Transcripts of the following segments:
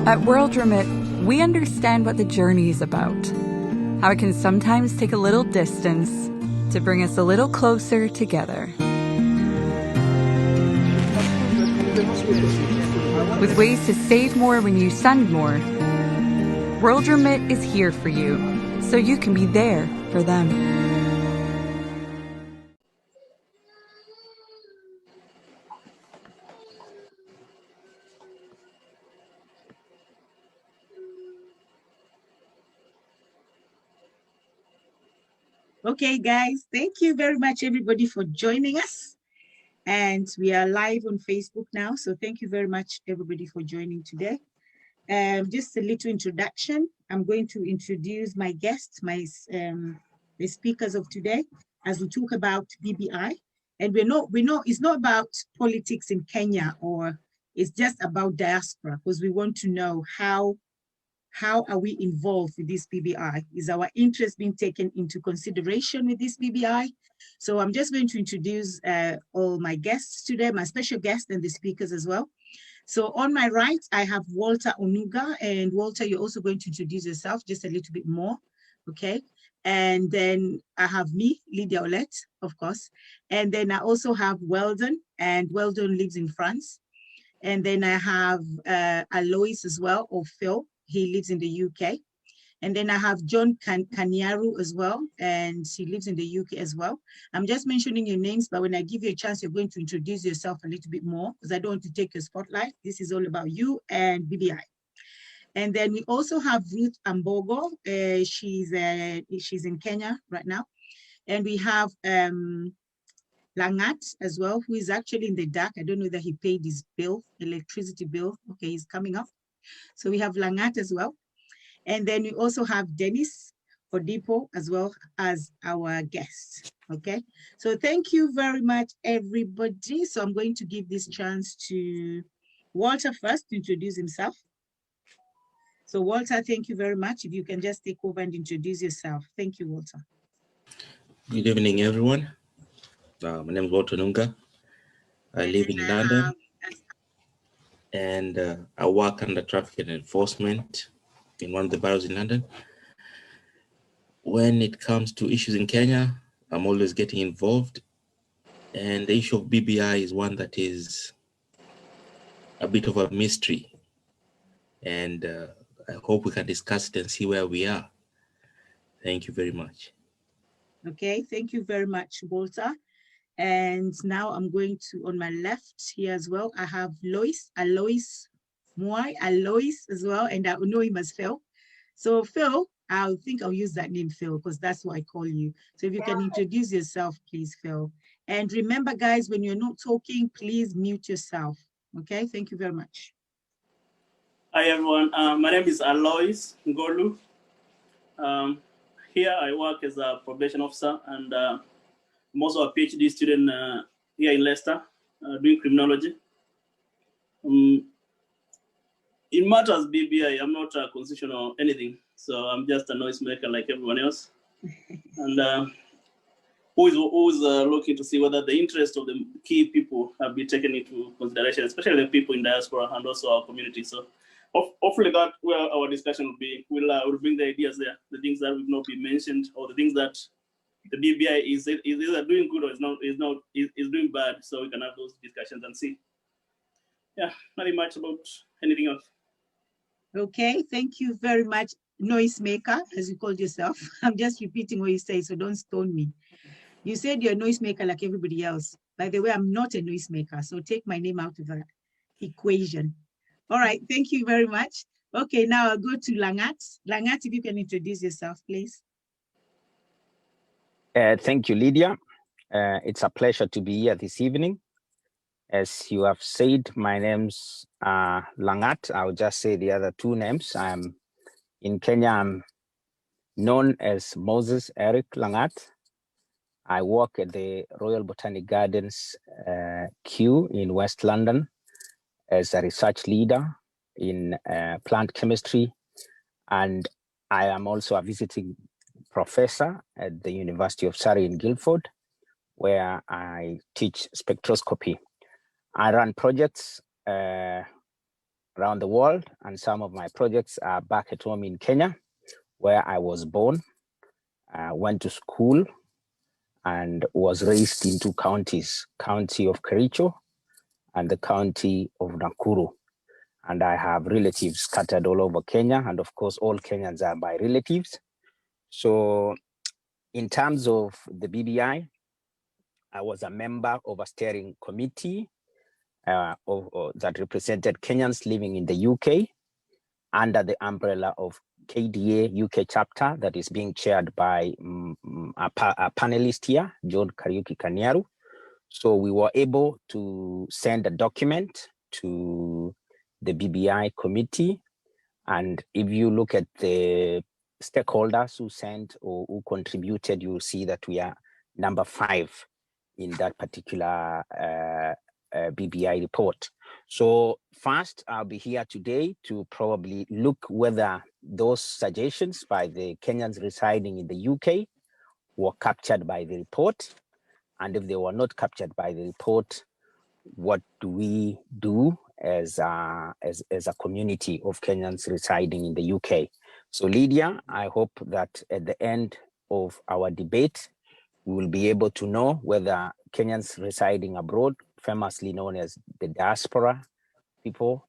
At World Remit, we understand what the journey is about, how it can sometimes take a little distance to bring us a little closer together. With ways to save more when you send more, World Remit is here for you, so you can be there for them. Okay, guys, thank you very much, everybody, for joining us. And we are live on Facebook now. So thank you very much, everybody, for joining today. Just a little introduction. I'm going to introduce my guests, the speakers of today, as we talk about BBI. And we know it's not about politics in Kenya, or it's just about diaspora, because we want to know how are we involved with this BBI? Is our interest being taken into consideration with this BBI? So I'm just going to introduce all my guests today, my special guests and the speakers as well. So on my right, I have Walter Onuga, and Walter, you're also going to introduce yourself just a little bit more, okay? And then I have me, Lydia Olette, of course. And then I also have Weldon, and Weldon lives in France. And then I have Alois as well, or Phil. He lives in the UK. And then I have John Kanyaru as well, and he lives in the UK as well. I'm just mentioning your names, but when I give you a chance, you're going to introduce yourself a little bit more, because I don't want to take your spotlight. This is all about you and BBI. And then we also have Ruth Ambogo. She's in Kenya right now. And we have Langat as well, who is actually in the dark. I don't know that he paid his bill, electricity bill. Okay, he's coming up. So we have Langat as well. And then we also have Dennis Odipo as well as our guest, okay? So thank you very much, everybody. So I'm going to give this chance to Walter first to introduce himself. So Walter, thank you very much. If you can just take over and introduce yourself. Thank you, Walter. Good evening, everyone. My name is Walter Nunga. I live in London. And I work under traffic and enforcement in one of the boroughs in London. When it comes to issues in Kenya, I'm always getting involved. And the issue of BBI is one that is a bit of a mystery. And I hope we can discuss it and see where we are. Thank you very much. Okay, thank you very much, Walter. And now I'm going to, on my left here as well, I have Alois Moai, Alois as well, and I know him as Phil. So Phil, I think I'll use that name, Phil, because that's what I call you. So if you can introduce yourself, please, Phil. And remember, guys, when you're not talking, please mute yourself. Okay, thank you very much. Hi, everyone. My name is Alois Ngolu. Here I work as a probation officer, and I'm also a PhD student here in Leicester, doing criminology. In matters BBI, I'm not a constitution or anything, so I'm just a noisemaker like everyone else. And who's looking to see whether the interest of the key people have been taken into consideration, especially the people in diaspora and also our community. So hopefully that where our discussion will be, we'll bring the ideas there, the things that will not be mentioned, or the things that the BBI is either doing good or is doing bad, so we can have those discussions and see. Yeah, nothing much about anything else. Okay, thank you very much, noisemaker, as you called yourself. I'm just repeating what you say, so don't stone me. You said you're a noisemaker like everybody else. By the way, I'm not a noisemaker, so take my name out of that equation. All right, thank you very much. Okay, now I'll go to Langat. Langat, if you can introduce yourself, please. Thank you, Lydia. It's a pleasure to be here this evening. As you have said, my name's Langat. I'll just say the other two names. In Kenya, I'm known as Moses Eric Langat. I work at the Royal Botanic Gardens, Kew in West London as a research leader in plant chemistry. And I am also a visiting professor at the University of Surrey in Guildford, where I teach spectroscopy. I run projects around the world, and some of my projects are back at home in Kenya, where I was born, went to school, and was raised in two counties, county of Kericho and the county of Nakuru. And I have relatives scattered all over Kenya, and of course, all Kenyans are my relatives. So in terms of the BBI, I was a member of a steering committee that represented Kenyans living in the UK under the umbrella of KDA UK chapter that is being chaired by a panelist here, John Kariuki Kanyaru. So we were able to send a document to the BBI committee. And if you look at the stakeholders who sent or who contributed, you'll see that we are number 5 in that particular BBI report. So first, I'll be here today to probably look whether those suggestions by the Kenyans residing in the UK were captured by the report. And if they were not captured by the report, what do we do as a community of Kenyans residing in the UK? So Lydia, I hope that at the end of our debate, we will be able to know whether Kenyans residing abroad, famously known as the diaspora people,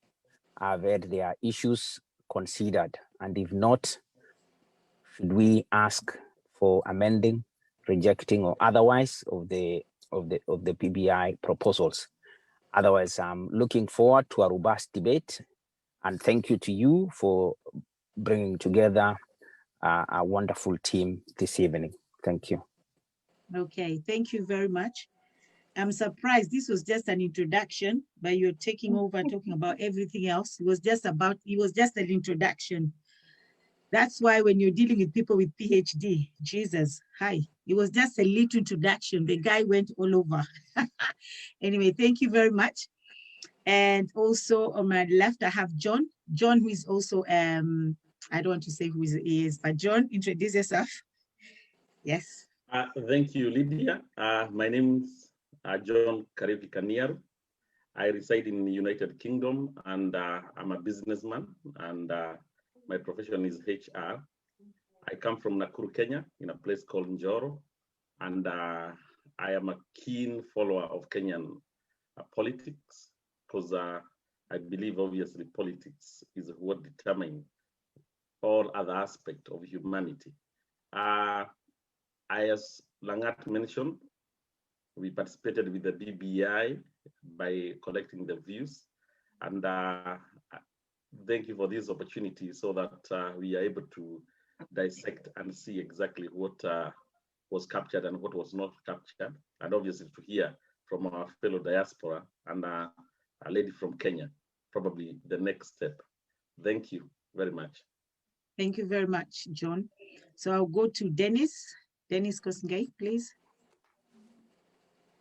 have had their issues considered. And if not, should we ask for amending, rejecting, or otherwise of the PBI proposals? Otherwise, I'm looking forward to a robust debate, and thank you to you for bringing together a wonderful team this evening. Thank you. Okay, thank you very much. I'm surprised this was just an introduction, but you're taking over talking about everything else. It was just an introduction. That's why when you're dealing with people with PhD, Jesus, hi, it was just a little introduction. The guy went all over. Anyway, thank you very much. And also on my left, I have John. John, who is also, I don't want to say who he is, but John, introduce yourself. Yes. Thank you, Lydia. My name is John Kariuki Kanyaru. I reside in the United Kingdom, and I'm a businessman, and my profession is HR. I come from Nakuru, Kenya, in a place called Njoro, and I am a keen follower of Kenyan politics, because I believe, obviously, politics is what determines all other aspects of humanity. As Langat mentioned, we participated with the BBI by collecting the views, and thank you for this opportunity so that we are able to dissect and see exactly what was captured and what was not captured, and obviously to hear from our fellow diaspora and a lady from Kenya, probably the next step. Thank you very much. Thank you very much, John. So I'll go to Dennis. Dennis Kosngei, please.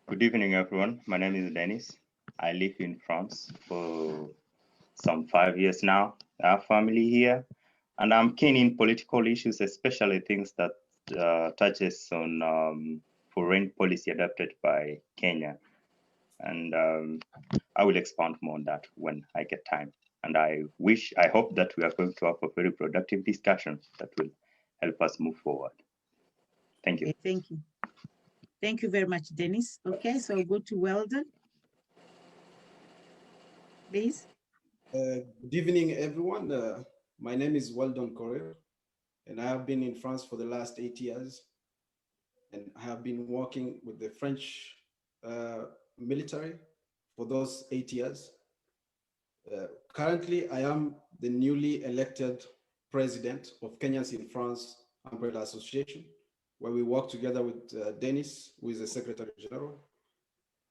Good evening, everyone. My name is Dennis. I live in France for some 5 years now. I have family here, and I'm keen in political issues, especially things that touches on foreign policy adopted by Kenya. And I will expand more on that when I get time. And I hope that we are going to have a very productive discussion that will help us move forward. Thank you. Okay, thank you. Thank you very much, Dennis. Okay, so I'll go to Weldon, please. Good evening, everyone. My name is Weldon Correa, and I have been in France for the last 8 years. And I have been working with the French military for those 8 years. Currently, I am the newly elected president of Kenyans in France Umbrella Association, where we work together with Dennis, who is the Secretary General.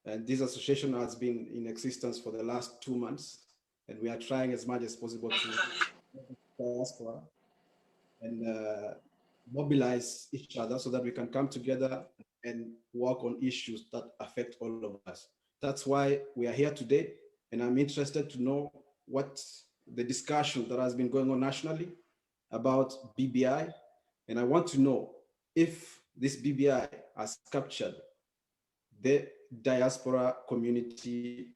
And this association has been in existence for the last 2 months, and we are trying as much as possible to diaspora and mobilize each other so that we can come together and work on issues that affect all of us. That's why we are here today, and I'm interested to know what the discussion that has been going on nationally about BBI, and I want to know if this BBI has captured the diaspora community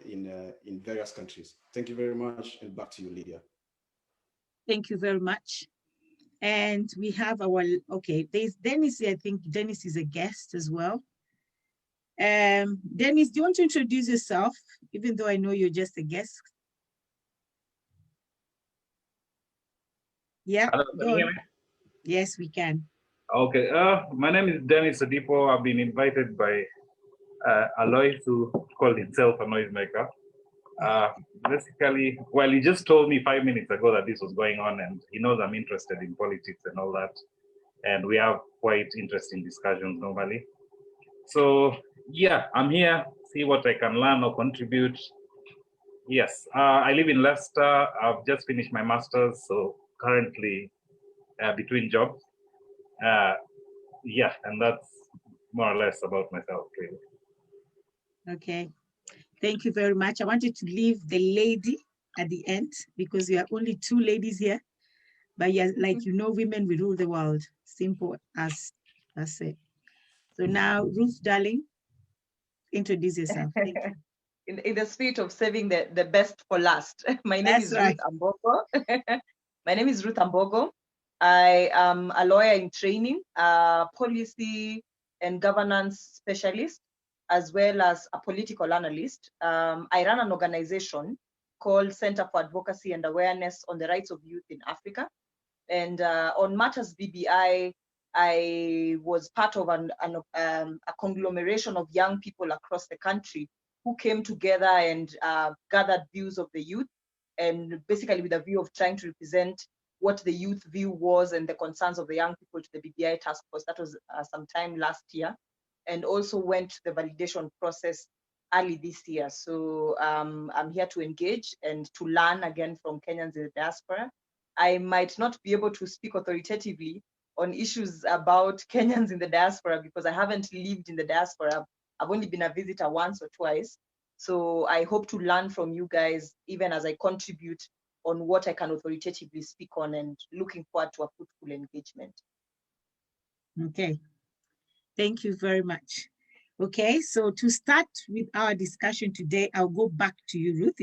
in various countries. Thank you very much, and back to you, Lydia. Thank you very much. And we have our, okay, there's Dennis. I think Dennis is a guest as well. Dennis, do you want to introduce yourself, even though I know you're just a guest? Yeah, Hello, can you hear me? Yes, we can. Okay, my name is Dennis Adipo. I've been invited by Aloy, who called himself a noisemaker. Basically, well, he just told me 5 minutes ago that this was going on, and he knows I'm interested in politics and all that. And we have quite interesting discussions normally. So yeah, I'm here, see what I can learn or contribute. Yes, I live in Leicester. I've just finished my master's, so currently between jobs. Yeah, and that's more or less about myself, really. Okay, thank you very much. I wanted to leave the lady at the end because we are only 2 ladies here. But yeah, like you know, women will rule the world. Simple as that's it. So now, Ruth, darling, introduce yourself. Thank you. In the spirit of saving the best for last, my name is Ruth Ambogo. My name is Ruth Ambogo. I am a lawyer in training, a policy and governance specialist, as well as a political analyst. I run an organization called Center for Advocacy and Awareness on the Rights of Youth in Africa. And on Matters BBI, I was part of a conglomeration of young people across the country who came together and gathered views of the youth, and basically with a view of trying to represent what the youth view was and the concerns of the young people to the BBI task force. That was sometime last year, and also went to the validation process early this year. So I'm here to engage and to learn again from Kenyans in the diaspora. I might not be able to speak authoritatively on issues about Kenyans in the diaspora because I haven't lived in the diaspora. I've only been a visitor once or twice. So I hope to learn from you guys, even as I contribute on what I can authoritatively speak on, and looking forward to a fruitful engagement. Okay, thank you very much. Okay, so to start with our discussion today, I'll go back to you, Ruth.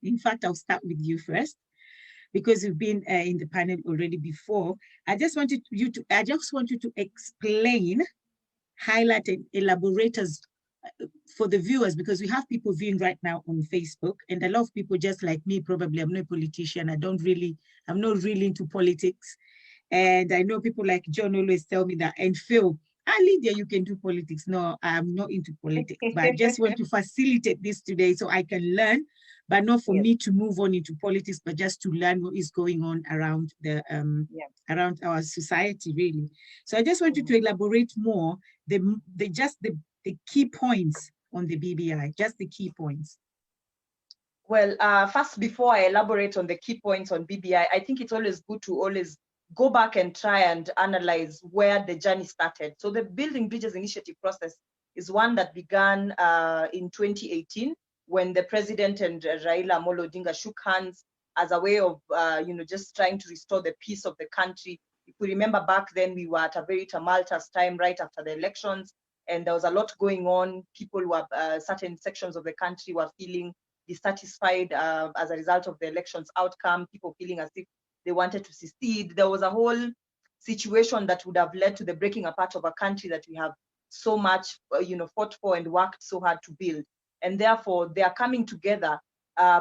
In fact, I'll start with you first, because you've been in the panel already before. I just want you to explain, highlight, and elaborate as for the viewers, because we have people viewing right now on Facebook, and a lot of people just like me, probably I'm not a politician. I'm not really into politics. And I know people like John always tell me that, and Phil, Lydia, you can do politics. No, I'm not into politics, but I just want to facilitate this today so I can learn, but not for me to move on into politics, but just to learn what is going on around the around our society, really. So I just want you to elaborate more the key points on the BBI, just the key points. Well, first, before I elaborate on the key points on BBI, I think it's always good to always go back and try and analyze where the journey started. So the Building Bridges Initiative process is one that began in 2018, when the president and Raila Amolo Odinga shook hands as a way of, just trying to restore the peace of the country. If we remember back then, we were at a very tumultuous time right after the elections, and there was a lot going on. People were, certain sections of the country were feeling dissatisfied as a result of the election's outcome, people feeling as if they wanted to secede. There was a whole situation that would have led to the breaking apart of a country that we have so much, fought for and worked so hard to build. And therefore, their coming together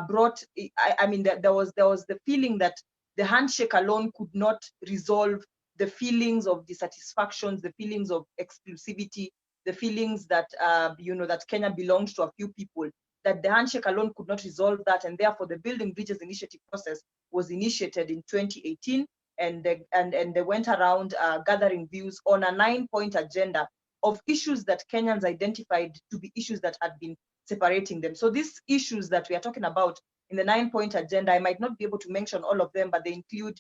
brought, there was the feeling that the handshake alone could not resolve the feelings of dissatisfactions, the feelings of exclusivity, the feelings that, that Kenya belonged to a few people, that the handshake alone could not resolve that. And therefore, the Building Bridges Initiative process was initiated in 2018, and they went around gathering views on a 9-point agenda of issues that Kenyans identified to be issues that had been separating them. So these issues that we are talking about in the 9-point agenda, I might not be able to mention all of them, but they include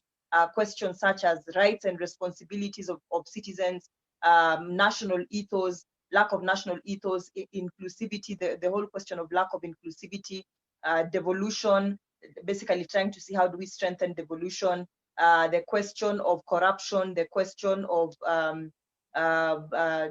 questions such as rights and responsibilities of citizens, national ethos, lack of national ethos, inclusivity, the whole question of lack of inclusivity, devolution, basically trying to see how do we strengthen devolution, the question of corruption, the question of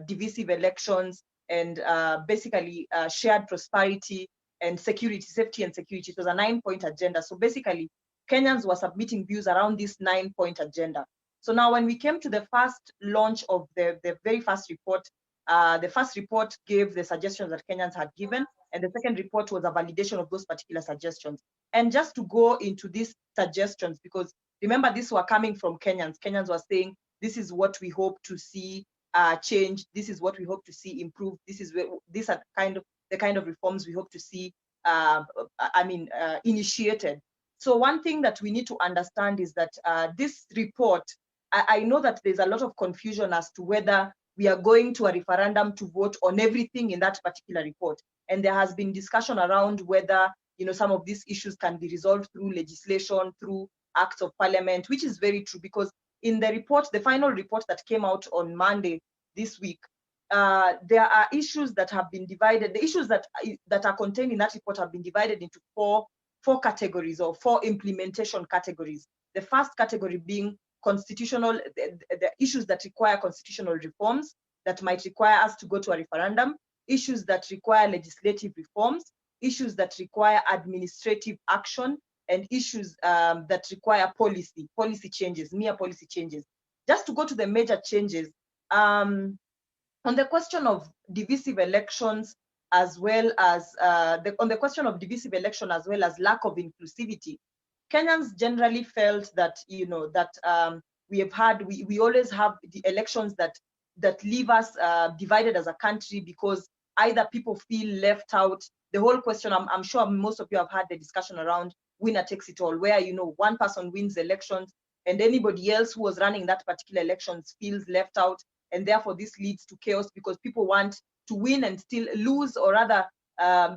divisive elections, and basically shared prosperity, and security, safety and security. It was a 9-point agenda. So basically, Kenyans were submitting views around this 9-point agenda. So now when we came to the first launch of the very first report, the first report gave the suggestions that Kenyans had given, and the second report was a validation of those particular suggestions. And just to go into these suggestions, because remember, these were coming from Kenyans. Kenyans were saying, this is what we hope to see change. This is what we hope to see improve. These are the kind of reforms we hope to see initiated. So one thing that we need to understand is that this report, I know that there's a lot of confusion as to whether we are going to a referendum to vote on everything in that particular report. And there has been discussion around whether, you know, some of these issues can be resolved through legislation, through acts of parliament, which is very true, because in the report, the final report that came out on Monday this week, there are issues that have been divided. The issues that are contained in that report have been divided into four categories, or 4 implementation categories. The first category being constitutional, the issues that require constitutional reforms that might require us to go to a referendum, issues that require legislative reforms, issues that require administrative action, and issues that require policy changes, mere policy changes. Just to go to the major changes, on the question of divisive elections, as well as on the question of divisive election, as well as lack of inclusivity, Kenyans generally felt that, you know, that we always have the elections that leave us divided as a country, because either people feel left out. The whole question, I'm sure most of you have had the discussion around winner takes it all, where, you know, one person wins elections and anybody else who was running that particular elections feels left out, and therefore this leads to chaos because people want to win and still lose, or rather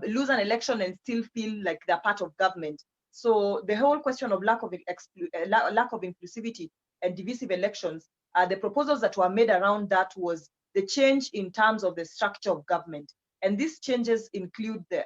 lose an election and still feel like they're part of government. So the whole question of lack of inclusivity and divisive elections, the proposals that were made around that was the change in terms of the structure of government. And these changes include the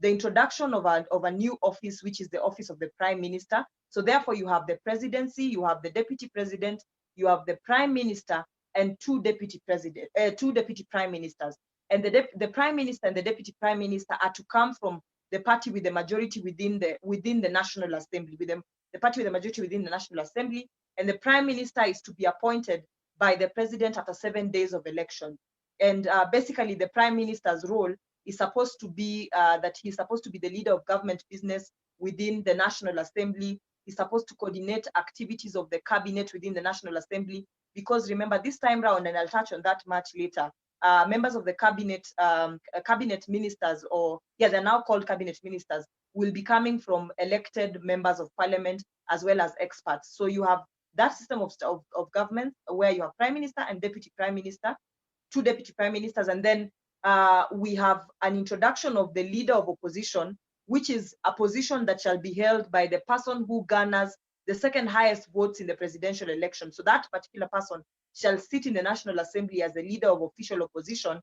introduction of a new office, which is the office of the Prime Minister. So therefore you have the presidency, you have the deputy president, you have the Prime Minister, and two deputy prime ministers. And the Prime Minister and the Deputy Prime Minister are to come from the party with the majority within the National Assembly, the party with the majority within the National Assembly. And the Prime Minister is to be appointed by the President after 7 days of election. And basically the Prime Minister's role is supposed to be that he's supposed to be the leader of government business within the National Assembly. He's supposed to coordinate activities of the cabinet within the National Assembly. Because remember, this time round, and I'll touch on that much later, members of the cabinet, cabinet ministers, or they're now called cabinet ministers, will be coming from elected members of parliament as well as experts. So you have that system of government where you have Prime Minister and Deputy Prime Minister, 2 Deputy Prime Ministers, and then we have an introduction of the Leader of Opposition, which is a position that shall be held by the person who garners the second highest votes in the presidential election. So that particular person shall sit in the National Assembly as the leader of official opposition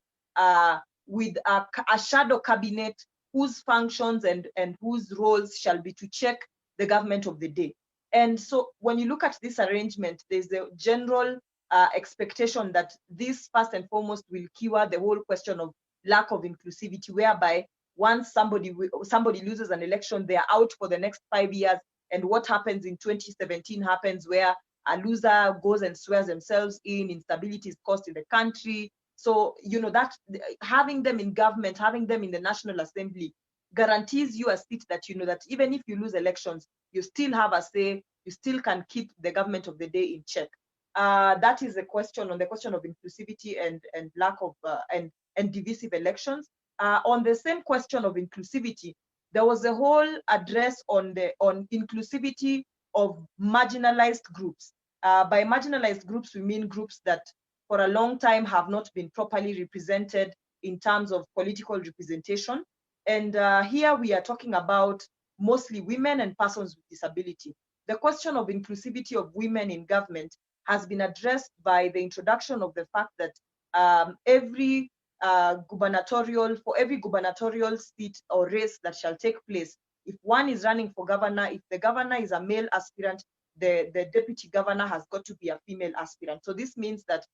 with a shadow cabinet whose functions and whose roles shall be to check the government of the day. And so when you look at this arrangement, there's the general expectation that this first and foremost will cure the whole question of lack of inclusivity, whereby once somebody loses an election, they are out for the next 5 years. And what happens in 2017 happens, where a loser goes and swears themselves in, instability is caused in the country. So, you know, that having them in government, having them in the National Assembly guarantees you a seat that, you know, that even if you lose elections, you still have a say, you still can keep the government of the day in check. That is the question on the question of inclusivity and lack of and divisive elections. On the same question of inclusivity, there was a whole address on inclusivity of marginalized groups. By marginalized groups, we mean groups that for a long time have not been properly represented in terms of political representation. And here we are talking about mostly women and persons with disability. The question of inclusivity of women in government has been addressed by the introduction of the fact that for every gubernatorial seat or race that shall take place, if one is running for governor, if the governor is a male aspirant, the deputy governor has got to be a female aspirant. So this means that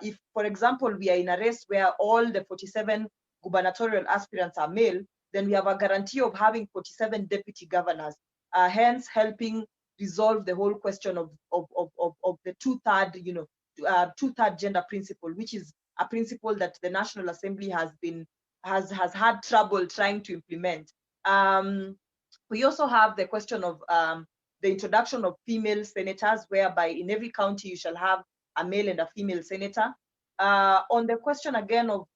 if, for example, we are in a race where all the 47 gubernatorial aspirants are male, Then we have a guarantee of having 47 deputy governors, hence helping resolve the whole question of the two-third gender principle, which is a principle that the National Assembly has had trouble trying to implement. We also have the question of the introduction of female senators, whereby in every county you shall have a male and a female senator. On the question again of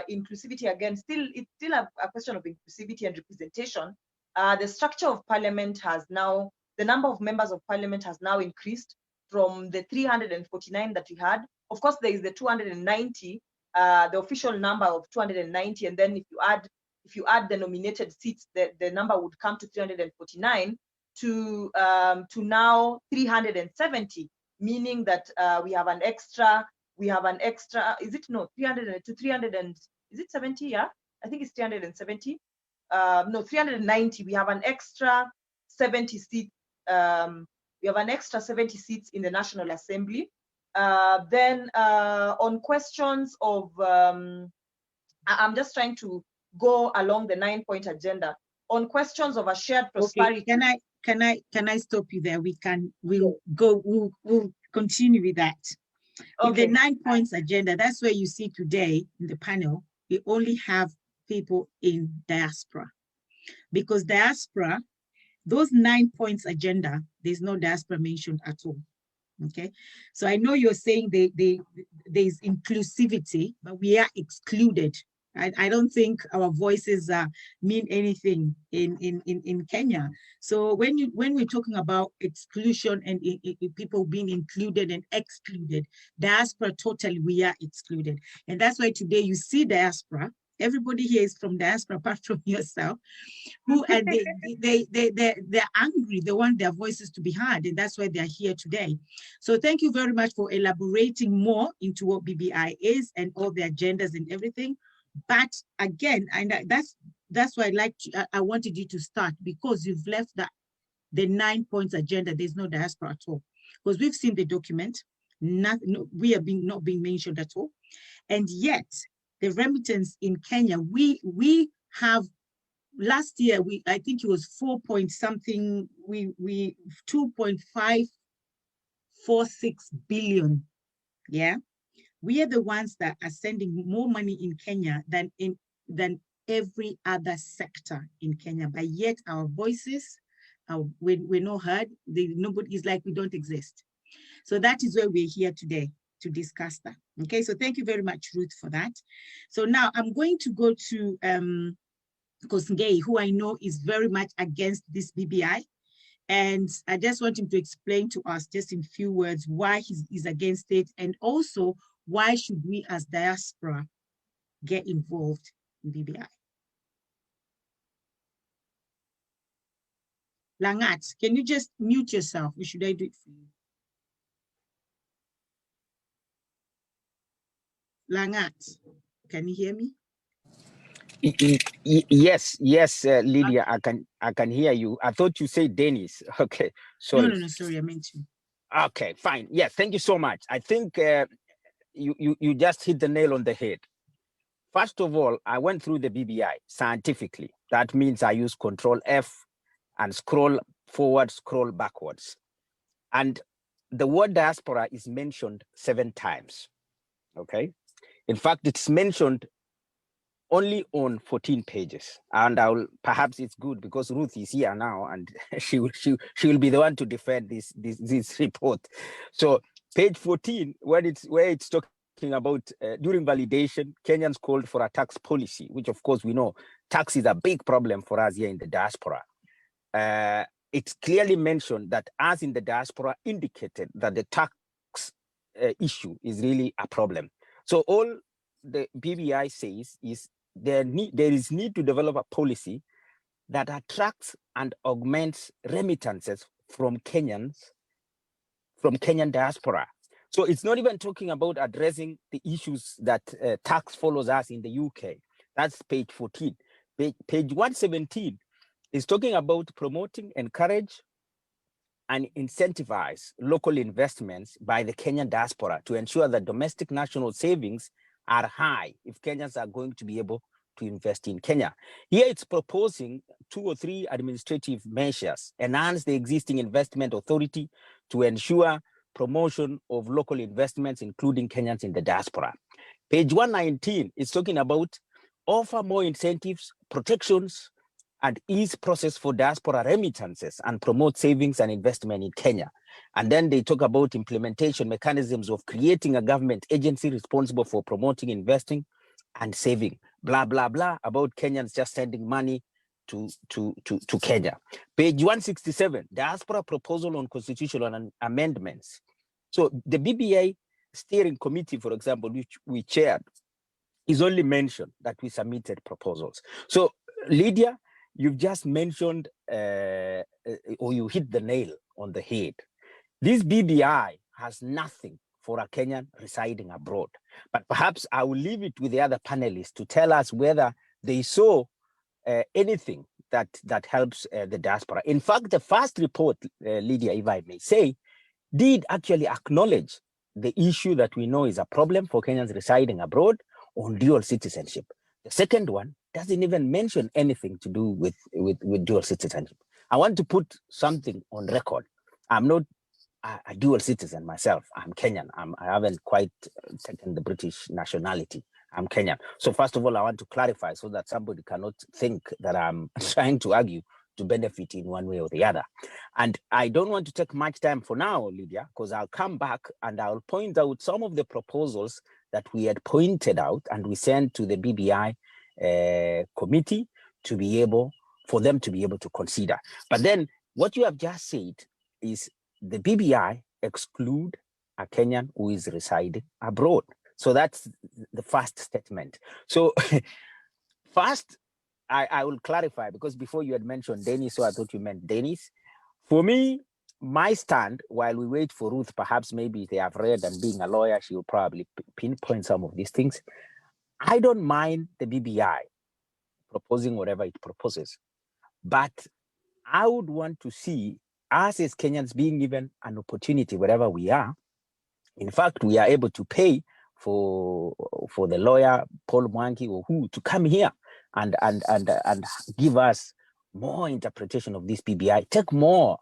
inclusivity, again, it's still a question of inclusivity and representation. The structure of parliament has now, the number of members of parliament has now increased from the 349 that we had. Of course, there is the 290, the official number of 290, and then if you add the nominated seats, the number would come to 349 to now 370, meaning that we have an extra, is it no, 300 to 300 and, is it 70? Yeah, I think it's 370. No, 390, we have an extra 70 seats. We have an extra 70 seats in the National Assembly. Then on questions of, I'm just trying to go along the 9-point agenda. On questions of a shared prosperity. Okay, can I stop you there? We'll continue with that. Okay. In the 9 points agenda, that's where you see today in the panel, we only have people in diaspora, because diaspora, those 9 points agenda, there's no diaspora mentioned at all. Okay, so I know you're saying there's inclusivity, but we are excluded. I don't think our voices mean anything in Kenya. So when we're talking about exclusion and people being included and excluded, diaspora, totally we are excluded. And that's why today you see diaspora. Everybody here is from diaspora apart from yourself, who and they're angry, they want their voices to be heard, and that's why they're here today. So thank you very much for elaborating more into what BBI is and all the agendas and everything. But again, and that's why I wanted you to start, because you've left the 9 points agenda. There's no diaspora at all, because we've seen the document. We are not being mentioned at all, and yet the remittance in Kenya, we have last year I think it was 4 point something. We 2.546 billion. Yeah. We are the ones that are sending more money in Kenya than every other sector in Kenya. But yet our voices, we're not heard. Nobody is like we don't exist. So that is where we're here today to discuss that. Okay, so thank you very much, Ruth, for that. So now I'm going to go to Kosgei, who I know is very much against this BBI. And I just want him to explain to us just in few words why he's against it, and also why should we as diaspora get involved in BBI? Langat, can you just mute yourself, or should I do it for you? Langat, can you hear me? Yes, Lydia, I can hear you. I thought you said Dennis. Okay, sorry. No, sorry, I meant to. Okay, fine. Yes, thank you so much. I think you just hit the nail on the head. First of all, I went through the BBI scientifically. That means I use Control F and scroll forward, scroll backwards. And the word diaspora is mentioned 7 times. Okay. In fact, it's mentioned only on 14 pages. And perhaps it's good because Ruth is here now and she will be the one to defend this report. So page 14, where it's talking about during validation, Kenyans called for a tax policy, which of course we know tax is a big problem for us here in the diaspora. It's clearly mentioned that us in the diaspora indicated that the tax issue is really a problem. So all the BBI says is there is need to develop a policy that attracts and augments remittances from Kenyan diaspora. So it's not even talking about addressing the issues that tax follows us in the UK. That's page 14. Page 117 is talking about promoting, encourage, and incentivize local investments by the Kenyan diaspora to ensure that domestic national savings are high if Kenyans are going to be able to invest in Kenya. Here it's proposing 2 or 3 administrative measures, enhance the existing investment authority to ensure promotion of local investments, including Kenyans in the diaspora. Page 119 is talking about offer more incentives, protections, and ease process for diaspora remittances and promote savings and investment in Kenya. And then they talk about implementation mechanisms of creating a government agency responsible for promoting investing and saving, blah, blah, blah, about Kenyans just sending money to Kenya. Page 167, diaspora proposal on constitutional amendments. So the BBI steering committee, for example, which we chaired, is only mentioned that we submitted proposals. So Lydia, you've just mentioned, or you hit the nail on the head. This BBI has nothing for a Kenyan residing abroad. But perhaps I will leave it with the other panelists to tell us whether they saw anything that helps the diaspora. In fact, the first report, Lydia, if I may say, did actually acknowledge the issue that we know is a problem for Kenyans residing abroad on dual citizenship. The second one doesn't even mention anything to do with dual citizenship. I want to put something on record. I'm not a dual citizen myself. I'm Kenyan. I haven't quite taken the British nationality. I'm Kenyan. So first of all, I want to clarify so that somebody cannot think that I'm trying to argue to benefit in one way or the other. And I don't want to take much time for now, Lydia, because I'll come back and I'll point out some of the proposals that we had pointed out and we sent to the BBI committee to be able, for them to be able to consider. But then what you have just said is the BBI exclude a Kenyan who is residing abroad. So that's the first statement. So first, I will clarify, because before you had mentioned Dennis, so I thought you meant Dennis. For me, my stand, while we wait for Ruth, perhaps maybe they have read, and being a lawyer, she will probably pinpoint some of these things. I don't mind the BBI proposing whatever it proposes, but I would want to see us as Kenyans being given an opportunity wherever we are. In fact, we are able to pay for the lawyer, Paul Mwangi, or who, to come here and give us more interpretation of this BBI, take more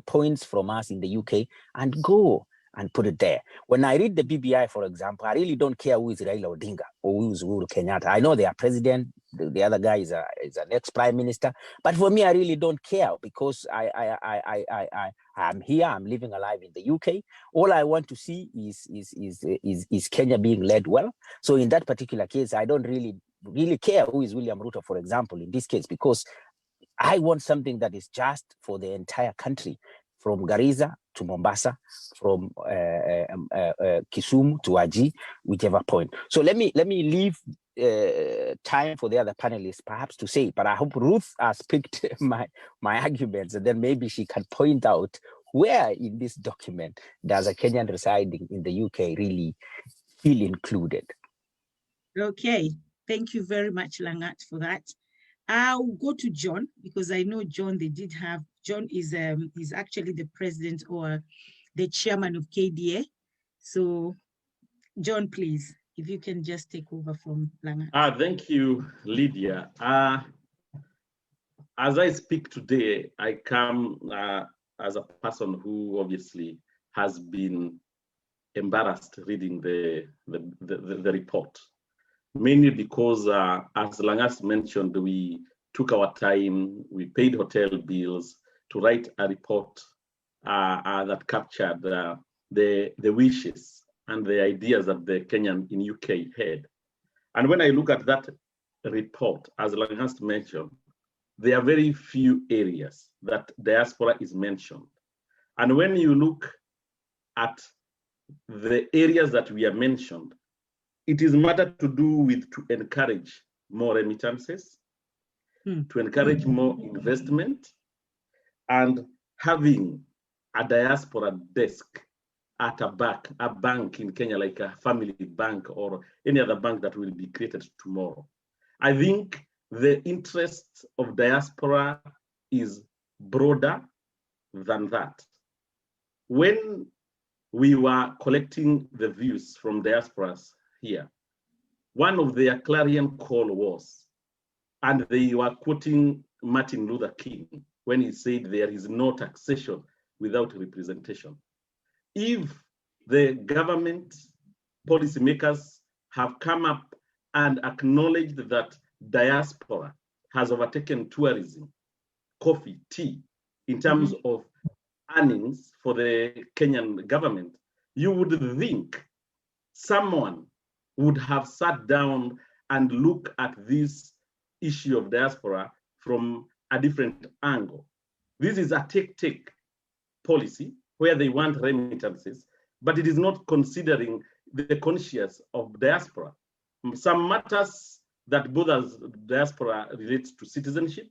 points from us in the UK and go and put it there. When I read the BBI, for example, I really don't care who is Raila Odinga or who is Uhuru Kenyatta. I know they are president, the other guy is an ex-prime minister, but for me, I really don't care, because I'm here, I'm living alive in the UK. All I want to see is Kenya being led well. So in that particular case, I don't really care who is William Ruto, for example, in this case, because I want something that is just for the entire country, from Garissa to Mombasa, from Kisumu to Aji, whichever point. So let me leave time for the other panelists perhaps to say, but I hope Ruth has picked my arguments, and then maybe she can point out where in this document does a Kenyan residing in the UK really feel included. Okay, thank you very much, Langat, for that. I'll go to John, because I know John, John is actually the president or the chairman of KDA. So John, please, if you can just take over from Langat. Thank you, Lydia. As I speak today, I come as a person who obviously has been embarrassed reading the report. Mainly because, as Langas mentioned, we took our time, we paid hotel bills to write a report that captured the wishes and the ideas that the Kenyan in UK had. And when I look at that report, as Langas mentioned, there are very few areas that diaspora is mentioned. And when you look at the areas that we are mentioned, it is matter to do with to encourage more remittances, to encourage more investment, and having a diaspora desk at a bank in Kenya, like a family bank or any other bank that will be created tomorrow. I think the interest of diaspora is broader than that. When we were collecting the views from diasporas here, one of their clarion call was, and they were quoting Martin Luther King when he said there is no taxation without representation. If the government policymakers have come up and acknowledged that diaspora has overtaken tourism, coffee, tea, in terms of earnings for the Kenyan government, you would think someone would have sat down and looked at this issue of diaspora from a different angle. This is a take policy where they want remittances, but it is not considering the conscience of diaspora. Some matters that bothers diaspora relates to citizenship,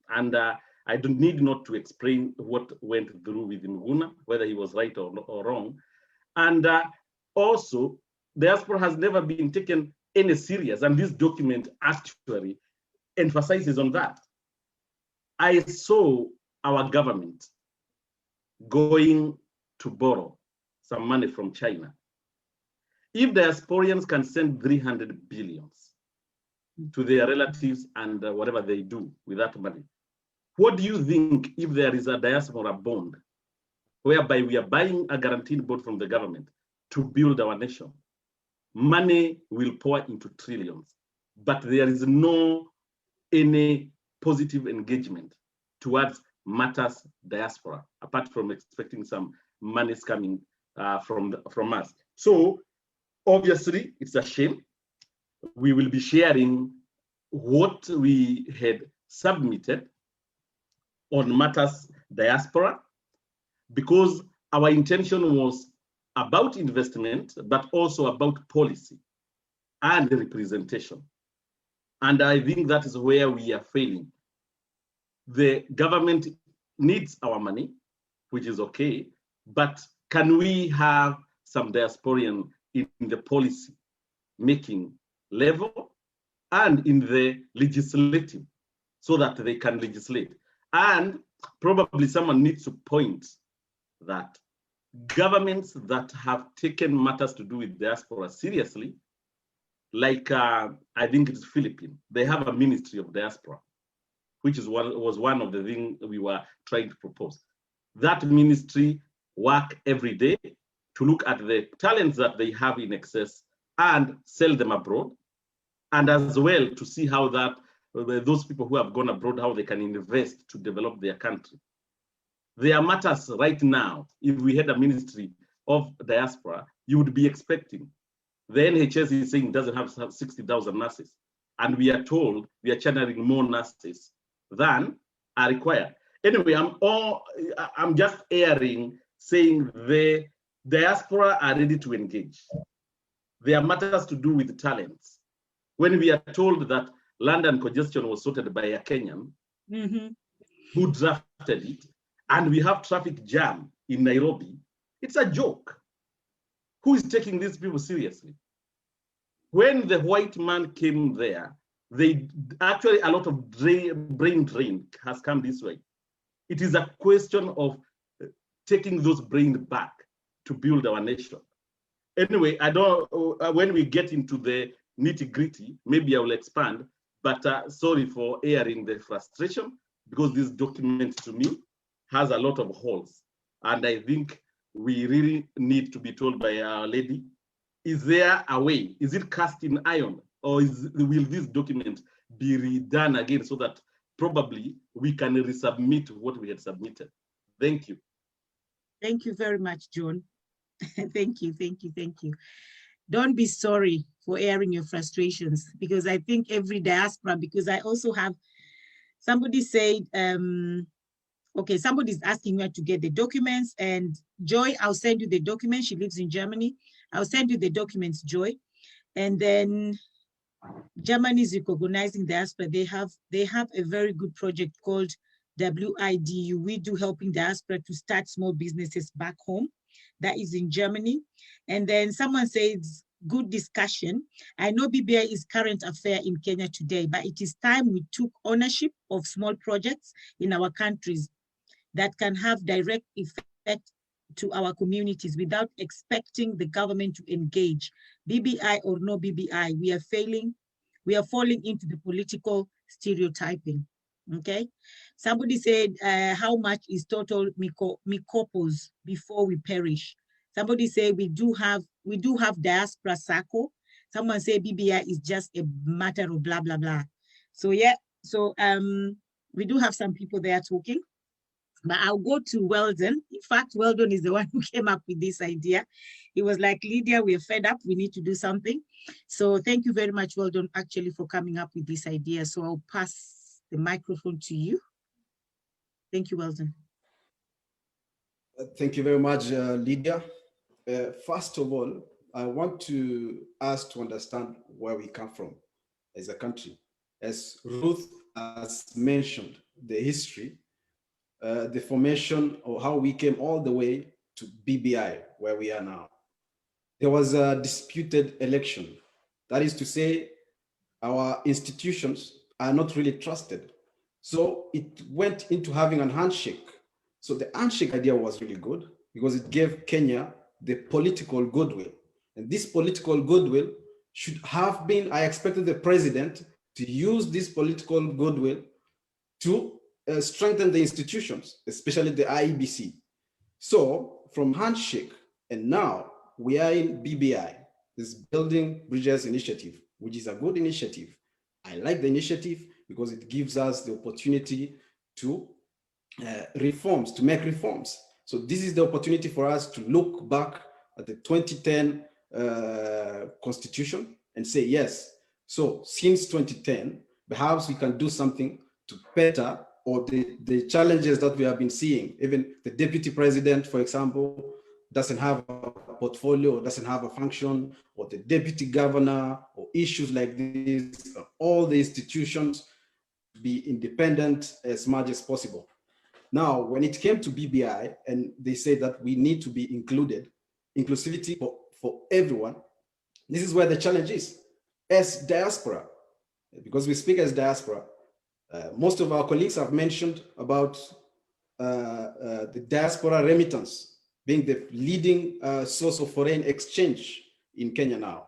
and I don't need not to explain what went through with Muguna, whether he was right or wrong. And also, diaspora has never been taken any serious, and this document actually emphasizes on that. I saw our government going to borrow some money from China. If diasporians can send 300 billions to their relatives and whatever they do with that money, what do you think if there is a diaspora bond whereby we are buying a guaranteed bond from the government to build our nation? Money will pour into trillions, but there is no any positive engagement towards matters diaspora, apart from expecting some monies coming from us. So obviously it's a shame. We will be sharing what we had submitted on matters diaspora, because our intention was about investment, but also about policy and representation. And I think that is where we are failing. The government needs our money, which is okay, but can we have some diasporian in the policy making level and in the legislative so that they can legislate? And probably someone needs to point that governments that have taken matters to do with diaspora seriously, like I think it's Philippines, they have a ministry of diaspora, which was one of the things we were trying to propose. That ministry work every day to look at the talents that they have in excess and sell them abroad, and as well to see how that those people who have gone abroad, how they can invest to develop their country. There are matters right now, if we had a ministry of diaspora, you would be expecting. The NHS is saying it doesn't have 60,000 nurses, and we are told we are channeling more nurses than are required. Anyway, I'm just airing, saying the diaspora are ready to engage. There are matters to do with talents. When we are told that London congestion was sorted by a Kenyan who drafted it, and we have traffic jam in Nairobi, it's a joke. Who is taking these people seriously? When the white man came there, they actually a lot of brain drain has come this way. It is a question of taking those brains back to build our nation. Anyway, I don't. When we get into the nitty-gritty, maybe I will expand. But sorry for airing the frustration, because this document to me has a lot of holes, and I think we really need to be told by Our Lady, is there a way? Is it cast in iron, or will this document be redone again so that probably we can resubmit what we had submitted? Thank you. Thank you very much, John. Thank you. Don't be sorry for airing your frustrations, because I think every diaspora, because I also have, somebody said, okay, somebody's asking where to get the documents, and Joy, I'll send you the documents. She lives in Germany. I'll send you the documents, Joy. And then Germany is recognizing diaspora. They have a very good project called WIDU. We do helping diaspora to start small businesses back home. That is in Germany. And then someone says, good discussion. I know BBI is current affair in Kenya today, but it is time we took ownership of small projects in our countries that can have direct effect to our communities without expecting the government to engage. BBI or no BBI, we are falling into the political stereotyping. Okay, somebody said, how much is total Mikopos before we perish? Somebody said we do have diaspora SACCO. Someone said BBI is just a matter of blah blah blah. So yeah, so we do have some people there talking, but I'll go to Weldon. In fact, Weldon is the one who came up with this idea. He was like, Lydia, we're fed up. We need to do something. So thank you very much, Weldon, actually, for coming up with this idea. So I'll pass the microphone to you. Thank you, Weldon. Thank you very much, Lydia. First of all, I want to ask to understand where we come from as a country. As Ruth has mentioned, the history, the formation or how we came all the way to BBI, where we are now. There was a disputed election. That is to say, our institutions are not really trusted. So it went into having a handshake. So the handshake idea was really good because it gave Kenya the political goodwill. And this political goodwill should have been, I expected the president to use this political goodwill to strengthen the institutions, especially the IEBC. So from handshake, and now we are in BBI, this Building Bridges Initiative, which is a good initiative. I like the initiative because it gives us the opportunity to make reforms. So this is the opportunity for us to look back at the 2010 Constitution and say, yes, so since 2010, perhaps we can do something to better or the challenges that we have been seeing. Even the deputy president, for example, doesn't have a portfolio, doesn't have a function, or the deputy governor, or issues like this, all the institutions be independent as much as possible. Now, when it came to BBI, and they say that we need to be included, inclusivity for everyone, this is where the challenge is. As diaspora, because we speak as diaspora, most of our colleagues have mentioned about the diaspora remittance being the leading source of foreign exchange in Kenya now.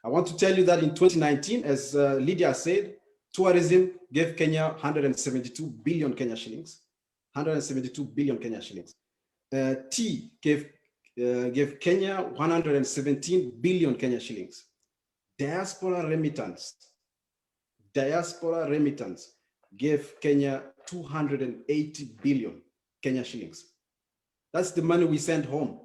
I want to tell you that in 2019, as Lydia said, tourism gave Kenya 172 billion Kenya shillings, 172 billion Kenya shillings. Tea gave Kenya 117 billion Kenya shillings. Diaspora remittance gave Kenya 280 billion Kenya shillings. That's the money we send home.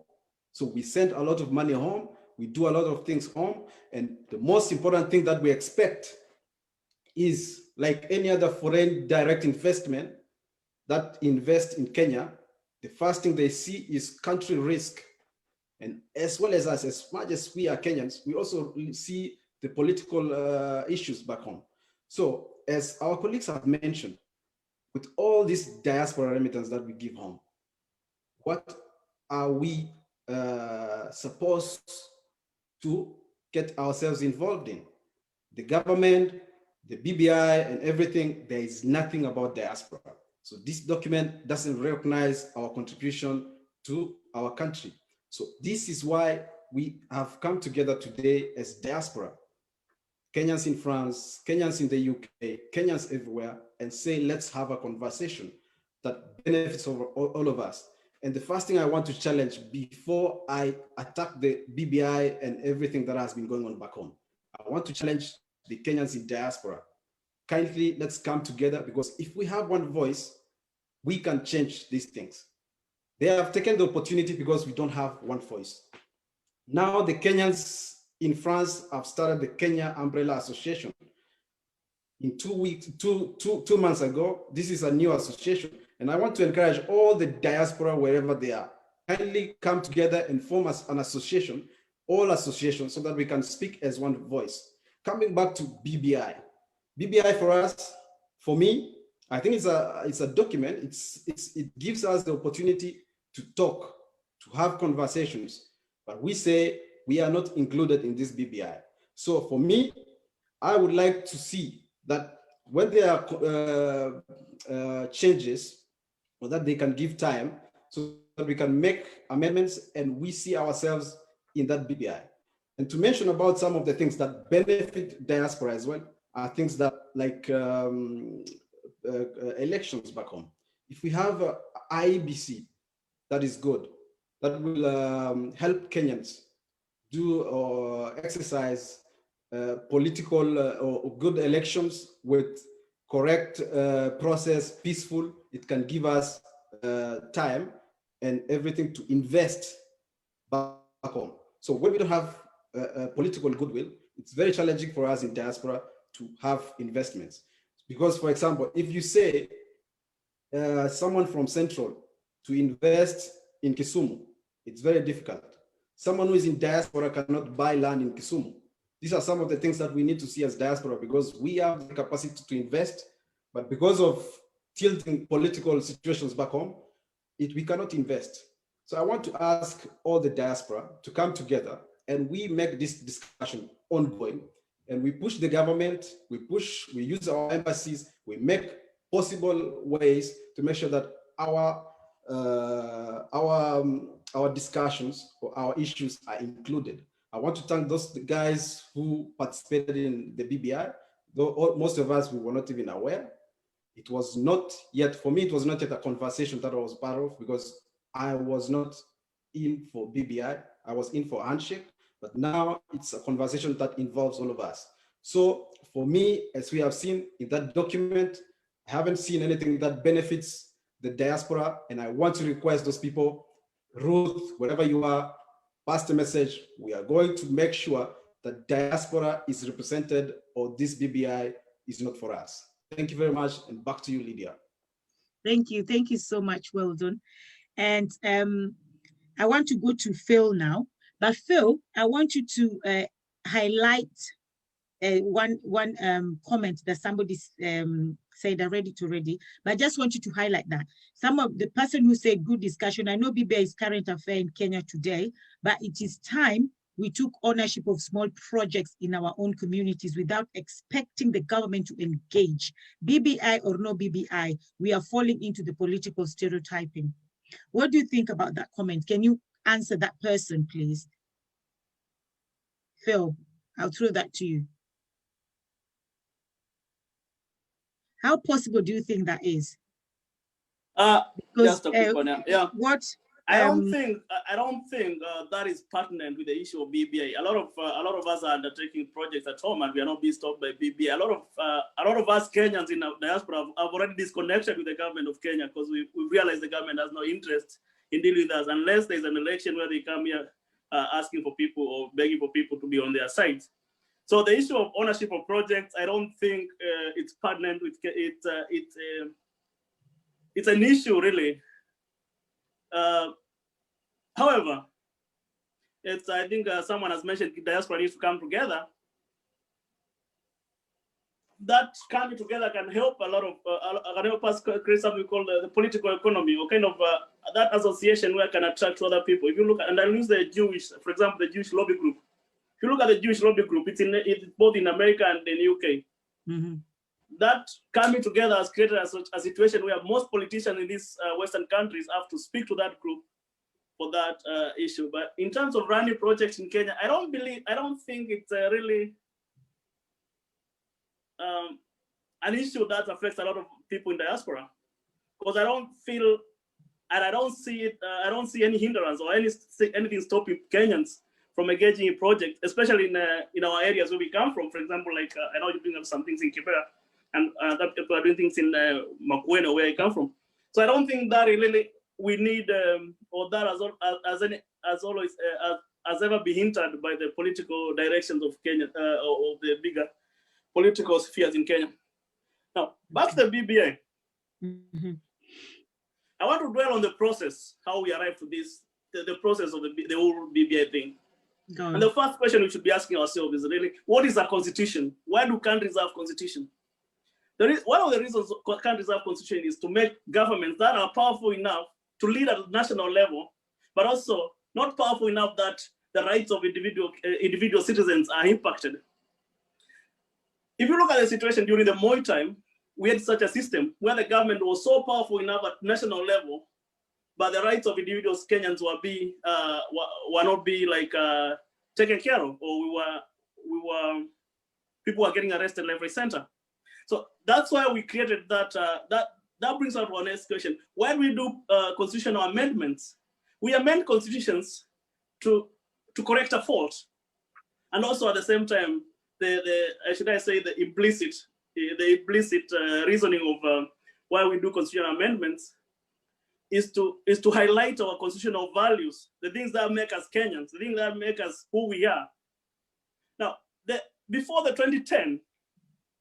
So we send a lot of money home, we do a lot of things home, and the most important thing that we expect is, like any other foreign direct investment that invest in Kenya, the first thing they see is country risk. And as well as us, as much as we are Kenyans, we also see the political issues back home. So as our colleagues have mentioned, with all these diaspora remittance that we give home, what are we supposed to get ourselves involved in? The government, the BBI and everything, there is nothing about diaspora. So this document doesn't recognize our contribution to our country. So this is why we have come together today as diaspora, Kenyans in France, Kenyans in the UK, Kenyans everywhere, and say, let's have a conversation that benefits all of us. And the first thing I want to challenge before I attack the BBI and everything that has been going on back home, I want to challenge the Kenyans in diaspora. Kindly, let's come together, because if we have one voice, we can change these things. They have taken the opportunity because we don't have one voice. Now the Kenyans in France have started the Kenya Umbrella Association. In 2 months ago, this is a new association. And I want to encourage all the diaspora, wherever they are, kindly come together and form an association, all associations, so that we can speak as one voice. Coming back to BBI. BBI for us, for me, I think it's a document. It gives us the opportunity to talk, to have conversations, but we say we are not included in this BBI. So for me, I would like to see that when there are changes, or that they can give time, so that we can make amendments and we see ourselves in that BBI. And to mention about some of the things that benefit diaspora as well are things that like elections back home. If we have a IEBC that is good, that will help Kenyans do or exercise political or good elections with correct process, peaceful, it can give us time and everything to invest back home. So when we don't have political goodwill, it's very challenging for us in diaspora to have investments. Because, for example, if you say someone from Central to invest in Kisumu, it's very difficult. Someone who is in diaspora cannot buy land in Kisumu. These are some of the things that we need to see as diaspora, because we have the capacity to invest, but because of tilting political situations back home, we cannot invest. So I want to ask all the diaspora to come together and we make this discussion ongoing, and we push the government, we use our embassies, we make possible ways to make sure that our discussions or our issues are included. I want to thank those guys who participated in the BBI, though most of us, we were not even aware. It was not yet, for me, it was not yet a conversation that I was part of, because I was not in for BBI, I was in for handshake, but now it's a conversation that involves all of us. So for me, as we have seen in that document, I haven't seen anything that benefits the diaspora, and I want to request those people, Ruth, wherever you are, pass the message. We are going to make sure that diaspora is represented, or this BBI is not for us. Thank you very much, and back to you, Lydia. Thank you so much, Weldon. And I want to go to Phil now, but Phil, I want you to highlight one comment that somebody said already, but I just want you to highlight that. Some of the person who said good discussion, I know BBI is current affair in Kenya today, but it is time we took ownership of small projects in our own communities without expecting the government to engage. BBI or no BBI, we are falling into the political stereotyping. What do you think about that comment? Can you answer that person, please? Phil, I'll throw that to you. How possible do you think that is? Because, just a quick one. Yeah. What? I don't think that is pertinent with the issue of BBI. A lot of us are undertaking projects at home, and we are not being stopped by BBI. A lot of us Kenyans in the diaspora have already disconnected with the government of Kenya, because we realize the government has no interest in dealing with us unless there's an election where they come here asking for people or begging for people to be on their side. So the issue of ownership of projects, I don't think it's pertinent with it. It's an issue really. However, I think someone has mentioned diaspora needs to come together. That coming together can help a lot of, can help us create something we call the political economy, or kind of that association where it can attract other people. If you look at, and I'll use the Jewish, for example, the Jewish lobby group. If you look at the Jewish lobby group, it's both in America and in the UK. Mm-hmm. That coming together has created a situation where most politicians in these Western countries have to speak to that group for that issue. But in terms of running projects in Kenya, I don't think it's really an issue that affects a lot of people in diaspora, because I don't feel, and I don't see it, I don't see any hindrance or anything stopping Kenyans from engaging in projects, especially in our areas where we come from. For example, like I know you bring up some things in Kibera, and other people are doing things in Makueno, where I come from. So I don't think that really we need, or that has ever been hindered by the political directions of Kenya, or the bigger political spheres in Kenya. Now, back to the BBI. Mm-hmm. I want to dwell on the process, how we arrived to this, the process of the whole BBI thing. And the first question we should be asking ourselves is really, what is a constitution? Why do countries have constitution? One of the reasons countries have constitution is to make governments that are powerful enough to lead at national level, but also not powerful enough that the rights of individual citizens are impacted. If you look at the situation during the Moi time, we had such a system where the government was so powerful enough at national level but the rights of individuals Kenyans were not be like taken care of, or people were getting arrested left, right, center. So that's why we created that. That brings up our next question. When we do constitutional amendments, we amend constitutions to correct a fault, and also at the same time, the implicit reasoning of why we do constitutional amendments is to highlight our constitutional values, the things that make us Kenyans, the things that make us who we are. Now, before the 2010,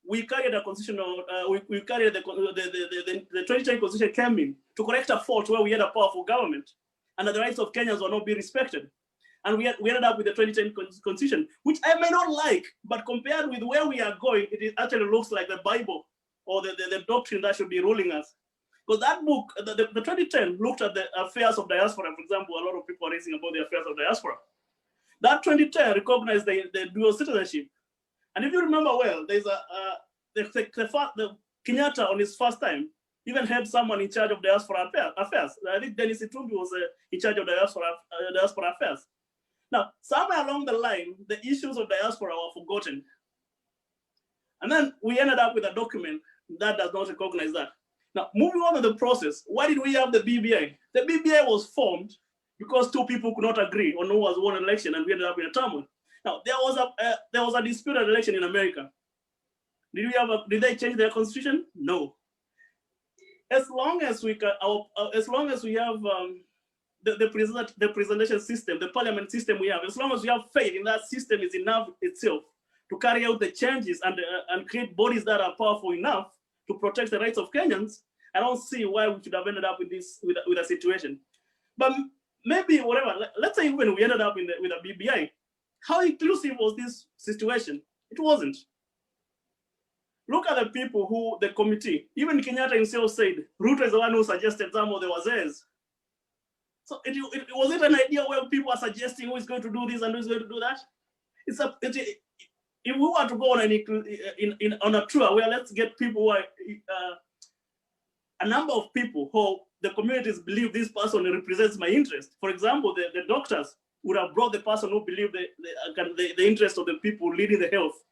we carried a constitutional, we carried the 2010 constitution came in to correct a fault where we had a powerful government and the rights of Kenyans were not being respected. And we ended up with the 2010 constitution, which I may not like, but compared with where we are going, it actually looks like the Bible or the doctrine that should be ruling us. Because that book, the 2010 looked at the affairs of diaspora. For example, a lot of people are raising about the affairs of diaspora. That 2010 recognized the dual citizenship. And if you remember well, there's the Kenyatta on his first time even had someone in charge of diaspora affairs. I think Dennis Itumbi was in charge of diaspora affairs. Now, somewhere along the line, the issues of diaspora were forgotten. And then we ended up with a document that does not recognize that. Now, moving on to the process, why did we have the BBI? The BBI was formed because two people could not agree on who was won an election, and we ended up in a turmoil. Now, there was a disputed election in America. Did they change their constitution? No. As long as we have the presentation system, the parliament system we have, as long as we have faith in that system is enough itself to carry out the changes and create bodies that are powerful enough to protect the rights of Kenyans, I don't see why we should have ended up with this with a situation. But maybe whatever. Let's say when we ended up with a BBI, how inclusive was this situation? It wasn't. Look at the people the committee, even Kenyatta himself said, Ruto is the one who suggested some of the wazees. So was it an idea where people are suggesting who is going to do this and who is going to do that? If we were to go on a tour where let's get people who are, a number of people who the communities believe this person represents my interest. For example, the doctors would have brought the person who believe the interest of the people leading the health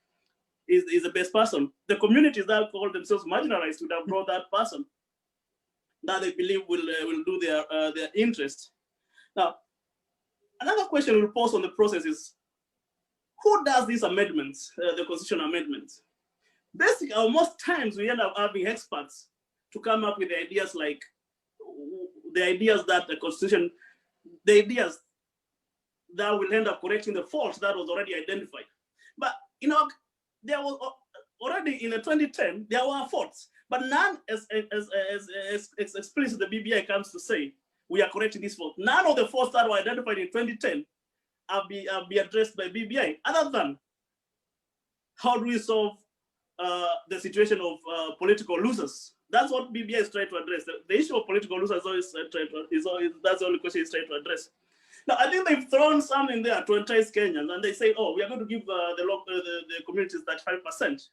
is the best person. The communities that call themselves marginalized would have brought that person that they believe will do their interest. Now, another question we'll pose on the process is, who does these amendments, the constitutional amendments? Basically, most times we end up having experts to come up with the ideas like the ideas that the constitution, the ideas that will end up correcting the faults that was already identified. But there was already in the 2010 there were faults, but none as explicit the BBI comes to say we are correcting this fault. None of the faults that were identified in 2010 have been addressed by BBI, other than how do we solve the situation of political losers. That's what BBI is trying to address. The issue of political losers that's the only question it's trying to address. Now, I think they've thrown something there to entice Kenyans, and they say, oh, we are going to give the communities 35%.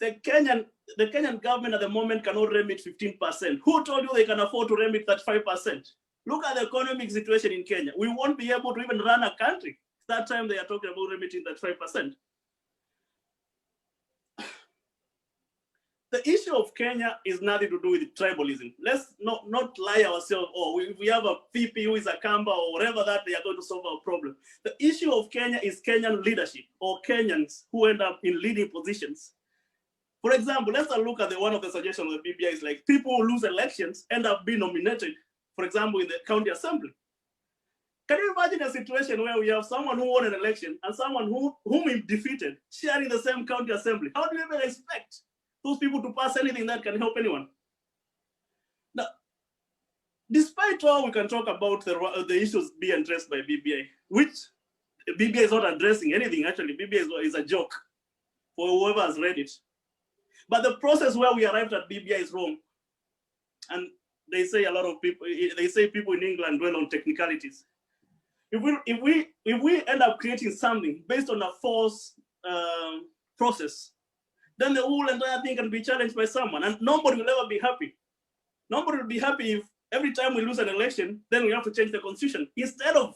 The Kenyan government at the moment cannot remit 15%. Who told you they can afford to remit 35%? Look at the economic situation in Kenya. We won't be able to even run a country. That time they are talking about remitting 35%. The issue of Kenya is nothing to do with tribalism. Let's not lie ourselves. Oh, we have a PP who is a Kamba or whatever that they are going to solve our problem. The issue of Kenya is Kenyan leadership or Kenyans who end up in leading positions. For example, let's look at one of the suggestions of the BBI is like people who lose elections end up being nominated, for example, in the county assembly. Can you imagine a situation where we have someone who won an election and someone whom we defeated sharing the same county assembly? How do you even expect those people to pass anything that can help anyone? Now, despite all we can talk about the issues being addressed by BBI, which BBI is not addressing anything, actually, BBI is a joke for whoever has read it. But the process where we arrived at BBI is wrong. And they say a lot of people, they say people in England dwell on technicalities. If we end up creating something based on a false process, then the whole entire thing can be challenged by someone, and nobody will ever be happy. Nobody will be happy if every time we lose an election, then we have to change the constitution. Instead of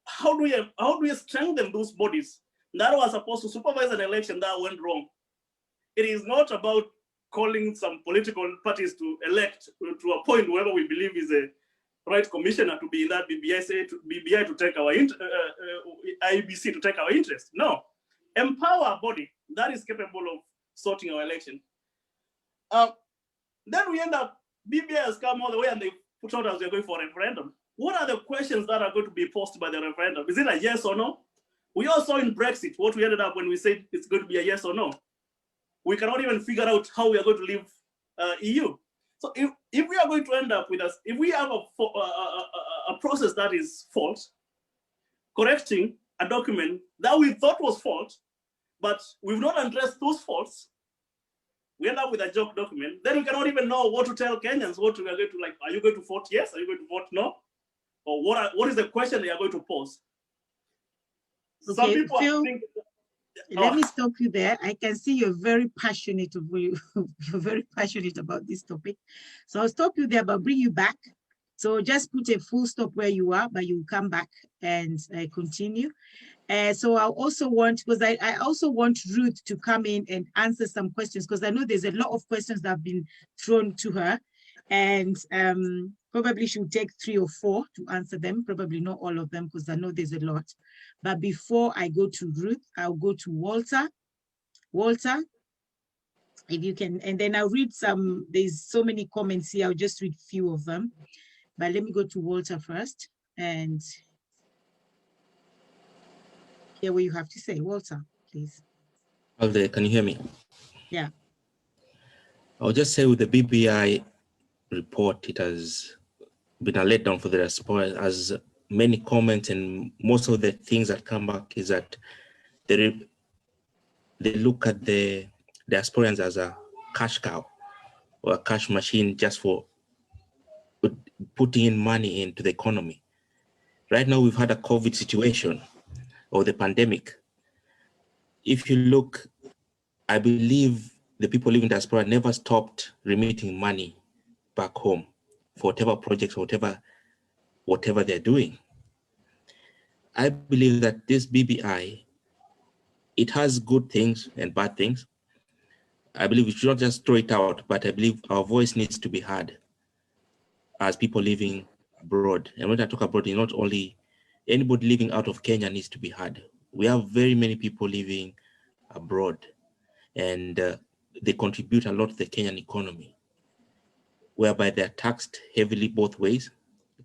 how do we strengthen those bodies that were supposed to supervise an election that went wrong? It is not about calling some political parties to elect, to appoint whoever we believe is a right commissioner to be in that BBI to take our IBC to take our interest. No, empower a body that is capable of sorting our election. Then we end up, BBI has come all the way and they put out as we're going for a referendum. What are the questions that are going to be posed by the referendum? Is it a yes or no? We all saw in Brexit what we ended up when we said it's going to be a yes or no. We cannot even figure out how we are going to leave EU. So if we are going to end up with us, if we have a process that is false, correcting a document that we thought was false, but we've not addressed those faults, we end up with a joke document, then we cannot even know what to tell Kenyans, what we are going to like, are you going to vote yes? Are you going to vote no? Or what is the question they are going to pose? Okay, Some people Phil, think, let me stop you there. I can see you're very passionate you're very passionate about this topic. So I'll stop you there, but bring you back. So just put a full stop where you are, but you come back and continue. So I also want, because I also want Ruth to come in and answer some questions, because I know there's a lot of questions that have been thrown to her, and probably she'll take 3 or 4 to answer them, probably not all of them, because I know there's a lot. But before I go to Ruth, I'll go to Walter. Walter, if you can, and then I'll read some, there's so many comments here, I'll just read a few of them. But let me go to Walter first and hear what you have to say. Walter, please. Well, can you hear me? Yeah. I'll just say with the BBI report, it has been a letdown for the diaspora, as many comments and most of the things that come back is that they look at the diasporans as a cash cow or a cash machine just for putting in money into the economy. Right now, we've had a COVID situation or the pandemic. If you look, I believe the people living in diaspora never stopped remitting money back home for whatever projects or whatever they're doing. I believe that this BBI, it has good things and bad things. I believe we should not just throw it out, but I believe our voice needs to be heard as people living abroad. And when I talk abroad, not only anybody living out of Kenya needs to be heard. We have very many people living abroad, and they contribute a lot to the Kenyan economy, whereby they're taxed heavily both ways,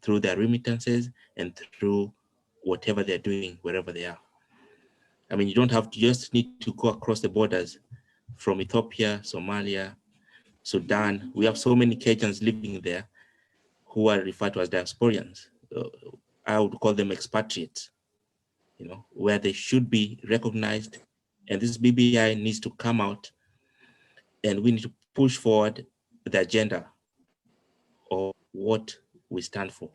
through their remittances and through whatever they're doing wherever they are. I mean, you don't have to, just need to go across the borders from Ethiopia, Somalia, Sudan. We have so many Kenyans living there who are referred to as diasporians. I would call them expatriates, you know, where they should be recognized. And this BBI needs to come out, and we need to push forward the agenda of what we stand for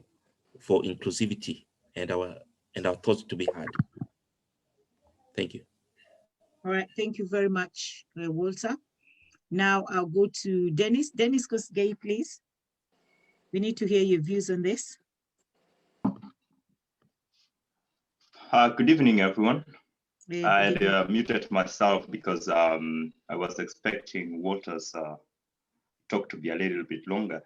inclusivity and our thoughts to be heard. Thank you. All right, thank you very much, Walter. Now I'll go to Dennis. Dennis Kosgei, please. We need to hear your views on this. Good evening, everyone. I muted myself because I was expecting Walter's talk to be a little bit longer.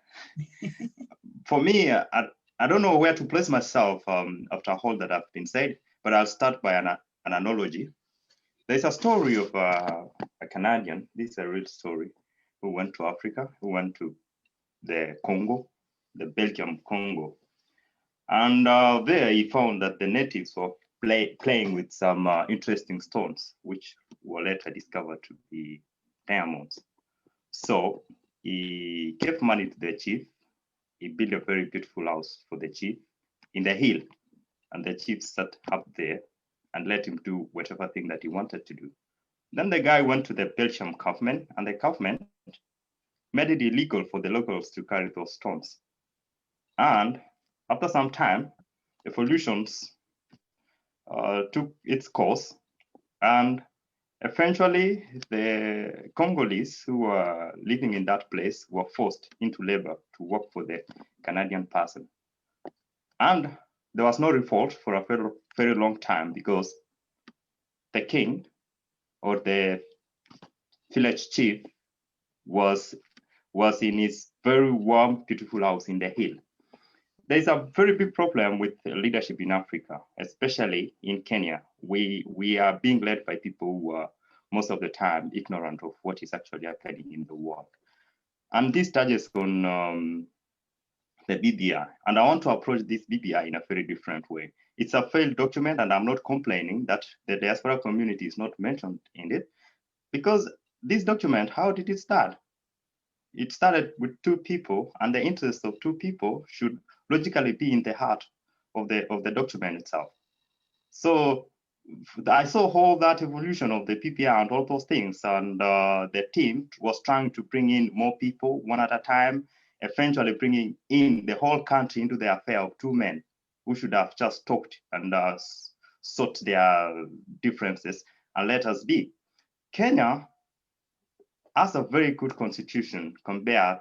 For me, I don't know where to place myself after all that have been said, but I'll start by an analogy. There's a story of a Canadian, this is a real story, who went to Africa, who went to the Congo, the Belgium Congo. And there he found that the natives were playing with some interesting stones, which were later discovered to be diamonds. So he gave money to the chief. He built a very beautiful house for the chief in the hill. And the chief sat up there and let him do whatever thing that he wanted to do. Then the guy went to the Belgium government, and the government made it illegal for the locals to carry those stones. And after some time, evolutions took its course, and Eventually, the Congolese who were living in that place were forced into labor to work for the Canadian person. And there was no revolt for a very, very long time because the king or the village chief was in his very warm, beautiful house in the hill. There's a very big problem with leadership in Africa, especially in Kenya. We are being led by people who are most of the time ignorant of what is actually happening in the world. And this touches on the BBI. And I want to approach this BBI in a very different way. It's a failed document, and I'm not complaining that the diaspora community is not mentioned in it, because this document, how did it start? It started with two people, and the interests of two people should logically be in the heart of the document itself. So I saw all that evolution of the PPI and all those things, and the team was trying to bring in more people one at a time, eventually bringing in the whole country into the affair of two men who should have just talked and sought their differences and let us be. Kenya has a very good constitution compared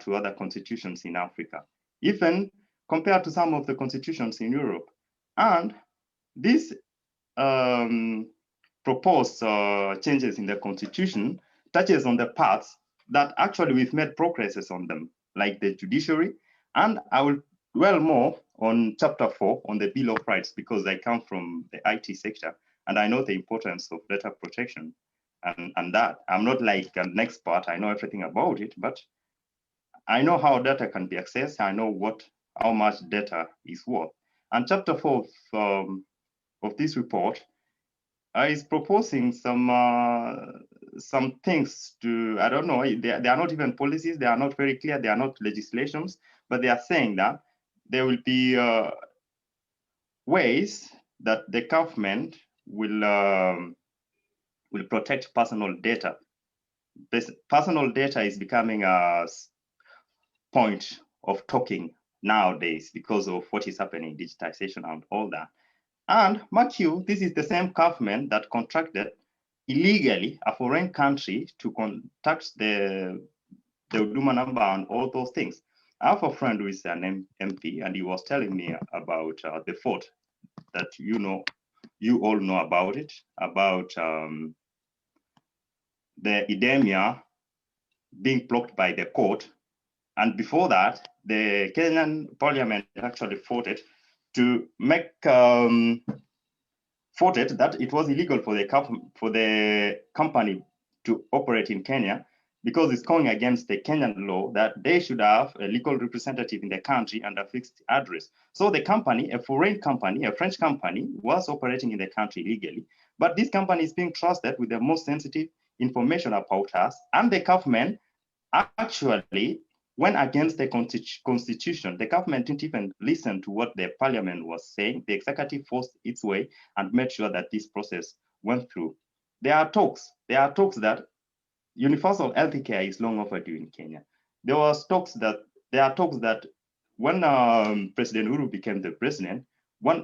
to other constitutions in Africa, even compared to some of the constitutions in Europe. And this proposed changes in the constitution touches on the parts that actually we've made progresses on them, like the judiciary. And I will dwell more on chapter 4 on the Bill of Rights, because I come from the IT sector and I know the importance of data protection and that. I'm not like an expert, I know everything about it, but I know how data can be accessed. I know how much data is worth. And chapter 4 of this report is proposing some things to, I don't know, they are not even policies, they are not very clear, they are not legislations, but they are saying that there will be ways that the government will protect personal data. Personal data is becoming a point of talking nowadays because of what is happening, digitization and all that. And mark you, this is the same government that contracted illegally a foreign country to contact the Huduma number and all those things. I have a friend who is an MP, and he was telling me about the fort that you all know about it, about the Idemia being blocked by the court. And before that, the Kenyan parliament actually fought it to make fought it that it was illegal for the company to operate in Kenya, because it's going against the Kenyan law that they should have a legal representative in the country and a fixed address. So the company, a foreign company, a French company, was operating in the country illegally, but this company is being trusted with the most sensitive information about us, and the government actually went against the constitution. The government didn't even listen to what the parliament was saying. The executive forced its way and made sure that this process went through. There are talks that universal healthcare is long overdue in Kenya. There are talks that when President Uhuru became the president,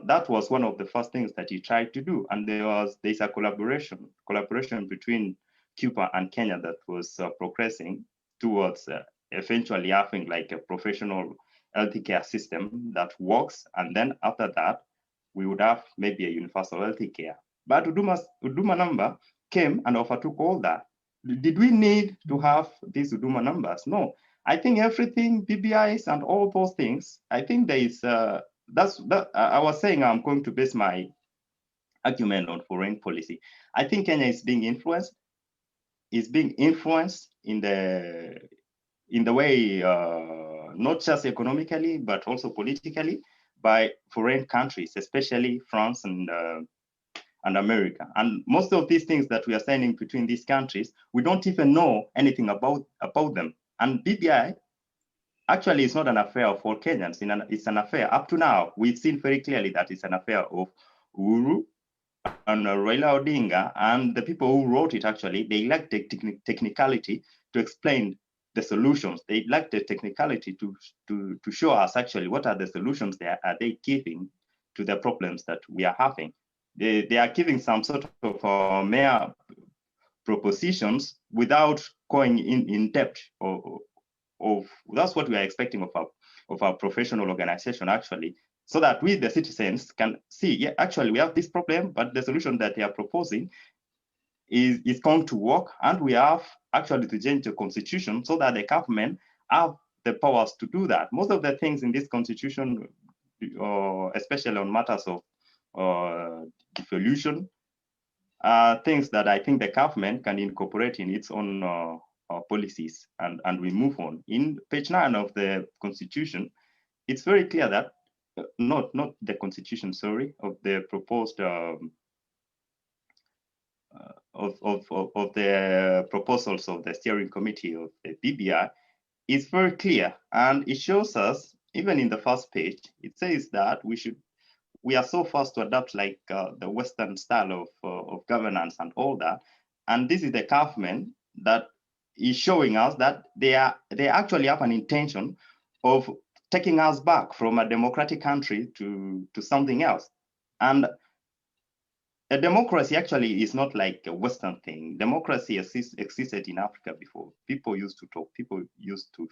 that was one of the first things that he tried to do. And there's a collaboration between Cuba and Kenya that was progressing towards eventually having like a professional healthcare system that works. And then after that, we would have maybe a universal healthcare. But Huduma number came and overtook all that. Did we need to have these Huduma numbers? No. I think everything, BBIs and all those things, I think there is, I was saying I'm going to base my argument on foreign policy. I think Kenya is being influenced in the way, not just economically, but also politically by foreign countries, especially France and America. And most of these things that we are signing between these countries, we don't even know anything about them. And BBI actually is not an affair of all Kenyans. It's an affair, up to now, we've seen very clearly that it's an affair of Uhuru and Raila Odinga, and the people who wrote it, actually, they lack the technicality to explain the solutions. They lack the technicality to show us actually what are the solutions are they giving to the problems that we are having. they are giving some sort of mere propositions without going in depth of that's what we are expecting of our professional organization, actually, so that we, the citizens, can see, yeah, actually we have this problem, but the solution that they are proposing is going to work, and we have actually to change the constitution so that the government have the powers to do that. Most of the things in this constitution, especially on matters of devolution, are things that I think the government can incorporate in its own policies, and we move on. In page 9 of the constitution, it's very clear that not the constitution, sorry, of the proposed of the proposals of the steering committee of the BBI is very clear, and it shows us, even in the first page, it says that we are so fast to adopt like the Western style of governance and all that, and this is the government that is showing us that they actually have an intention of taking us back from a democratic country to something else. And a democracy actually is not like a Western thing. Democracy existed in Africa before. People used to talk, people used to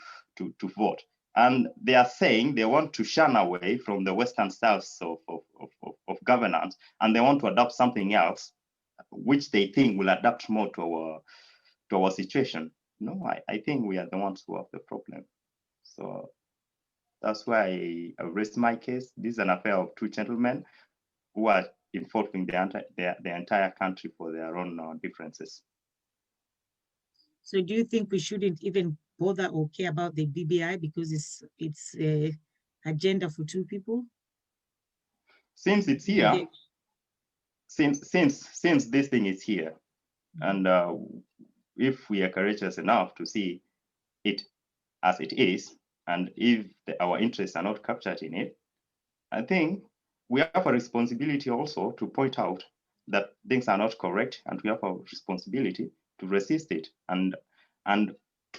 vote. And they are saying they want to shun away from the Western styles of governance, and they want to adopt something else, which they think will adapt more to our situation. No, I think we are the ones who have the problem. So that's why I raised my case. This is an affair of two gentlemen who are involving the entire country for their own differences. So do you think we shouldn't even bother or care about the BBI because it's an agenda for two people? Since it's here, since this thing is here, and if we are courageous enough to see it as it is, and if our interests are not captured in it, I think we have a responsibility also to point out that things are not correct, and we have a responsibility to resist it and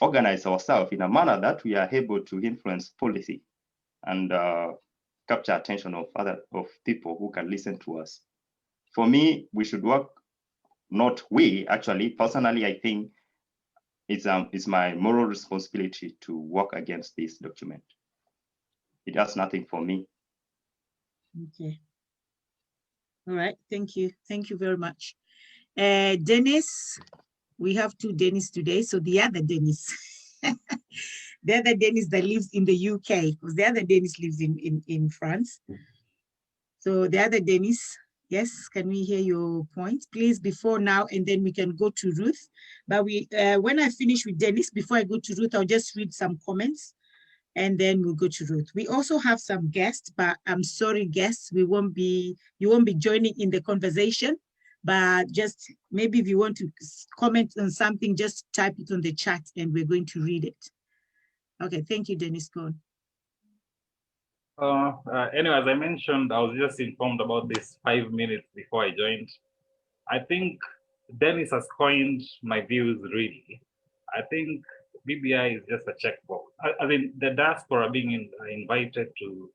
organize ourselves in a manner that we are able to influence policy and capture attention of people who can listen to us. For me, we should work, not we, actually, personally, I think it's my moral responsibility to work against this document. It does nothing for me. Okay. All right, thank you. Thank you very much. Dennis, we have two Dennis today. So the other Dennis, the other Dennis that lives in the UK, because the other Dennis lives in France. So the other Dennis, yes, can we hear your point, please, before now, and then we can go to Ruth. But when I finish with Dennis, before I go to Ruth, I'll just read some comments, and then we'll go to Ruth. We also have some guests, but I'm sorry, guests, you won't be joining in the conversation, but just maybe if you want to comment on something, just type it on the chat and we're going to read it. Okay, thank you, Dennis. Go on. Anyway, as I mentioned, I was just informed about this 5 minutes before I joined. I think Dennis has coined my views, really. I think BBI is just a checkbox. I mean, the diaspora being invited to,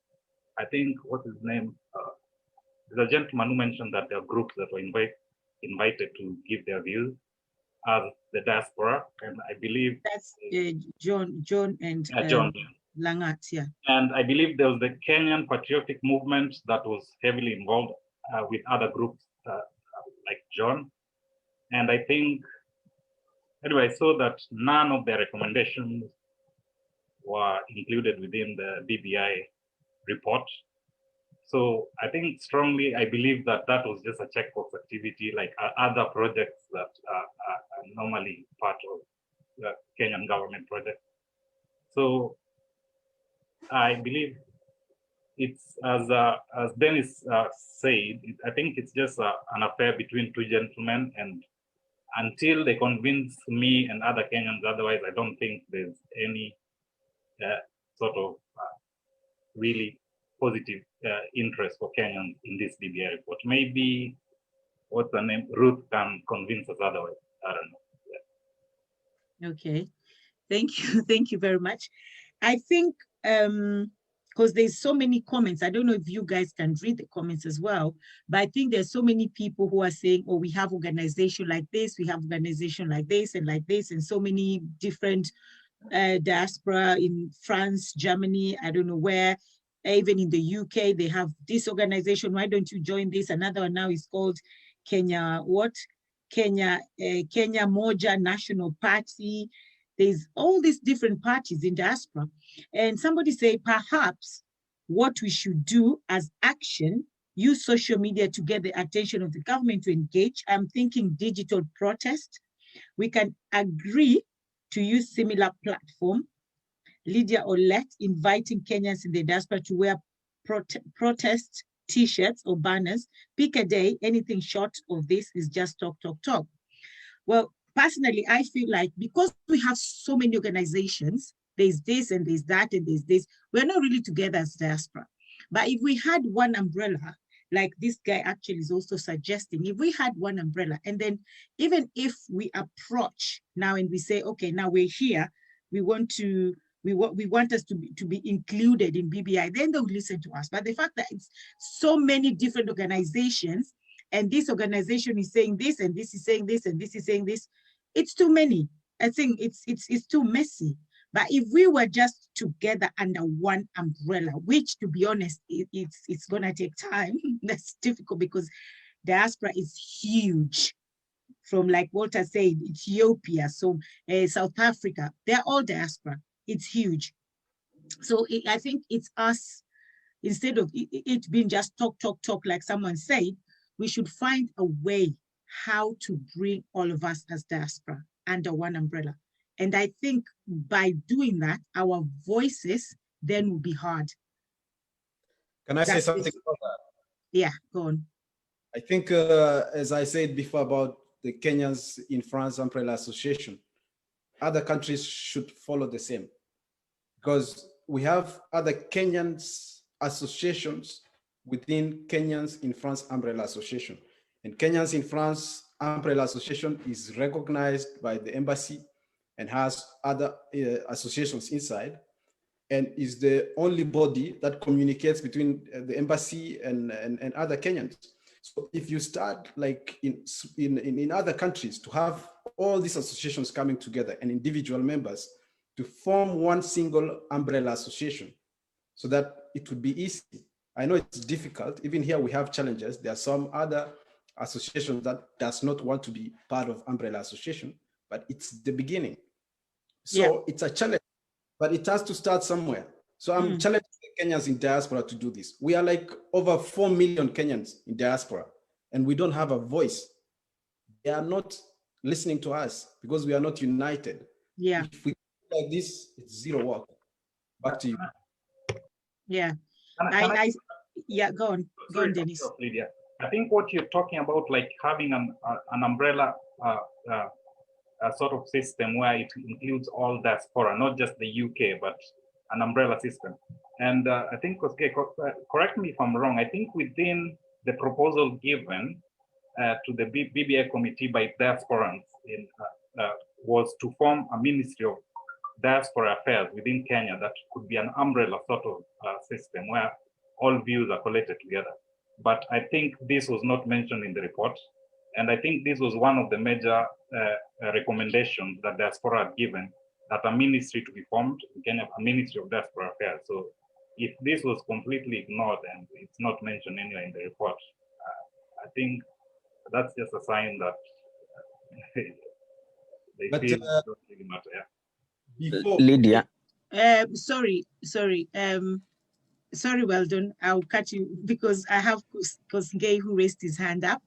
I think, what's his name? There's a gentleman who mentioned that there are groups that were invited to give their views as the diaspora, and I believe that's John and John Langat, yeah. And I believe there was the Kenyan patriotic movement that was heavily involved with other groups like John. And I think, anyway, I saw that none of their recommendations were included within the BBI report. So I think strongly, I believe that that was just a checkbox activity like other projects that are normally part of the Kenyan government project. So I believe it's, as Dennis said, I think it's just an affair between two gentlemen, and until they convince me and other Kenyans otherwise, I don't think there's any sort of really positive interest for Kenyans in this BBI report. Maybe, what's the name, Ruth can convince us otherwise. I don't know. Yeah. Okay, thank you very much. I think because there's so many comments. I don't know if you guys can read the comments as well, but I think there's so many people who are saying, oh, we have organization like this, we have organization like this, and so many different diaspora in France, Germany, I don't know where, even in the UK, they have this organization. Why don't you join this? Another one now is called Kenya, Kenya Moja National Party. There's all these different parties in diaspora. And somebody say, perhaps what we should do as action, use social media to get the attention of the government to engage. I'm thinking digital protest. We can agree to use similar platform. Lydia Olet inviting Kenyans in the diaspora to wear protest t-shirts or banners. Pick a day, anything short of this is just talk, talk, talk. Well, personally, I feel like because we have so many organizations, there's this and there's that and there's this, we're not really together as diaspora. But if we had one umbrella, like this guy actually is also suggesting, if we had one umbrella, and then even if we approach now and we say, okay, now we're here, we want us to be included in BBI, then they'll listen to us. But the fact that it's so many different organizations, and this organization is saying this, and this is saying this, and this is saying this, it's too many. I think it's too messy. But if we were just together under one umbrella, which to be honest, it's gonna take time. That's difficult because diaspora is huge. From like Walter said, Ethiopia, so South Africa, they're all diaspora. It's huge. So I think it's us, instead of it being just talk, talk, talk, like someone said, we should find a way how to bring all of us as diaspora under one umbrella. And I think by doing that, our voices then will be heard. Can I say something about that? Yeah, go on. I think, as I said before about the Kenyans in France Umbrella Association, other countries should follow the same, because we have other Kenyans associations within Kenyans in France Umbrella Association. And Kenyans in France Umbrella Association is recognized by the embassy and has other associations inside, and is the only body that communicates between the embassy and other Kenyans. So if you start like in other countries to have all these associations coming together and individual members to form one single umbrella association, so that it would be easy. I know it's difficult. Even here we have challenges. There are some other associations that does not want to be part of umbrella association, but it's the beginning. So it's a challenge, but it has to start somewhere. So I'm challenging the Kenyans in diaspora to do this. We are like over 4 million Kenyans in diaspora, and we don't have a voice. They are not listening to us because we are not united. Yeah. If we do like this, it's zero work. Back to you. Yeah. Yeah, go on, Dennis. Lydia. I think what you're talking about, like having an umbrella a sort of system where it includes all diaspora, not just the UK, but an umbrella system. And I think, correct me if I'm wrong, I think within the proposal given to the BBI committee by diasporans was to form a Ministry of Diaspora Affairs within Kenya that could be an umbrella sort of system where all views are collected together. But I think this was not mentioned in the report. And I think this was one of the major recommendations that diaspora had given, that a ministry to be formed in Kenya, a Ministry of Diaspora Affairs. So if this was completely ignored and it's not mentioned anywhere in the report, I think that's just a sign that they feel it doesn't really matter. Yeah. Lydia. Sorry, Weldon, I'll cut you because I have Kosgei who raised his hand up.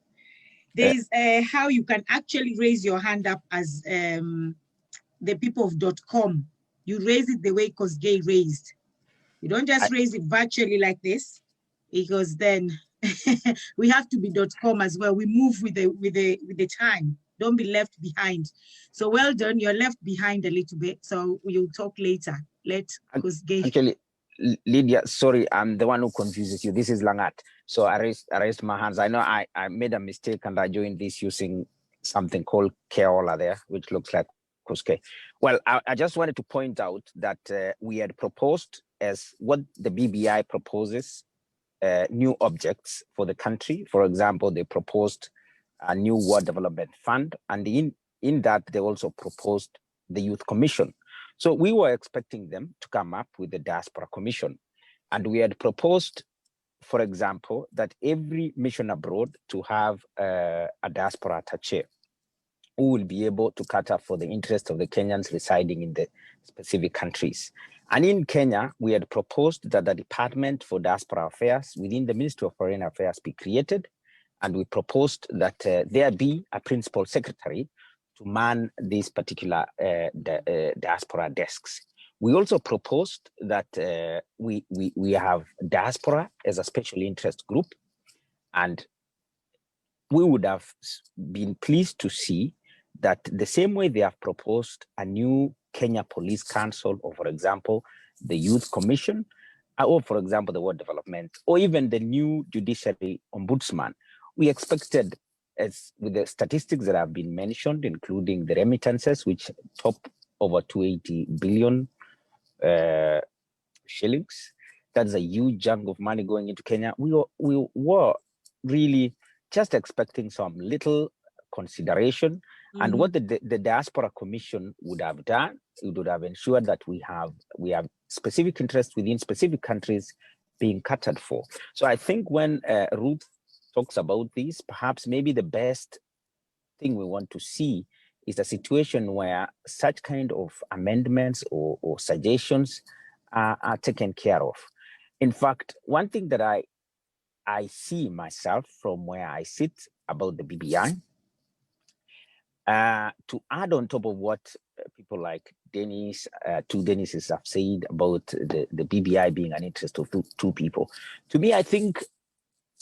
There's how you can actually raise your hand up as the people of .com. You raise it the way Kosgei raised. You don't just raise it virtually like this, because then we have to be .com as well. We move with the time. Don't be left behind. So well done. You're left behind a little bit. So we'll talk later. Let Kosgei. Actually, Lydia, sorry, I'm the one who confuses you. This is Langat. So I raised my hands. I know I made a mistake and I joined this using something called Keola there, which looks like Koske. Well, I just wanted to point out that we had proposed as what the BBI proposes, new objects for the country. For example, they proposed a new World Development Fund, and in that they also proposed the Youth Commission. So we were expecting them to come up with the Diaspora Commission, and we had proposed, for example, that every mission abroad to have a diaspora attaché who will be able to cater for the interest of the Kenyans residing in the specific countries. And in Kenya, we had proposed that the Department for Diaspora Affairs within the Ministry of Foreign Affairs be created. And we proposed that there be a principal secretary to man these particular diaspora desks. We also proposed that we have diaspora as a special interest group, and we would have been pleased to see that the same way they have proposed a new Kenya Police Council, or for example, the Youth Commission, or for example, the World Development, or even the new Judiciary Ombudsman, we expected, as with the statistics that have been mentioned, including the remittances, which top over 280 billion shillings, that's a huge chunk of money going into Kenya. We were really just expecting some little consideration. And what the Diaspora Commission would have done, it would have ensured that we have specific interests within specific countries being catered for. So I think when Ruth talks about this, perhaps maybe the best thing we want to see is a situation where such kind of amendments or suggestions are taken care of. In fact, one thing that I see myself from where I sit about the BBI, to add on top of what people like Dennis, two Dennises have said about the BBI being an interest of two people. To me, I think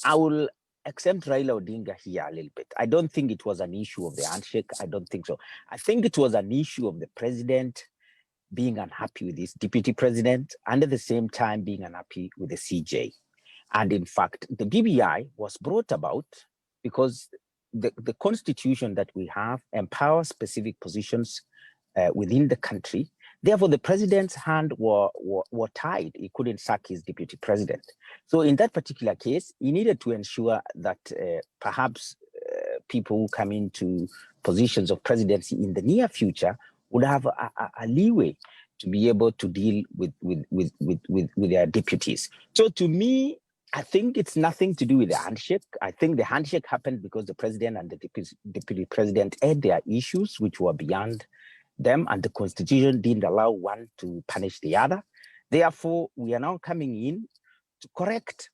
I will exempt Raila Odinga here a little bit. I don't think it was an issue of the handshake. I don't think so. I think it was an issue of the president being unhappy with his deputy president, and at the same time being unhappy with the CJ. And in fact, the BBI was brought about because the constitution that we have empowers specific positions within the country. Therefore, the president's hand were tied. He couldn't sack his deputy president. So in that particular case, he needed to ensure that perhaps people who come into positions of presidency in the near future would have a leeway to be able to deal with their deputies. So to me, I think it's nothing to do with the handshake. I think the handshake happened because the president and the deputy president had their issues which were beyond them, and the constitution didn't allow one to punish the other. Therefore, we are now coming in to correct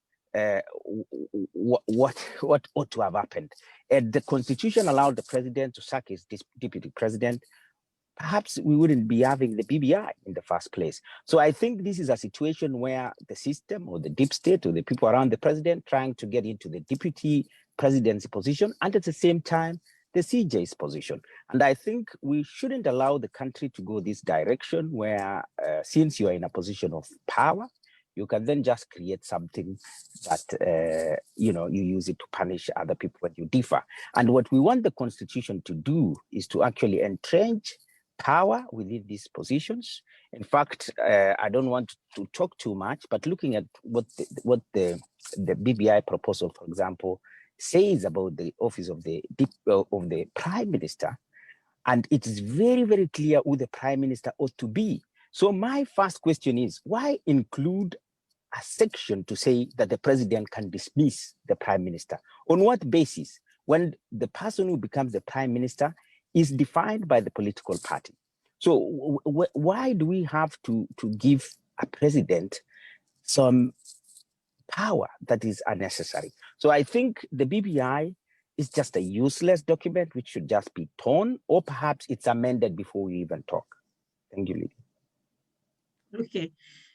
what ought to have happened. And the constitution allowed the president to sack his deputy president. Perhaps we wouldn't be having the BBI in the first place. So I think this is a situation where the system or the deep state or the people around the president trying to get into the deputy presidency position, and at the same time, the CJ's position. And I think we shouldn't allow the country to go this direction where since you are in a position of power, you can then just create something that, you use it to punish other people when you differ. And what we want the constitution to do is to actually entrench power within these positions. In fact, I don't want to talk too much, but looking at what the BBI proposal, for example, says about the office of the prime minister, and it is very, very clear who the prime minister ought to be. So my first question is, why include a section to say that the president can dismiss the prime minister? On what basis? When the person who becomes the prime minister is defined by the political party. So why do we have to give a president some power that is unnecessary? So I think the BBI is just a useless document which should just be torn, or perhaps it's amended before we even talk. Thank you, Lydia. Okay,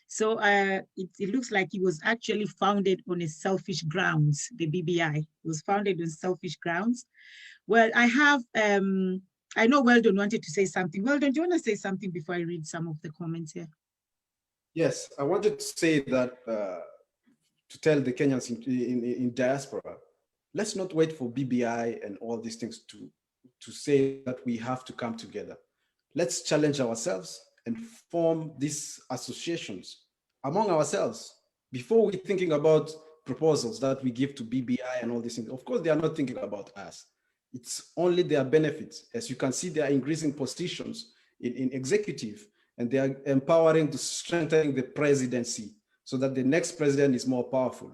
so it looks like it was actually founded on a selfish grounds. The BBI was founded on selfish grounds. Well, I know Weldon wanted to say something. Weldon, do you want to say something before I read some of the comments here? Yes, I wanted to say that to tell the Kenyans in diaspora, let's not wait for BBI and all these things to say that we have to come together. Let's challenge ourselves and form these associations among ourselves before we're thinking about proposals that we give to BBI and all these things. Of course, they are not thinking about us. It's only their benefits. As you can see, they are increasing positions in executive, and they are empowering to strengthen the presidency so that the next president is more powerful.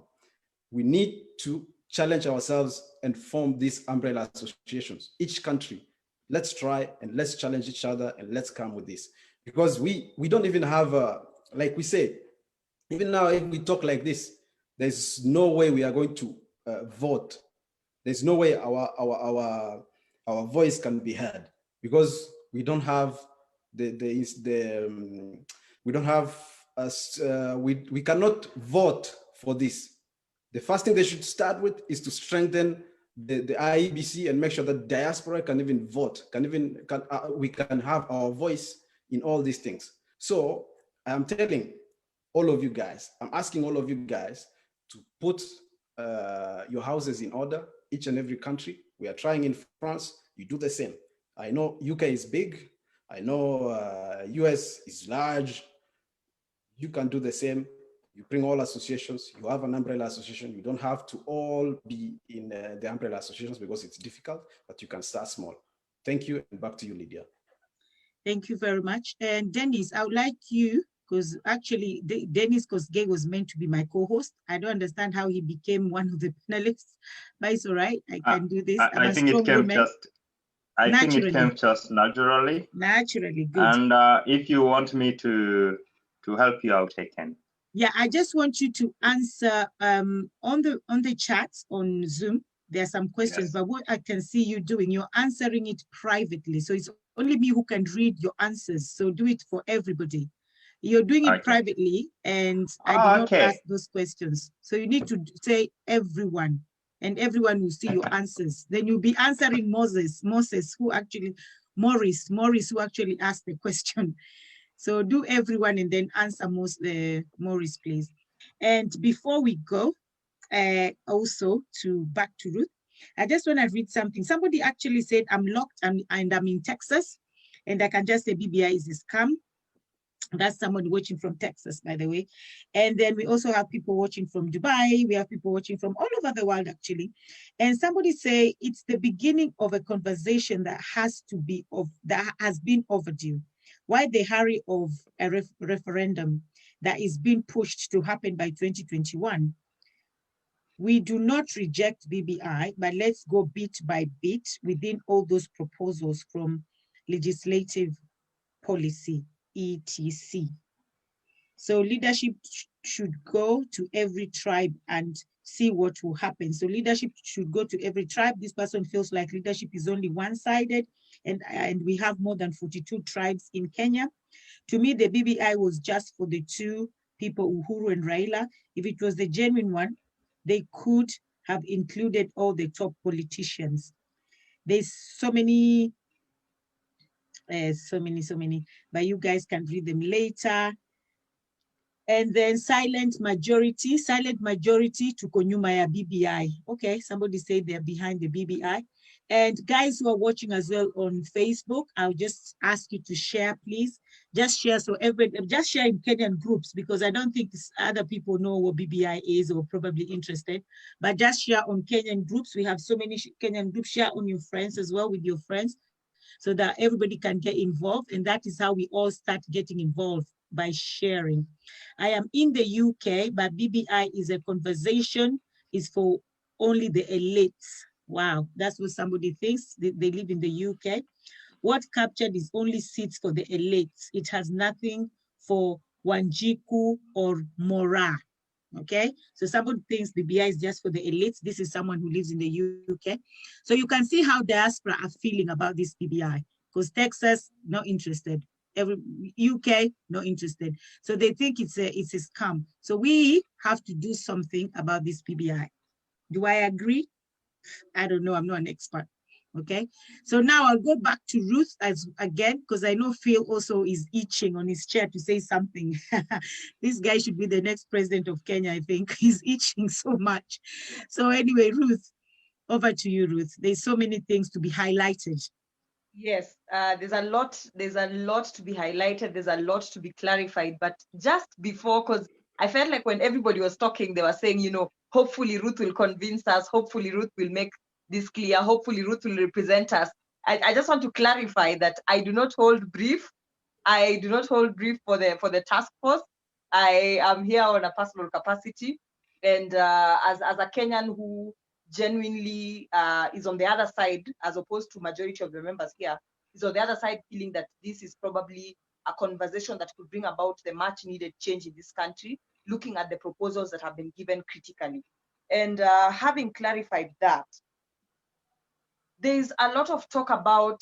We need to challenge ourselves and form these umbrella associations. Each country, let's try and let's challenge each other and let's come with this. Because we don't even have, like we say, even now, if we talk like this, there's no way we are going to vote. There's no way our voice can be heard because we don't have we don't have we cannot vote for this. The first thing they should start with is to strengthen the IEBC and make sure that diaspora can even vote, we can have our voice in all these things. So I'm telling all of you guys, I'm asking all of you guys to put your houses in order, each and every country. We are trying in France, you do the same. I know UK is big, I know US is large. You can do the same. You bring all associations, you have an umbrella association. You don't have to all be in the umbrella associations because it's difficult, but you can start small. Thank you, and back to you, Lydia. Thank you very much. And Dennis, I would like you, because actually Dennis Kosgei was meant to be my co-host. I don't understand how he became one of the panelists, but it's all right. I can do this. I think it came just naturally. Naturally, good. And if you want me to help you out, I can. Yeah, I just want you to answer on the chat on Zoom. There are some questions, yes. But what I can see you doing, you're answering it privately. So it's only me who can read your answers. So do it for everybody. You're doing it privately, and I did not ask those questions. So you need to say everyone, and everyone will see your answers. Then you'll be answering Morris, who actually asked the question. So do everyone and then answer Morris, please. And before we go, also back to Ruth, I just want to read something. Somebody actually said, I'm locked and I'm in Texas, and I can just say BBI is a scam. That's someone watching from Texas, by the way. And then we also have people watching from Dubai. We have people watching from all over the world, actually. And somebody say it's the beginning of a conversation that has been overdue. Why the hurry of a referendum that is being pushed to happen by 2021? We do not reject BBI, but let's go bit by bit within all those proposals from legislative policy, etc. So leadership should go to every tribe and see what will happen. So leadership should go to every tribe. This person feels like leadership is only one-sided, and we have more than 42 tribes in Kenya. To me, the BBI was just for the two people, Uhuru and Raila. If it was the genuine one, they could have included all the top politicians. There's so many, but you guys can read them later. And then silent majority to Konyumaya BBI. Okay, somebody said they're behind the BBI. And guys who are watching as well on Facebook, I'll just ask you to share, please. Just share, just share in Kenyan groups, because I don't think other people know what BBI is or probably interested. But just share on Kenyan groups. We have so many Kenyan groups. Share on your friends as well, with your friends, so that everybody can get involved. And that is how we all start getting involved, by sharing. I am in the UK, but BBI is a conversation, is for only the elites. Wow, that's what somebody thinks. They live in the UK. What captured is only seats for the elites. It has nothing for Wanjiku or Mora. Okay, so somebody thinks BBI is just for the elites. This is someone who lives in the UK. So you can see how diaspora are feeling about this BBI, because Texas, not interested. Every UK, not interested. So they think it's a scam. So we have to do something about this BBI. Do I agree? I don't know, I'm not an expert. Okay, so now I'll go back to Ruth again, because I know Phil also is itching on his chair to say something. This guy should be the next president of Kenya, I think. He's itching so much. So anyway, Ruth, over to you, Ruth. There's so many things to be highlighted. Yes, there's a lot to be highlighted. There's a lot to be clarified. But just before, because I felt like when everybody was talking, they were saying, you know, hopefully Ruth will convince us, hopefully Ruth will make this clear, hopefully Ruth will represent us. I just want to clarify that I do not hold brief. I do not hold brief for the task force. I am here on a personal capacity, and as a Kenyan who genuinely is on the other side, as opposed to majority of the members here, is on the other side feeling that this is probably a conversation that could bring about the much needed change in this country, looking at the proposals that have been given critically. And having clarified that, there's a lot of talk about,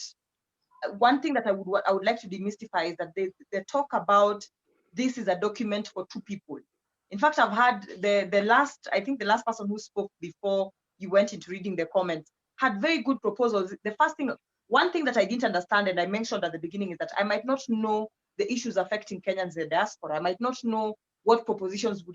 one thing that I would like to demystify is that they talk about this is a document for two people. In fact, I've had I think the last person who spoke before you went into reading the comments had very good proposals. The first thing, one thing that I didn't understand, and I mentioned at the beginning, is that I might not know the issues affecting Kenyans in the diaspora. I might not know what propositions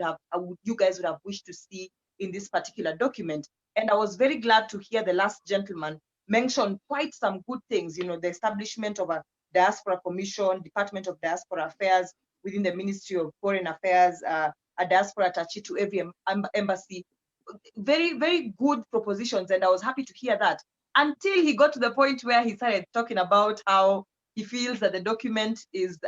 you guys would have wished to see in this particular document. And I was very glad to hear the last gentleman mention quite some good things, you know, the establishment of a Diaspora Commission, Department of Diaspora Affairs within the Ministry of Foreign Affairs, a diaspora attaché to every embassy. Very, very good propositions, and I was happy to hear that, until he got to the point where he started talking about how he feels that the document is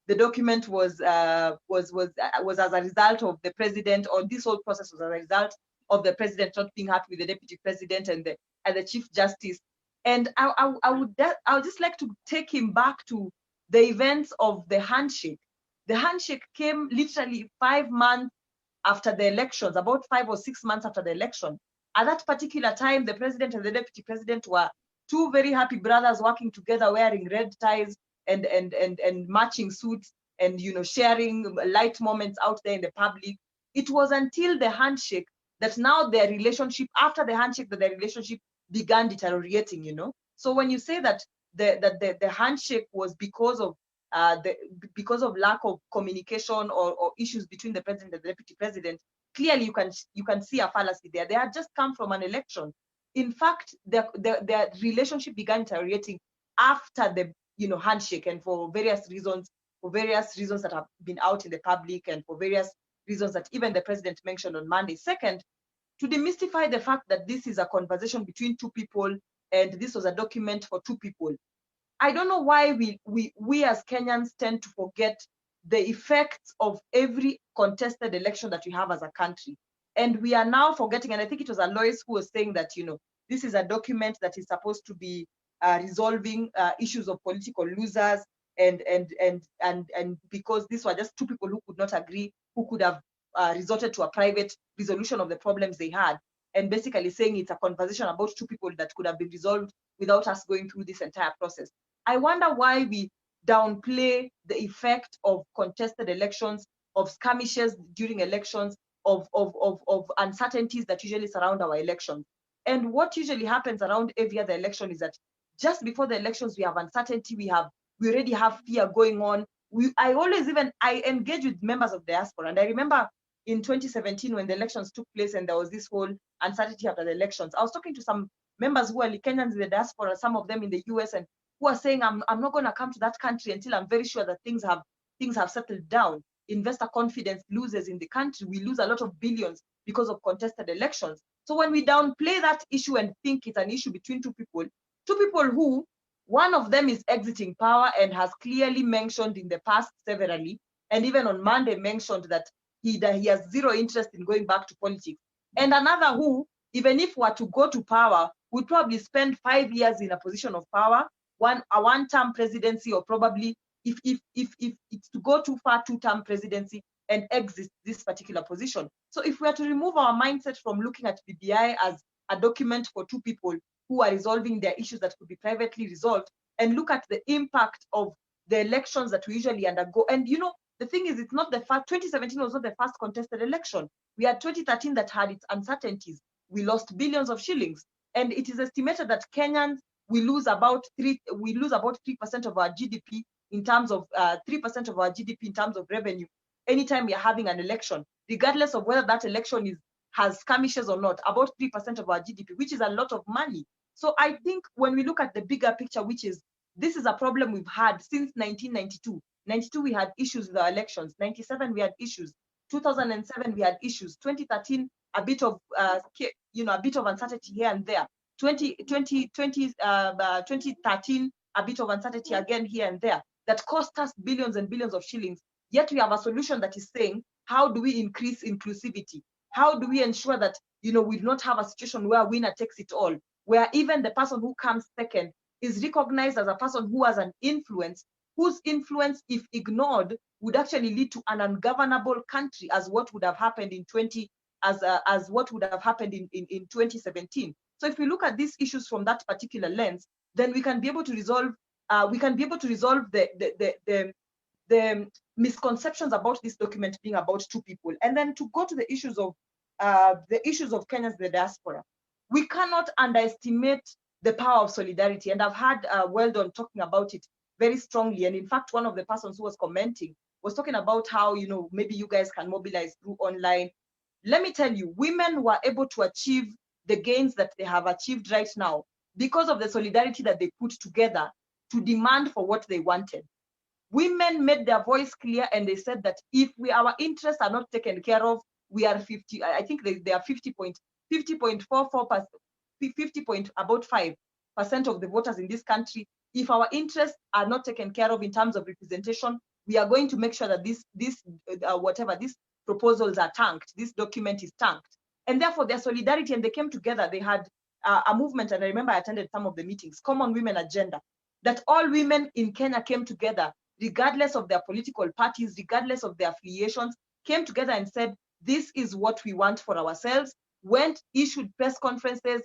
was as a result of the president, or this whole process was as a result of the president not being happy with the deputy president and the chief justice. And I would just like to take him back to the events of the handshake. The handshake came literally 5 months after the elections, about 5 or 6 months after the election. At that particular time, the president and the deputy president were two very happy brothers working together, wearing red ties and matching suits, and, you know, sharing light moments out there in the public. It was until the handshake that now their relationship, after the handshake, that their relationship began deteriorating, you know. So when you say that the handshake was because of lack of communication or issues between the president and the deputy president, clearly you can see a fallacy there. They had just come from an election. In fact, their relationship began deteriorating after the, you know, handshake, and for various reasons that have been out in the public, and for various reasons that even the president mentioned on Monday. Second, to demystify the fact that this is a conversation between two people and this was a document for two people. I don't know why we as Kenyans tend to forget the effects of every contested election that we have as a country. And we are now forgetting, and I think it was Alois who was saying that, you know, this is a document that is supposed to be resolving issues of political losers, and because these were just two people who could not agree, who could have resorted to a private resolution of the problems they had, and basically saying it's a conversation about two people that could have been resolved without us going through this entire process. I wonder why we downplay the effect of contested elections, of skirmishes during elections, of uncertainties that usually surround our elections. And what usually happens around every other election is that just before the elections, we have uncertainty, we already have fear going on. I engage with members of diaspora, and I remember in 2017 when the elections took place and there was this whole uncertainty after the elections, I was talking to some members who are Kenyans in the diaspora, some of them in the US, and who are saying, I'm not going to come to that country until I'm very sure that things have settled down. Investor confidence loses in the country. We lose a lot of billions because of contested elections. So when we downplay that issue and think it's an issue between two people who, one of them is exiting power and has clearly mentioned in the past severally, and even on Monday mentioned that he has zero interest in going back to politics. And another who, even if were to go to power, would probably spend 5 years in a position of power, a one-term presidency, or probably, if it's to go too far, two-term presidency, and exit this particular position. So if we are to remove our mindset from looking at BBI as a document for two people who are resolving their issues that could be privately resolved, and look at the impact of the elections that we usually undergo. And you know, the thing is, it's not the first, 2017 was not the first contested election. We had 2013 that had its uncertainties. We lost billions of shillings. And it is estimated that Kenyans, we lose about 3% of our GDP in terms of 3% of our GDP in terms of revenue anytime we are having an election, regardless of whether that election has skirmishes or not, about 3% of our GDP, which is a lot of money. So I think when we look at the bigger picture, which is, this is a problem we've had since 1992. 92, we had issues with our elections. 97, we had issues. 2007 we had issues. 2013 a bit of a bit of uncertainty here and there. 2013 a bit of uncertainty again here and there that cost us billions and billions of shillings. Yet we have a solution that is saying, how do we increase inclusivity? How do we ensure that we do not have a situation where winner takes it all, where even the person who comes second is recognized as a person who has an influence, whose influence, if ignored, would actually lead to an ungovernable country, as what would have happened in 2017. So if we look at these issues from that particular lens, then we can be able to resolve. The misconceptions about this document being about two people, and then to go to the issues of Kenyans in the diaspora. We cannot underestimate the power of solidarity, and I've had Weldon talking about it very strongly. And in fact, one of the persons who was commenting was talking about how maybe you guys can mobilize through online. Let me tell you, women were able to achieve the gains that they have achieved right now because of the solidarity that they put together to demand for what they wanted. Women made their voice clear, and they said that if our interests are not taken care of, we are 50. I think they are 50.44%, 50.5% of the voters in this country. If our interests are not taken care of in terms of representation, we are going to make sure that these proposals are tanked. This document is tanked, and therefore their solidarity, and they came together. They had a movement, and I remember I attended some of the meetings. Common Women Agenda, that all women in Kenya came together, regardless of their political parties, regardless of their affiliations, came together and said, this is what we want for ourselves, went, issued press conferences,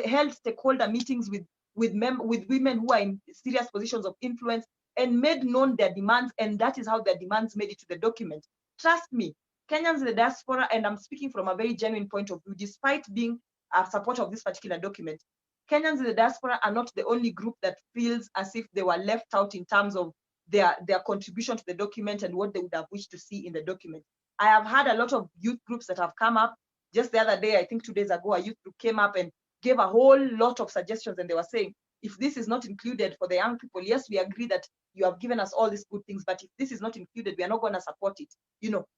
held stakeholder meetings with women who are in serious positions of influence, and made known their demands, and that is how their demands made it to the document. Trust me, Kenyans in the diaspora, and I'm speaking from a very genuine point of view, despite being a supporter of this particular document, Kenyans in the diaspora are not the only group that feels as if they were left out in terms of their contribution to the document and what they would have wished to see in the document. I have had a lot of youth groups that have come up. Just the other day, I think 2 days ago, a youth group came up and gave a whole lot of suggestions, and they were saying, if this is not included for the young people, yes, we agree that you have given us all these good things, but if this is not included, we are not going to support it.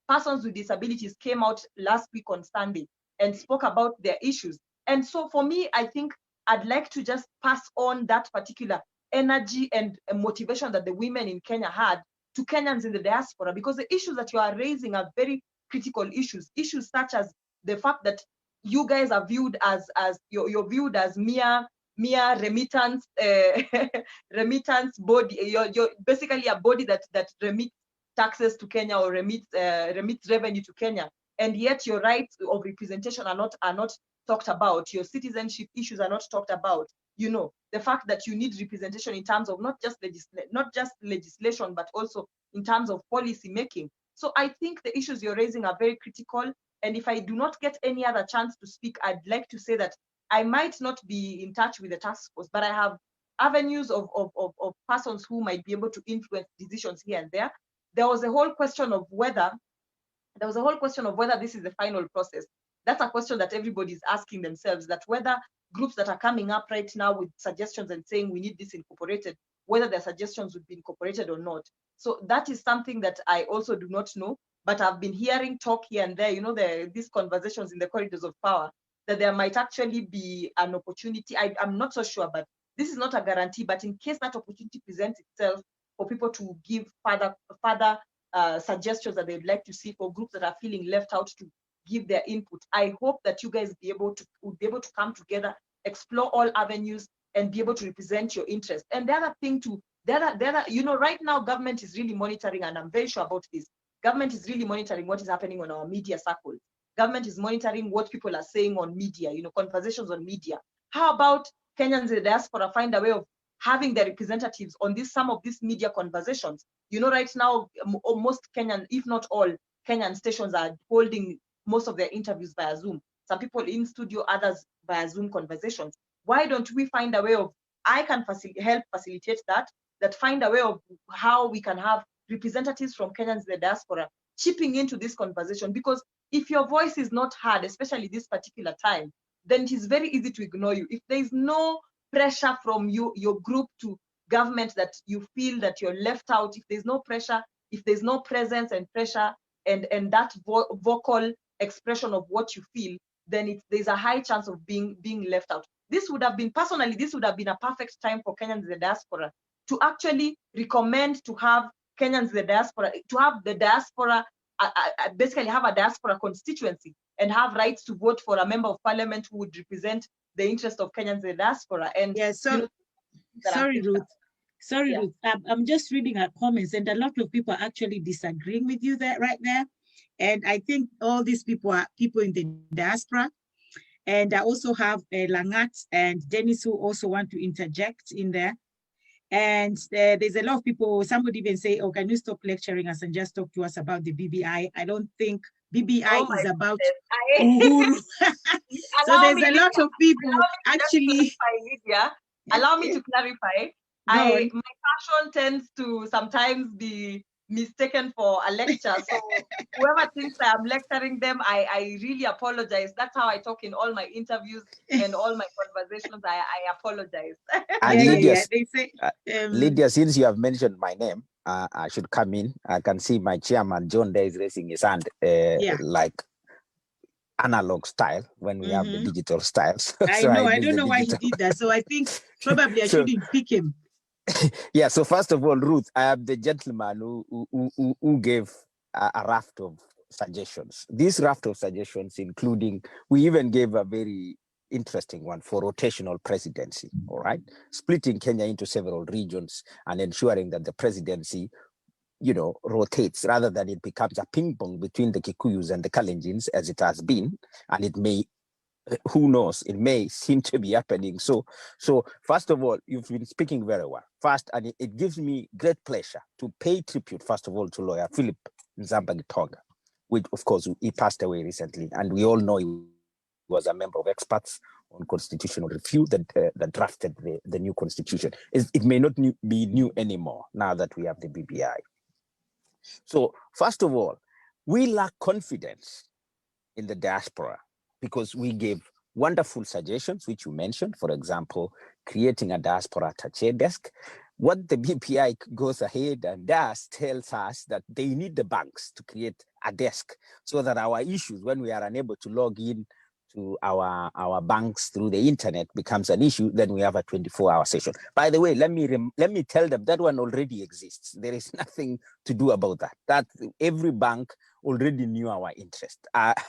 Persons with disabilities came out last week on Sunday and spoke about their issues. And so for me, I think I'd like to just pass on that particular energy and motivation that the women in Kenya had to Kenyans in the diaspora, because the issues that you are raising are very critical issues such as the fact that you guys are viewed as you're viewed as mere remittance remittance body. You're basically a body that remits taxes to Kenya or remits revenue to Kenya, and yet your rights of representation are not talked about. Your citizenship issues are not talked about. The fact that you need representation in terms of not just legislation, but also in terms of policy making. So I think the issues you're raising are very critical. And if I do not get any other chance to speak, I'd like to say that I might not be in touch with the task force, but I have avenues of persons who might be able to influence decisions here and there. There was a whole question of whether this is the final process. That's a question that everybody is asking themselves, that whether groups that are coming up right now with suggestions and saying we need this incorporated, whether their suggestions would be incorporated or not. So that is something that I also do not know, but I've been hearing talk here and there, these conversations in the corridors of power, that there might actually be an opportunity. I'm not so sure, but this is not a guarantee, but in case that opportunity presents itself for people to give further suggestions that they'd like to see for groups that are feeling left out to give their input, I hope that you guys would be able to come together, explore all avenues, and be able to represent your interest. And the other thing too, right now government is really monitoring, and I'm very sure about this. Government is really monitoring what is happening on our media circles. Government is monitoring what people are saying on media, conversations on media. How about Kenyans in the diaspora find a way of having their representatives on some of these media conversations? Right now, most Kenyan, if not all Kenyan stations are holding most of their interviews via Zoom. Some people in studio, others via Zoom conversations. Why don't we find a way of, I can help facilitate that find a way of how we can have representatives from Kenyans in the diaspora chipping into this conversation? Because if your voice is not heard, especially this particular time, then it is very easy to ignore you. If there is no pressure from your group to government that you feel that you're left out, if there's no pressure, if there's no presence and pressure and that vocal expression of what you feel, then there's a high chance of being left out. This would have been, personally, this would have been a perfect time for Kenyans in the diaspora to actually recommend to have Kenyans in the diaspora, to have the diaspora, basically have a diaspora constituency and have rights to vote for a member of parliament who would represent the interest of Kenyans in the diaspora. And yeah, so, you know, sorry, Ruth. Sorry, Yeah. Ruth. I'm just reading our comments, and a lot of people are actually disagreeing with you there right there. And I think all these people are people in the diaspora. And I also have Langat and Dennis who also want to interject in there. And there's a lot of people, somebody even say, oh, can you stop lecturing us and just talk to us about the BBI? I don't think BBI is about Uhuru. So there's a lot of people actually. Allow me to clarify. My passion tends to sometimes be mistaken for a lecture. So whoever thinks I'm lecturing them, I really apologize. That's how I talk in all my interviews and all my conversations. I apologize. And Lydia, Lydia, they say, Lydia, since you have mentioned my name, I should come in. I can see my chairman, John Day, is raising his hand, like analog style when we have the digital styles. I know, I don't know why he did that. So I think probably I shouldn't pick him. Yeah, so first of all, Ruth, I am the gentleman who gave a raft of suggestions. This raft of suggestions, including, we even gave a very interesting one for rotational presidency, all right? Splitting Kenya into several regions and ensuring that the presidency, you know, rotates rather than it becomes a ping pong between the Kikuyus and the Kalenjins as it has been, and it may, who knows, it may seem to be happening. So first of all, you've been speaking very well. First, and it gives me great pleasure to pay tribute, first of all, to lawyer Philip Nzamba-Gitonga, which of course he passed away recently, and we all know he was a member of experts on constitutional review that drafted the new constitution. It may not be new anymore now that we have the BBI. So first of all, we lack confidence in the diaspora because we gave wonderful suggestions, which you mentioned, for example, creating a diaspora attaché desk. What the BPI goes ahead and does tells us that they need the banks to create a desk so that our issues, when we are unable to log in to our banks through the internet, becomes an issue, then we have a 24-hour session. By the way, let me tell them that one already exists. There is nothing to do about that. That every bank already knew our interest.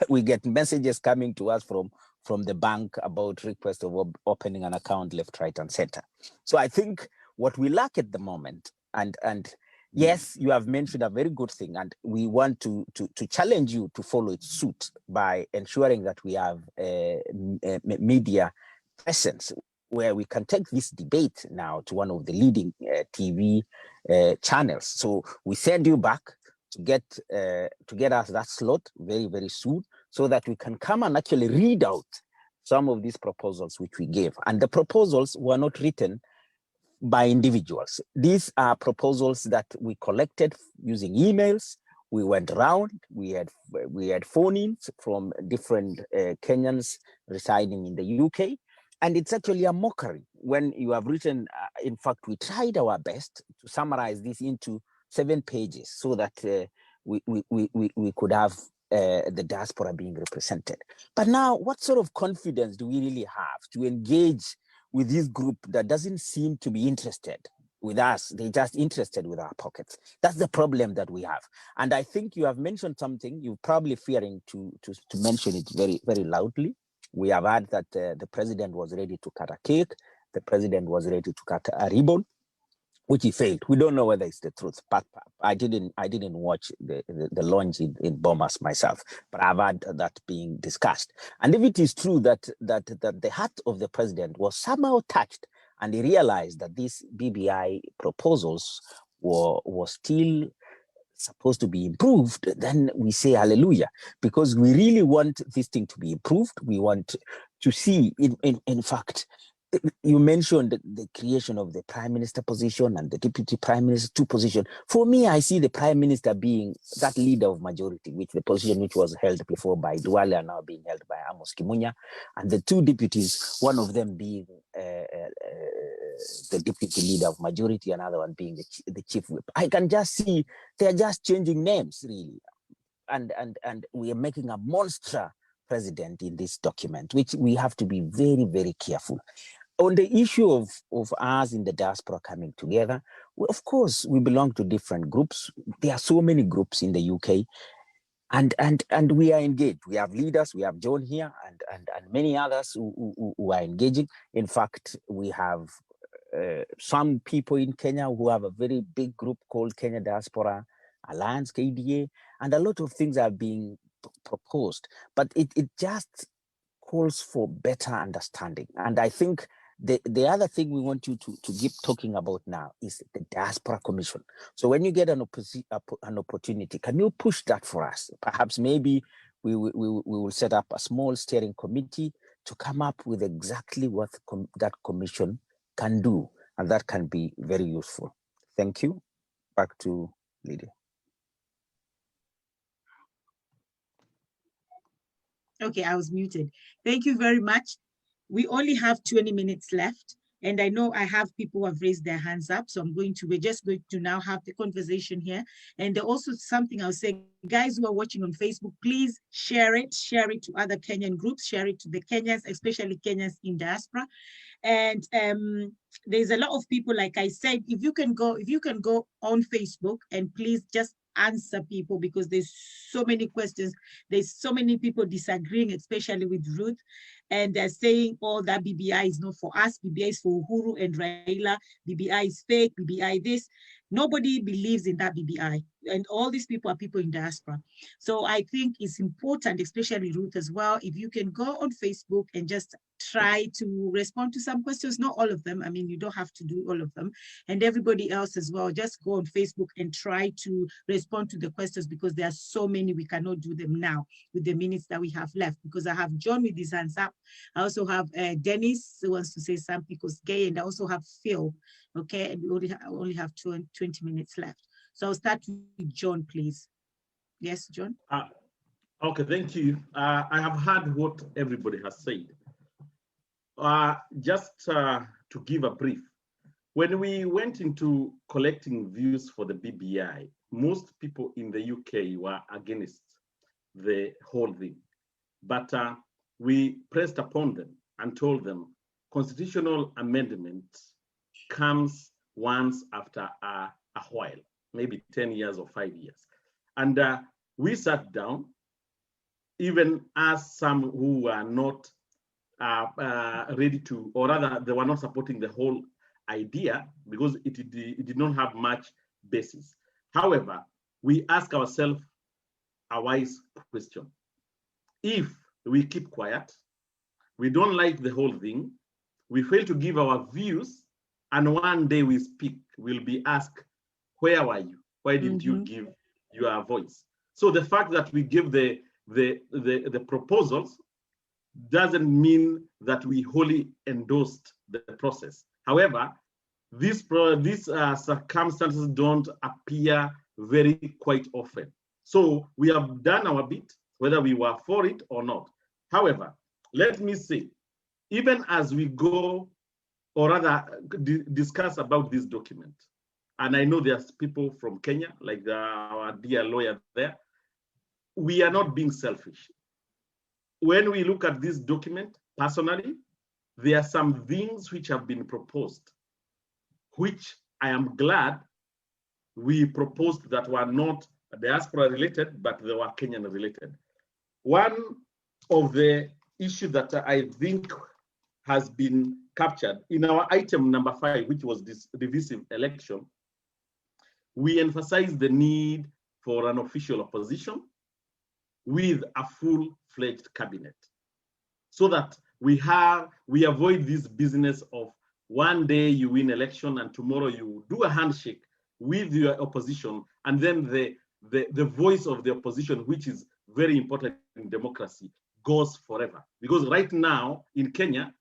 We get messages coming to us from the bank about requests of opening an account left, right, and center. So I think what we lack at the moment, and yes, you have mentioned a very good thing, and we want to challenge you to follow its suit by ensuring that we have a media presence where we can take this debate now to one of the leading TV channels. So we send you back to get us that slot very, very soon, so that we can come and actually read out some of these proposals which we gave. And the proposals were not written by individuals. These are proposals that we collected using emails. We went around, we had phone-ins from different Kenyans residing in the UK. And it's actually a mockery when you have written, in fact, we tried our best to summarize this into 7 pages so that we could have the diaspora being represented. But now, what sort of confidence do we really have to engage with this group that doesn't seem to be interested with us? They're just interested with our pockets. That's the problem that we have. And I think you have mentioned something, you're probably fearing to mention it very, very loudly. We have heard that the president was ready to cut a cake. The president was ready to cut a ribbon, which he failed. We don't know whether it's the truth, but I didn't watch the launch in Bomas myself, but I've heard that being discussed. And if it is true that the heart of the president was somehow touched and he realized that these BBI proposals were still supposed to be improved, then we say hallelujah, because we really want this thing to be improved. We want to see, in fact, you mentioned the creation of the prime minister position and the deputy prime minister 2 position. For me, I see the prime minister being that leader of majority, which the position which was held before by Duale are now being held by Amos Kimunya, and the 2 deputies, one of them being the deputy leader of majority, another one being the chief whip. I can just see they're just changing names, really. and we are making a monster president in this document, which we have to be very, very careful. On the issue of us in the diaspora coming together, of course, we belong to different groups. There are so many groups in the UK, and we are engaged. We have leaders, we have John here, and many others who are engaging. In fact, we have some people in Kenya who have a very big group called Kenya Diaspora Alliance, KDA, and a lot of things are being proposed, but it just calls for better understanding. And I think the other thing we want you to keep talking about now is the Diaspora Commission. So when you get an opportunity, can you push that for us? Perhaps maybe we will set up a small steering committee to come up with exactly what that commission can do, and that can be very useful. Thank you. Back to Lydia. Okay, I was muted. Thank you very much. We only have 20 minutes left, and I know I have people who have raised their hands up, so we're just going to now have the conversation here. And also something I'll say, guys who are watching on Facebook, please share it to other Kenyan groups, share it to the Kenyans, especially Kenyans in diaspora. And there's a lot of people, like I said, if you can go on Facebook and please just answer people, because there's so many questions. There's so many people disagreeing, especially with Ruth, and they're saying, oh, that BBI is not for us. BBI is for Uhuru and Raila. BBI is fake. BBI this. Nobody believes in that BBI. And all these people are people in diaspora. So I think it's important, especially Ruth as well, if you can go on Facebook and just try to respond to some questions, not all of them. I mean, you don't have to do all of them. And everybody else as well, just go on Facebook and try to respond to the questions, because there are so many, we cannot do them now with the minutes that we have left, because I have John with his hands up. I also have Dennis who wants to say something, because gay, and I also have Phil. Okay, and we only have 20 minutes left. So I'll start with John, please. Yes, John? Okay, thank you. I have heard what everybody has said. Just to give a brief, when we went into collecting views for the BBI, most people in the UK were against the whole thing. But we pressed upon them and told them constitutional amendment comes once after a while, maybe 10 years or 5 years. And we sat down, even as some who were not ready to, or rather they were not supporting the whole idea, because it did not have much basis. However, we ask ourselves a wise question. If we keep quiet, we don't like the whole thing, we fail to give our views, and one day we speak, we'll be asked, where were you? Why didn't you give your voice? So the fact that we give the proposals doesn't mean that we wholly endorsed the process. However, these circumstances don't appear very quite often. So we have done our bit, whether we were for it or not. However, let me say, even as we go, or rather discuss about this document, and I know there's people from Kenya, like our dear lawyer there, we are not being selfish. When we look at this document, personally, there are some things which have been proposed, which I am glad we proposed that were not diaspora related, but they were Kenyan related. One of the issues that I think has been captured in our item number 5, which was this divisive election, we emphasize the need for an official opposition with a full-fledged cabinet, so that we avoid this business of one day you win election and tomorrow you do a handshake with your opposition, and then the voice of the opposition, which is very important in democracy, goes forever. Because right now in Kenya,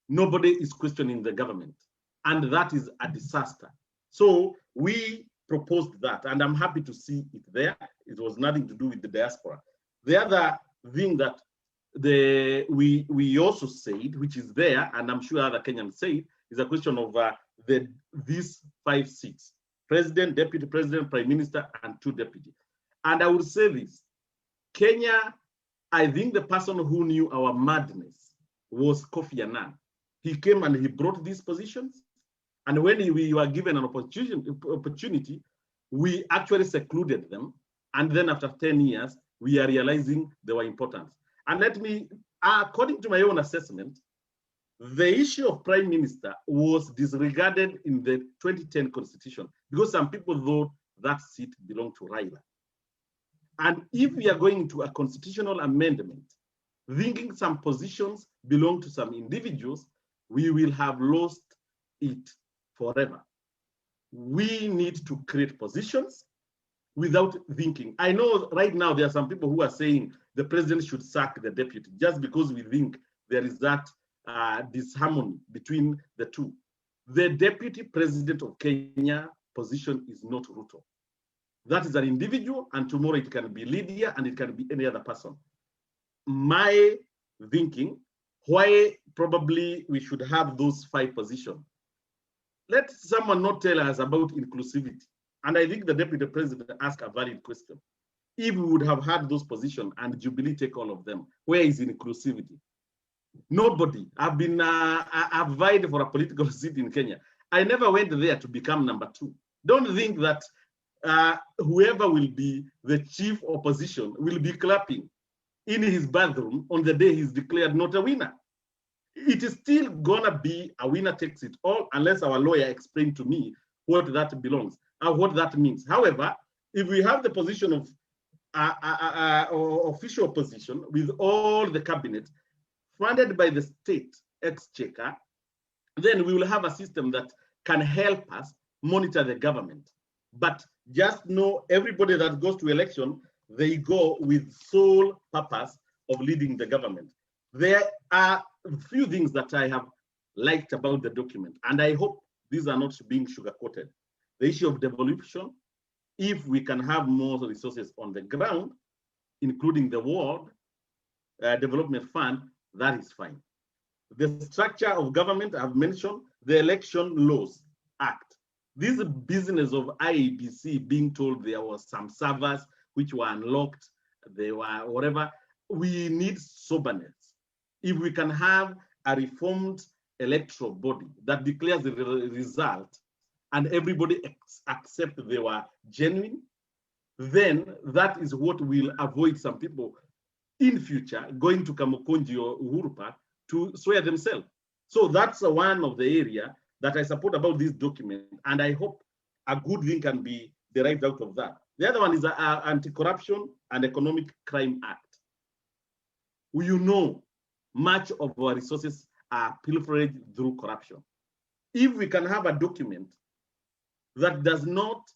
nobody is questioning the government, and that is a disaster. So we proposed that, and I'm happy to see it there. It was nothing to do with the diaspora. The other thing that we also said, which is there, and I'm sure other Kenyans say, is a question of these 5 seats: president, deputy president, prime minister, and 2 deputies. And I would say this: Kenya, I think the person who knew our madness was Kofi Annan. He came and he brought these positions. And when we were given an opportunity, we actually secluded them. And then after 10 years, we are realizing they were important. And let me, according to my own assessment, the issue of prime minister was disregarded in the 2010 constitution because some people thought that seat belonged to Raila. And if we are going to a constitutional amendment, thinking some positions belong to some individuals, we will have lost it forever. We need to create positions without thinking. I know right now there are some people who are saying the president should sack the deputy just because we think there is that disharmony between the two. The deputy president of Kenya position is not Ruto. That is an individual, and tomorrow it can be Lydia and it can be any other person. My thinking, why probably we should have those 5 positions. Let someone not tell us about inclusivity. And I think the deputy president asked a valid question. If we would have had those positions and Jubilee take all of them, where is inclusivity? Nobody. I've vied for a political seat in Kenya. I never went there to become number 2. Don't think that whoever will be the chief opposition will be clapping in his bathroom on the day he's declared not a winner. It is still gonna be a winner takes it all unless our lawyer explained to me what that belongs and what that means. However, if we have the position of official position with all the cabinet funded by the state exchequer, then we will have a system that can help us monitor the government. But just know everybody that goes to election, they go with sole purpose of leading the government. There are a few things that I have liked about the document, and I hope these are not being sugar-coated. The issue of devolution, if we can have more resources on the ground, including the World Development Fund, that is fine. The structure of government, I've mentioned, the Election Laws Act. This business of IEBC being told there was some servers which were unlocked, they were whatever, we need soberness. If we can have a reformed electoral body that declares the result and everybody accept they were genuine, then that is what will avoid some people in future going to Kamukunji or Uhuru Park to swear themselves. So that's one of the area that I support about this document, and I hope a good thing can be derived out of that. The other one is the Anti-Corruption and Economic Crime Act. You know, much of our resources are pilfered through corruption. If we can have a document that does not,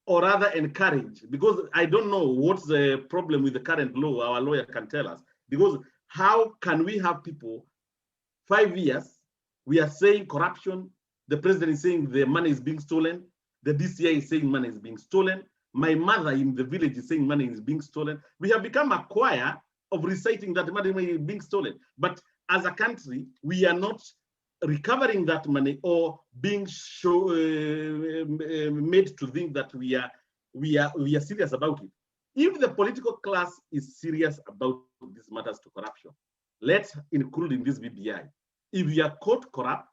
or rather encourage, because I don't know what's the problem with the current law, our lawyer can tell us, because how can we have people 5 years, we are saying corruption, the president is saying the money is being stolen, the DCI is saying money is being stolen, my mother in the village is saying money is being stolen. We have become a choir of reciting that money is being stolen. But as a country, we are not recovering that money or being made to think that we are serious about it. If the political class is serious about these matters to corruption, let's include in this BBI. If you are caught corrupt,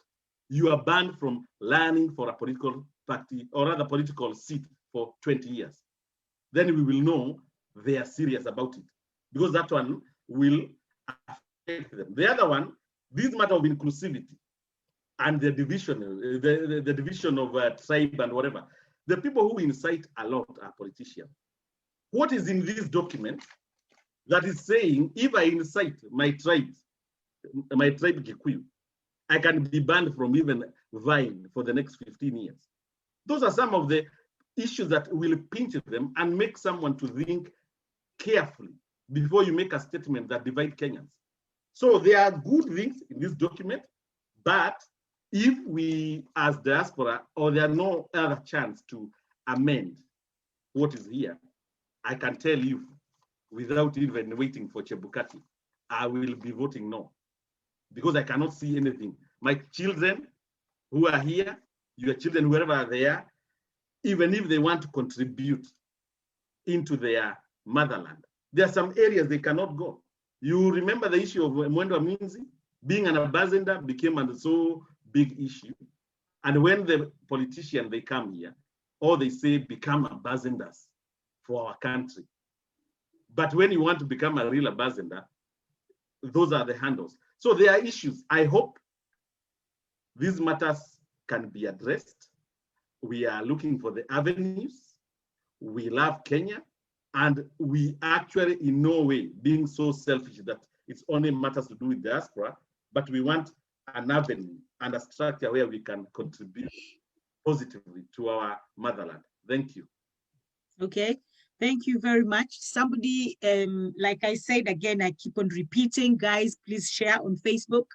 you are banned from running for a political party or rather political seat for 20 years. Then we will know they are serious about it, because that one will affect them. The other one, this matter of inclusivity and the division, the division of tribe and whatever. The people who incite a lot are politicians. What is in this document that is saying, if I incite my tribe Kikuyu, I can be banned from even vying for the next 15 years. Those are some of the issues that will pinch them and make someone to think carefully before you make a statement that divides Kenyans. So there are good things in this document, but if we as diaspora, or there are no other chance to amend what is here, I can tell you without even waiting for Chebukati, I will be voting no, because I cannot see anything. My children who are here, your children, wherever they are, even if they want to contribute into their motherland. There are some areas they cannot go. You remember the issue of Mwendo Minzi being an ambassador became a so big issue. And when the politicians, they come here, or they say become ambassadors for our country. But when you want to become a real ambassador, those are the handles. So there are issues. I hope these matters can be addressed. We are looking for the avenues. We love Kenya, and we actually in no way being so selfish that it's only matters to do with diaspora, but we want an avenue and a structure where we can contribute positively to our motherland. Thank you. Okay, thank you very much. Somebody, like I said again, I keep on repeating, guys, please share on Facebook.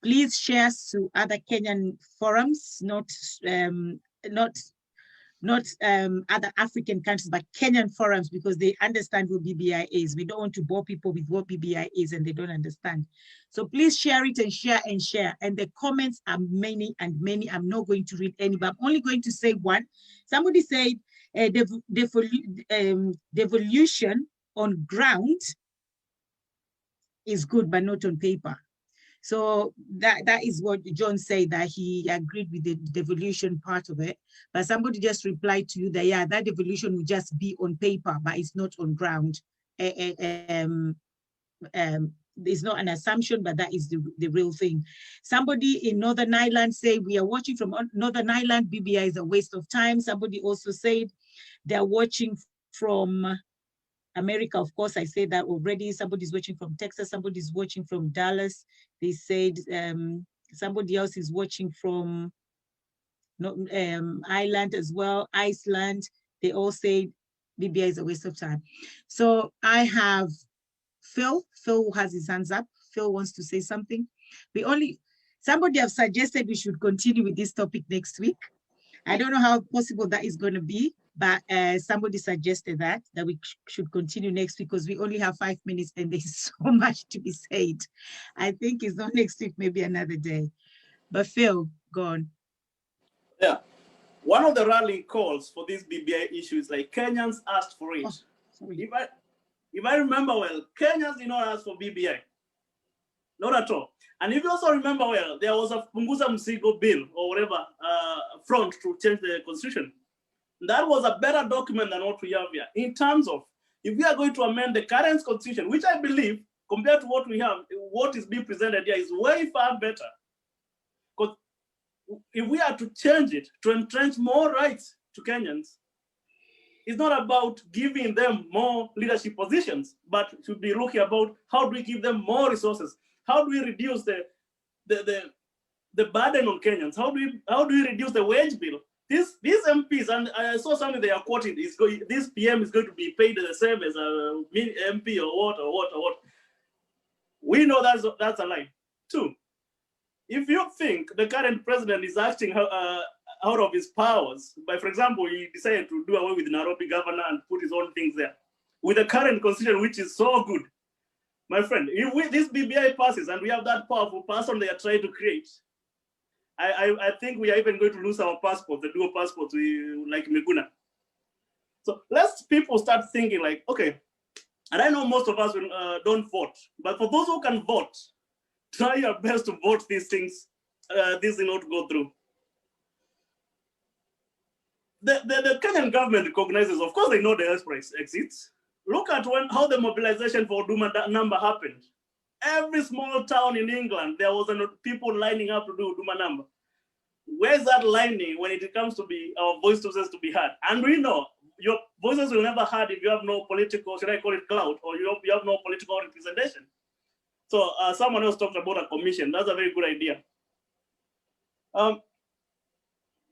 Please share to other Kenyan forums, not other African countries, but Kenyan forums, because they understand what BBI is. We don't want to bore people with what BBI is and they don't understand. So please share it and share and share. And the comments are many and many. I'm not going to read any, but I'm only going to say one. Somebody said devolution on ground is good, but not on paper. So that is what John said, that he agreed with the devolution part of it. But somebody just replied to you that, yeah, that devolution will just be on paper, but it's not on ground. It's not an assumption, but that is the real thing. Somebody in Northern Ireland say, we are watching from Northern Ireland, BBI is a waste of time. Somebody also said they're watching from America. Of course, I said that already. Somebody's watching from Texas, somebody's watching from Dallas. They said somebody else is watching from Ireland as well, Iceland. They all say BBI is a waste of time. So I have Phil who has his hands up. Phil wants to say something. Somebody have suggested we should continue with this topic next week. I don't know how possible that is going to be, but somebody suggested that we should continue next week because we only have 5 minutes and there's so much to be said. I think it's not next week, maybe another day. But Phil, go on. Yeah, one of the rallying calls for this BBI issue is like Kenyans asked for it. Oh, if I remember well, Kenyans did not ask for BBI, not at all. And if you also remember well, there was a Punguza Mzigo bill or whatever front to change the constitution. That was a better document than what we have here in terms of if we are going to amend the current constitution, which I believe compared to what we have, what is being presented here is way far better. Because if we are to change it to entrench more rights to Kenyans, it's not about giving them more leadership positions, but should be looking about how do we give them more resources? How do we reduce the burden on Kenyans? How do we reduce the wage bill? These MPs, and I saw something they are quoting, this PM is going to be paid the same as a MP or what. We know that's a lie. 2, if you think the current president is acting out of his powers, by, for example, he decided to do away with Nairobi governor and put his own things there, with the current constitution, which is so good, my friend, if this BBI passes and we have that powerful person they are trying to create, I think we are even going to lose our passport, the dual passports, like Miguna. So let's people start thinking like, okay, and I know most of us don't vote, but for those who can vote, try your best to vote these things, this in order to go through. The Kenyan government recognizes, of course, they know the diaspora exists. Look at how the mobilization for Huduma number happened. Every small town in England, there was people lining up to do Huduma number. Where's that lining when it comes to be our voices to be heard? And we know your voices will never heard if you have no political, should I call it clout, or you have no political representation. So someone else talked about a commission. That's a very good idea. The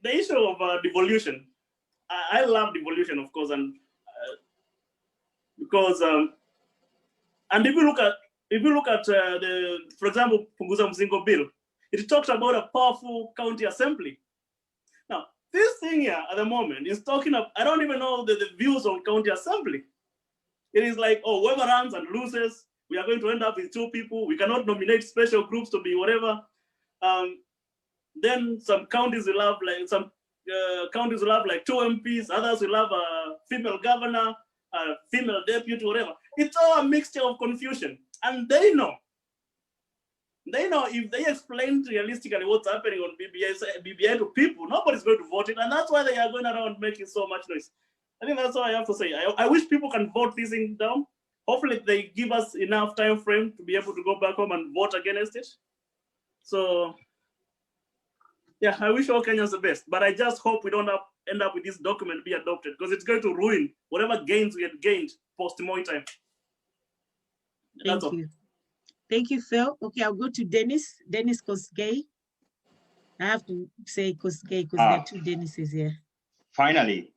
issue of devolution. I love devolution, of course, and because and if you look at for example, Punguza Mzigo bill, it talks about a powerful county assembly. Now, this thing here at the moment is talking of, I don't even know the views on county assembly. It is like, oh, whoever runs and loses, we are going to end up with 2 people. We cannot nominate special groups to be whatever. Then some counties will have like 2 MPs, others will have a female governor, a female deputy, whatever. It's all a mixture of confusion. And they know. They know if they explain realistically what's happening on BBI to people, nobody's going to vote it. And that's why they are going around making so much noise. I think that's all I have to say. I wish people can vote this thing down. Hopefully they give us enough time frame to be able to go back home and vote against it. So yeah, I wish all Kenyans the best, but I just hope we don't end up with this document be adopted, because it's going to ruin whatever gains we had gained post-mortem. Thank you. Thank you, Phil. Okay, I'll go to Dennis. Dennis Kosgei. I have to say Kosgei because there are two Dennises here. Finally,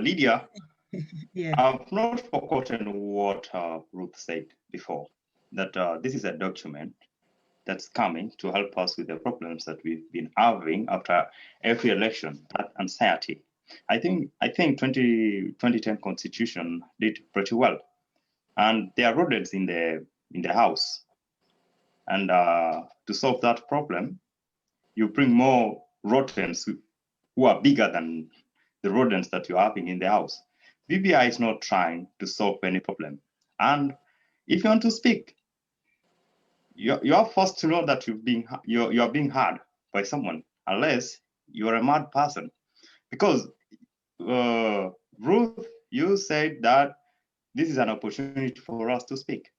Lydia, yeah. I've not forgotten what Ruth said before, that this is a document that's coming to help us with the problems that we've been having after every election, that anxiety. I think 2010 Constitution did pretty well, and there are rodents in the house. And to solve that problem, you bring more rodents who are bigger than the rodents that you're having in the house. BBI is not trying to solve any problem. And if you want to speak, you're forced to know that you're being heard by someone, unless you're a mad person. Because Ruth, you said that this is an opportunity for us to speak.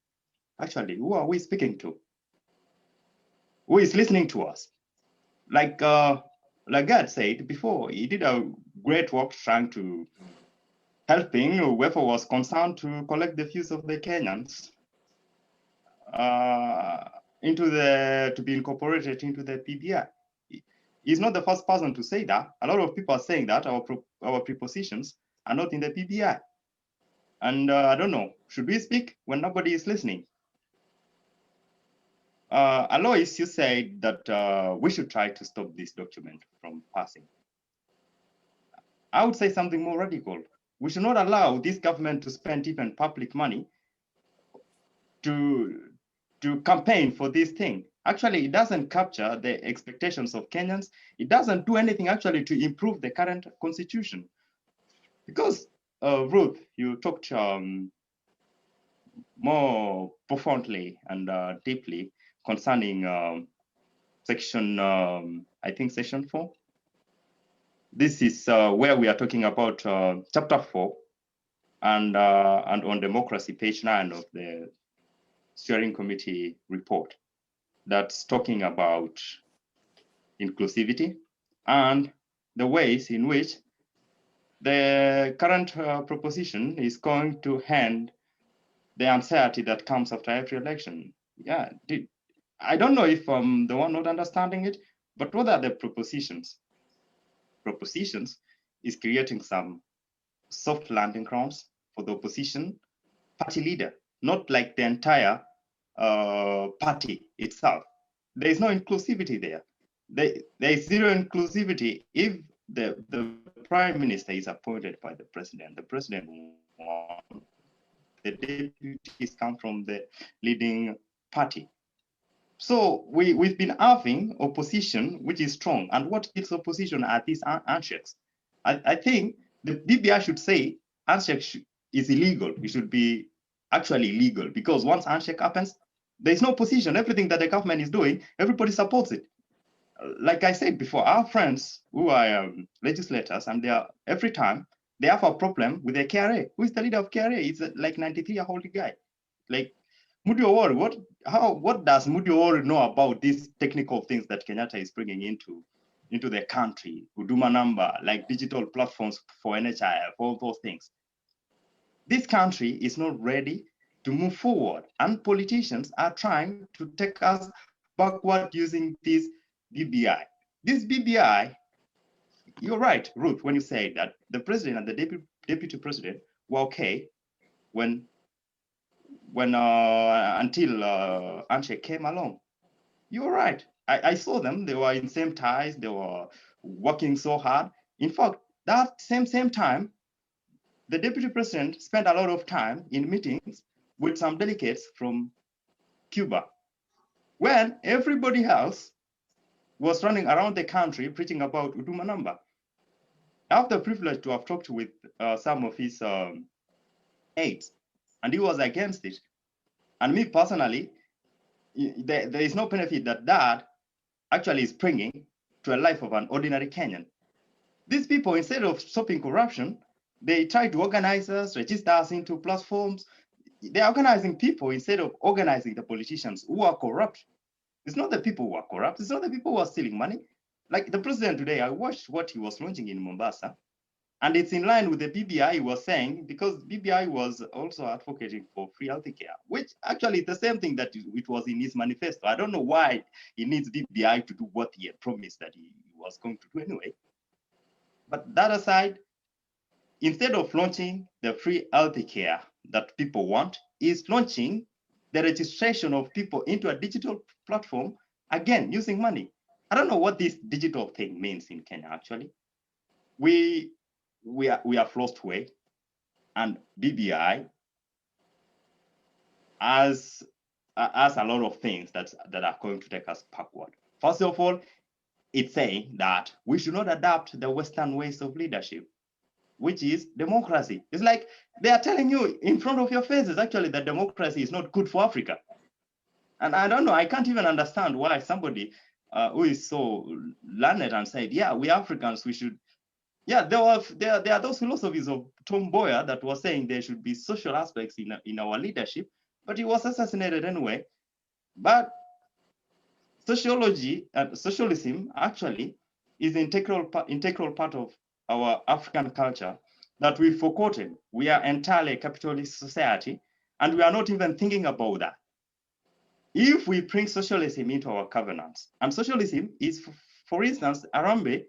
Actually, who are we speaking to? Who is listening to us? Like Gad said before, he did a great work trying to helping whoever was concerned to collect the views of the Kenyans to be incorporated into the PBI. He's not the first person to say that. A lot of people are saying that our prepositions are not in the PBI. And I don't know, should we speak when nobody is listening? Alois, you said that we should try to stop this document from passing. I would say something more radical. We should not allow this government to spend even public money to campaign for this thing. Actually, it doesn't capture the expectations of Kenyans. It doesn't do anything actually to improve the current constitution. Because, Ruth, you talked more profoundly and deeply concerning section, I think section 4. This is where we are talking about chapter 4 and on democracy, page 9 of the steering committee report, that's talking about inclusivity and the ways in which the current proposition is going to end the anxiety that comes after every election. Yeah, I don't know if I'm the one not understanding it, but what are the propositions? Propositions is creating some soft landing grounds for the opposition party leader, not like the entire party itself. There is no inclusivity there. There is zero inclusivity if the prime minister is appointed by the president. The president wants the deputies come from the leading party. So we've been having opposition which is strong, and what kills opposition are these handshakes. I think the BBI should say handshake is illegal. It should be actually legal, because once handshake happens, there's no opposition. Everything that the government is doing, everybody supports it. Like I said before, our friends who are legislators, and they are every time they have a problem with the KRA. Who is the leader of KRA? It's like 93-year-old guy. Like Mudi Owori, what does Mudi Owori know about these technical things that Kenyatta is bringing into the country? Huduma number, like digital platforms for NHIF, all those things. This country is not ready to move forward, and politicians are trying to take us backward using this BBI. This BBI, you're right, Ruth, when you say that the president and the deputy president were okay when until handshake came along. You're right. I saw them. They were in same ties. They were working so hard. In fact, that same time, the deputy president spent a lot of time in meetings with some delegates from Cuba, when everybody else was running around the country preaching about Huduma number. I have the privilege to have talked with some of his AIDS, and he was against it. And me personally, there is no benefit that actually is bringing to a life of an ordinary Kenyan. These people, instead of stopping corruption, they try to organize us, register us into platforms. They're organizing people instead of organizing the politicians who are corrupt. It's not the people who are corrupt. It's not the people who are stealing money. Like the president today, I watched what he was launching in Mombasa, and it's in line with the BBI was saying, because BBI was also advocating for free healthcare, which actually is the same thing that it was in his manifesto. I don't know why he needs BBI to do what he had promised that he was going to do anyway. But that aside, instead of launching the free healthcare that people want, is launching the registration of people into a digital platform, again, using money. I don't know what this digital thing means in Kenya, actually. We have lost way, and BBI has a lot of things that are going to take us backward. First of all, it's saying that we should not adapt the Western ways of leadership, which is democracy. It's like they are telling you in front of your faces, actually, that democracy is not good for Africa. And I don't know, I can't even understand why somebody who is so learned and said, yeah, we Africans, we should, yeah, there are those philosophies of Tom Mboya that was saying there should be social aspects in our leadership, but he was assassinated anyway. But sociology and socialism actually is an integral part of our African culture that we've forgotten. We are entirely a capitalist society, and we are not even thinking about that. If we bring socialism into our governance, and socialism is, for instance, Arambe,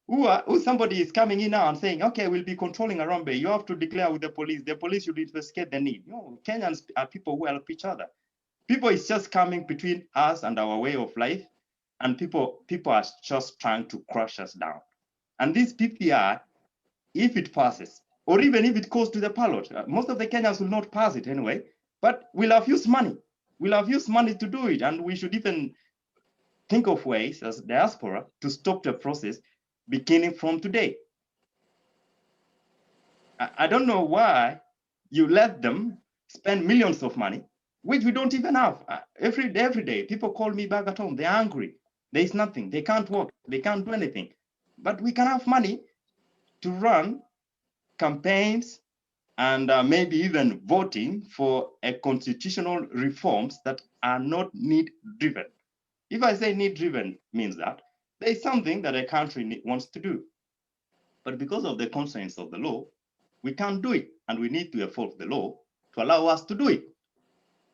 who somebody is coming in now and saying, okay, we'll be controlling Arambe. You have to declare with the police should investigate the need. No, Kenyans are people who help each other. People is just coming between us and our way of life, and people are just trying to crush us down. And this PPR, if it passes, or even if it goes to the ballot, most of the Kenyans will not pass it anyway, but we'll have used money. We'll have used money to do it, and we should even think of ways as diaspora to stop the process beginning from today. I don't know why you let them spend millions of money, which we don't even have. Every day, people call me back at home. They're angry. There's nothing. They can't work. They can't do anything. But we can have money to run campaigns and maybe even voting for a constitutional reforms that are not need-driven. If I say need-driven, means that there is something that a country wants to do. But because of the constraints of the law, we can't do it, and we need to evolve the law to allow us to do it.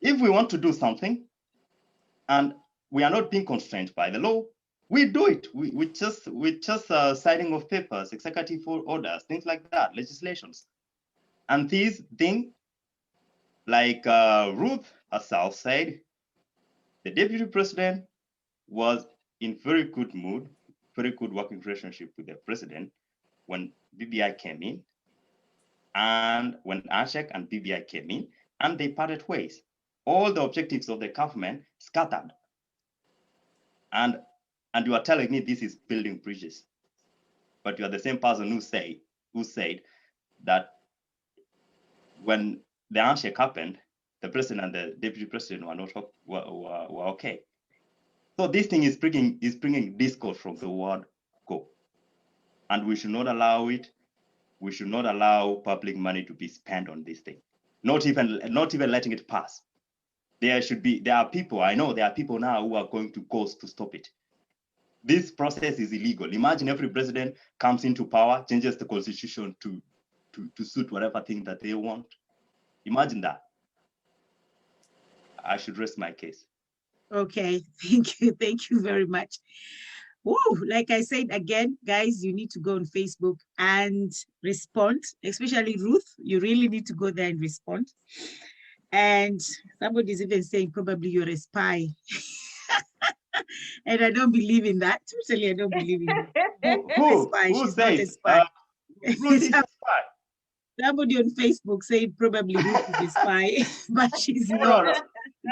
If we want to do something, and we are not being constrained by the law, we do it. We just signing of papers, executive orders, things like that, legislations. And these things, like Ruth herself said, the deputy president was in very good mood, very good working relationship with the president when BBI came in, and when Ashek and BBI came in, and they parted ways. All the objectives of the government scattered. And you are telling me this is building bridges, but you are the same person who said that when the handshake happened, the president and the deputy president were okay. So this thing is bringing discord from the word go, and we should not allow it. We should not allow public money to be spent on this thing. Not even letting it pass. There are people, I know there are people now who are going to cause to stop it. This process is illegal. Imagine every president comes into power, changes the constitution to suit whatever thing that they want. Imagine that. I should rest my case. Okay, thank you very much. Woo, like I said again, guys, you need to go on Facebook and respond, especially Ruth. You really need to go there and respond. And somebody's even saying probably you're a spy. And I don't believe in that. Totally, I don't believe in that. Who She's says, not a spy. Ruth is a spy? Somebody on Facebook said probably Ruth is a spy, but she's not. No.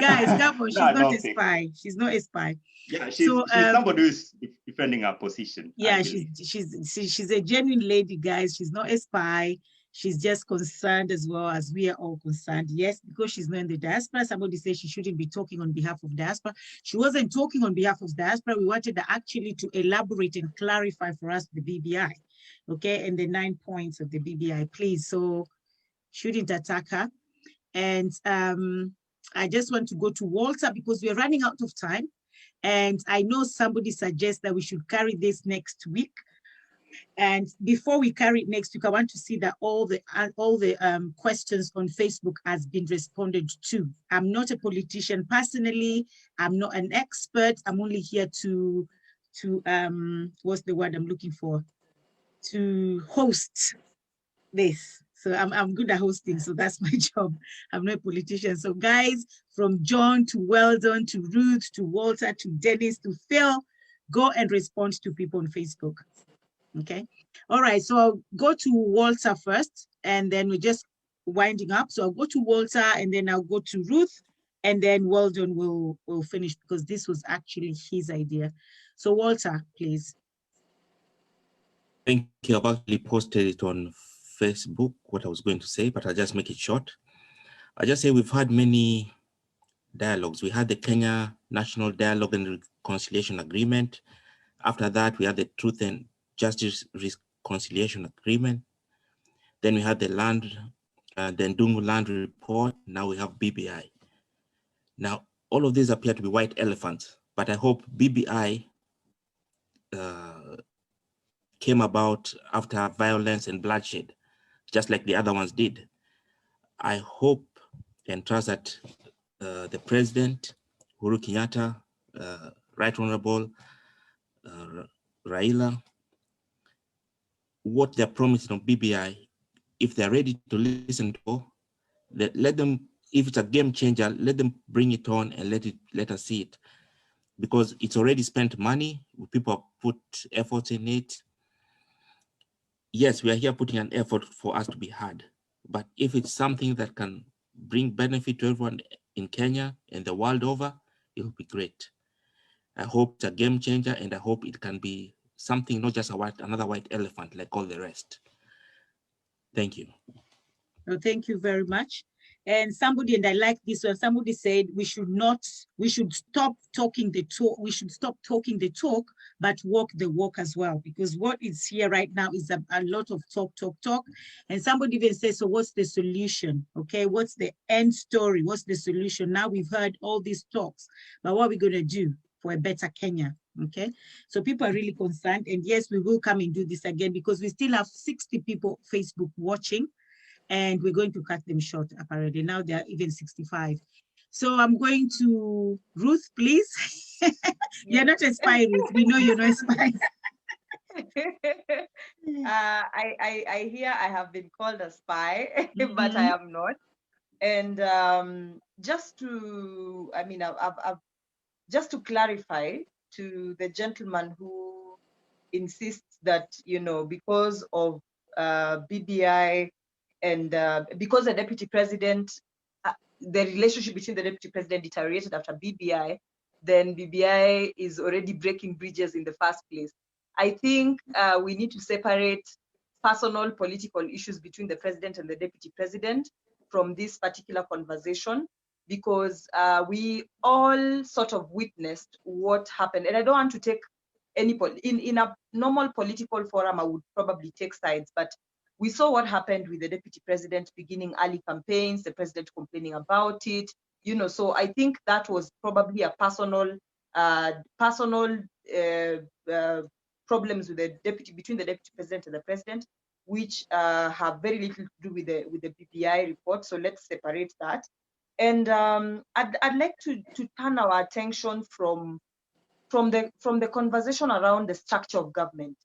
Guys, come on, she's not a spy. She's not a spy. Yeah, she's somebody who's defending her position. Yeah, she's a genuine lady, guys. She's not a spy. She's just concerned as well as we are all concerned. Yes, because she's not in the diaspora. Somebody said she shouldn't be talking on behalf of diaspora. She wasn't talking on behalf of diaspora. We wanted her actually to elaborate and clarify for us the BBI, okay, and the 9 points of the BBI, please. So shouldn't attack her. And I just want to go to Walter because we're running out of time. And I know somebody suggests that we should carry this next week. And before we carry it next week, I want to see that all the questions on Facebook has been responded to. I'm not a politician personally. I'm not an expert. I'm only here to what's the word I'm looking for? To host this. So I'm good at hosting, so that's my job. I'm not a politician. So guys, from John to Weldon to Ruth to Walter to Dennis to Phil, go and respond to people on Facebook. Okay. All right. So I'll go to Walter first, and then we're just winding up. So I'll go to Walter, and then I'll go to Ruth, and then Weldon will finish because this was actually his idea. So Walter, please. Thank you. I've actually posted it on Facebook, what I was going to say, but I'll just make it short. I just say we've had many dialogues. We had the Kenya National Dialogue and Reconciliation Agreement. After that, we had the Truth and Justice Reconciliation Agreement. Then we had the Ndungu Land Report. Now we have BBI. Now, all of these appear to be white elephants, but I hope BBI came about after violence and bloodshed, just like the other ones did. I hope and trust that the President, Uhuru Kenyatta, Right Honorable Raila, what they're promising on BBI, if they're ready to listen to, let them, if it's a game changer, let them bring it on and let us see it. Because it's already spent money, people have put effort in it. Yes, we are here putting an effort for us to be heard. But if it's something that can bring benefit to everyone in Kenya and the world over, it will be great. I hope it's a game changer, and I hope it can be something, not just another white elephant like all the rest. Thank you. Well, thank you very much. And somebody, and I like this one, somebody said we should stop talking the talk, we should stop talking the talk, but walk the walk as well, because what is here right now is a lot of talk. And somebody even says, so what's the solution? Okay, what's the end story? What's the solution? Now we've heard all these talks, but what are we gonna do for a better Kenya? Okay, so people are really concerned, and yes, we will come and do this again because we still have 60 people Facebook watching. And we're going to cut them short, apparently. Now they're even 65. So I'm going to Ruth, please. You're not a spy, Ruth. We know you're not a spy. I hear I have been called a spy, but I am not. And just to clarify to the gentleman who insists that, because of BBI, and because the deputy president, the relationship between the deputy president deteriorated after BBI, then BBI is already breaking bridges in the first place. I think we need to separate personal political issues between the president and the deputy president from this particular conversation, because we all sort of witnessed what happened. And I don't want to take any, in a normal political forum, I would probably take sides, but we saw what happened with the deputy president beginning early campaigns, the president complaining about it, so I think that was probably a personal problems with between the deputy president and the president, which have very little to do with the BBI report. So let's separate that. And I'd like to turn our attention from the conversation around the structure of government,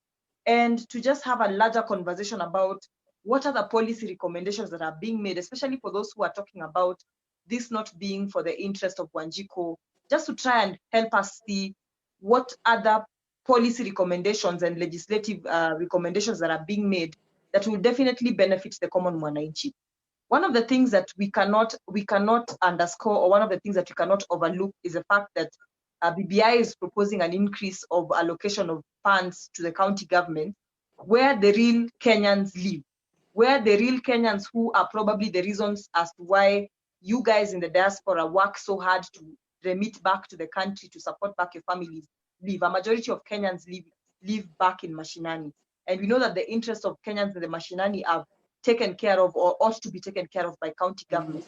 and to just have a larger conversation about what are the policy recommendations that are being made, especially for those who are talking about this not being for the interest of Wanjiko, just to try and help us see what other policy recommendations and legislative recommendations that are being made that will definitely benefit the common mwananchi. One of the things that we cannot underscore, or one of the things that we cannot overlook, is the fact that BBI is proposing an increase of allocation of funds to the county government where the real Kenyans live. where the real Kenyans who are probably the reasons as to why you guys in the diaspora work so hard to remit back to the country to support back your families live. A majority of Kenyans live back in mashinani. And we know that the interests of Kenyans in the mashinani are taken care of or ought to be taken care of by county government.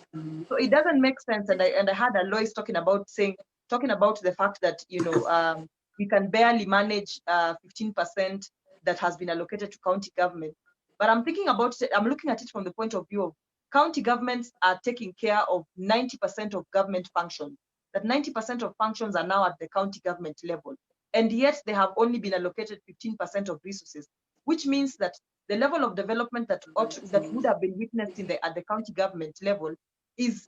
So it doesn't make sense. And I had Alois talking about the fact that, you know, we can barely manage 15% that has been allocated to county government. But I'm thinking about it, I'm looking at it from the point of view of county governments are taking care of 90% of government functions. That 90% of functions are now at the county government level. And yet they have only been allocated 15% of resources, which means that the level of development that would have been witnessed at the county government level is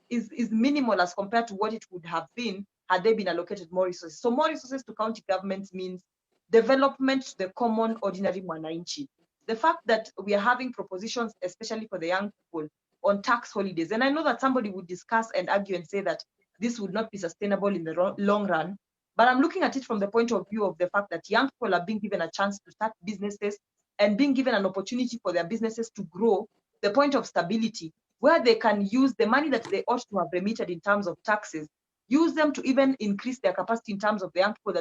minimal as compared to what it would have been had they been allocated more resources. So more resources to county governments means development to the common ordinary mwananchi. The fact that we are having propositions, especially for the young people, on tax holidays, and I know that somebody would discuss and argue and say that this would not be sustainable in the long run, but I'm looking at it from the point of view of the fact that young people are being given a chance to start businesses and being given an opportunity for their businesses to grow, the point of stability, where they can use the money that they ought to have remitted in terms of taxes, use them to even increase their capacity in terms of the young people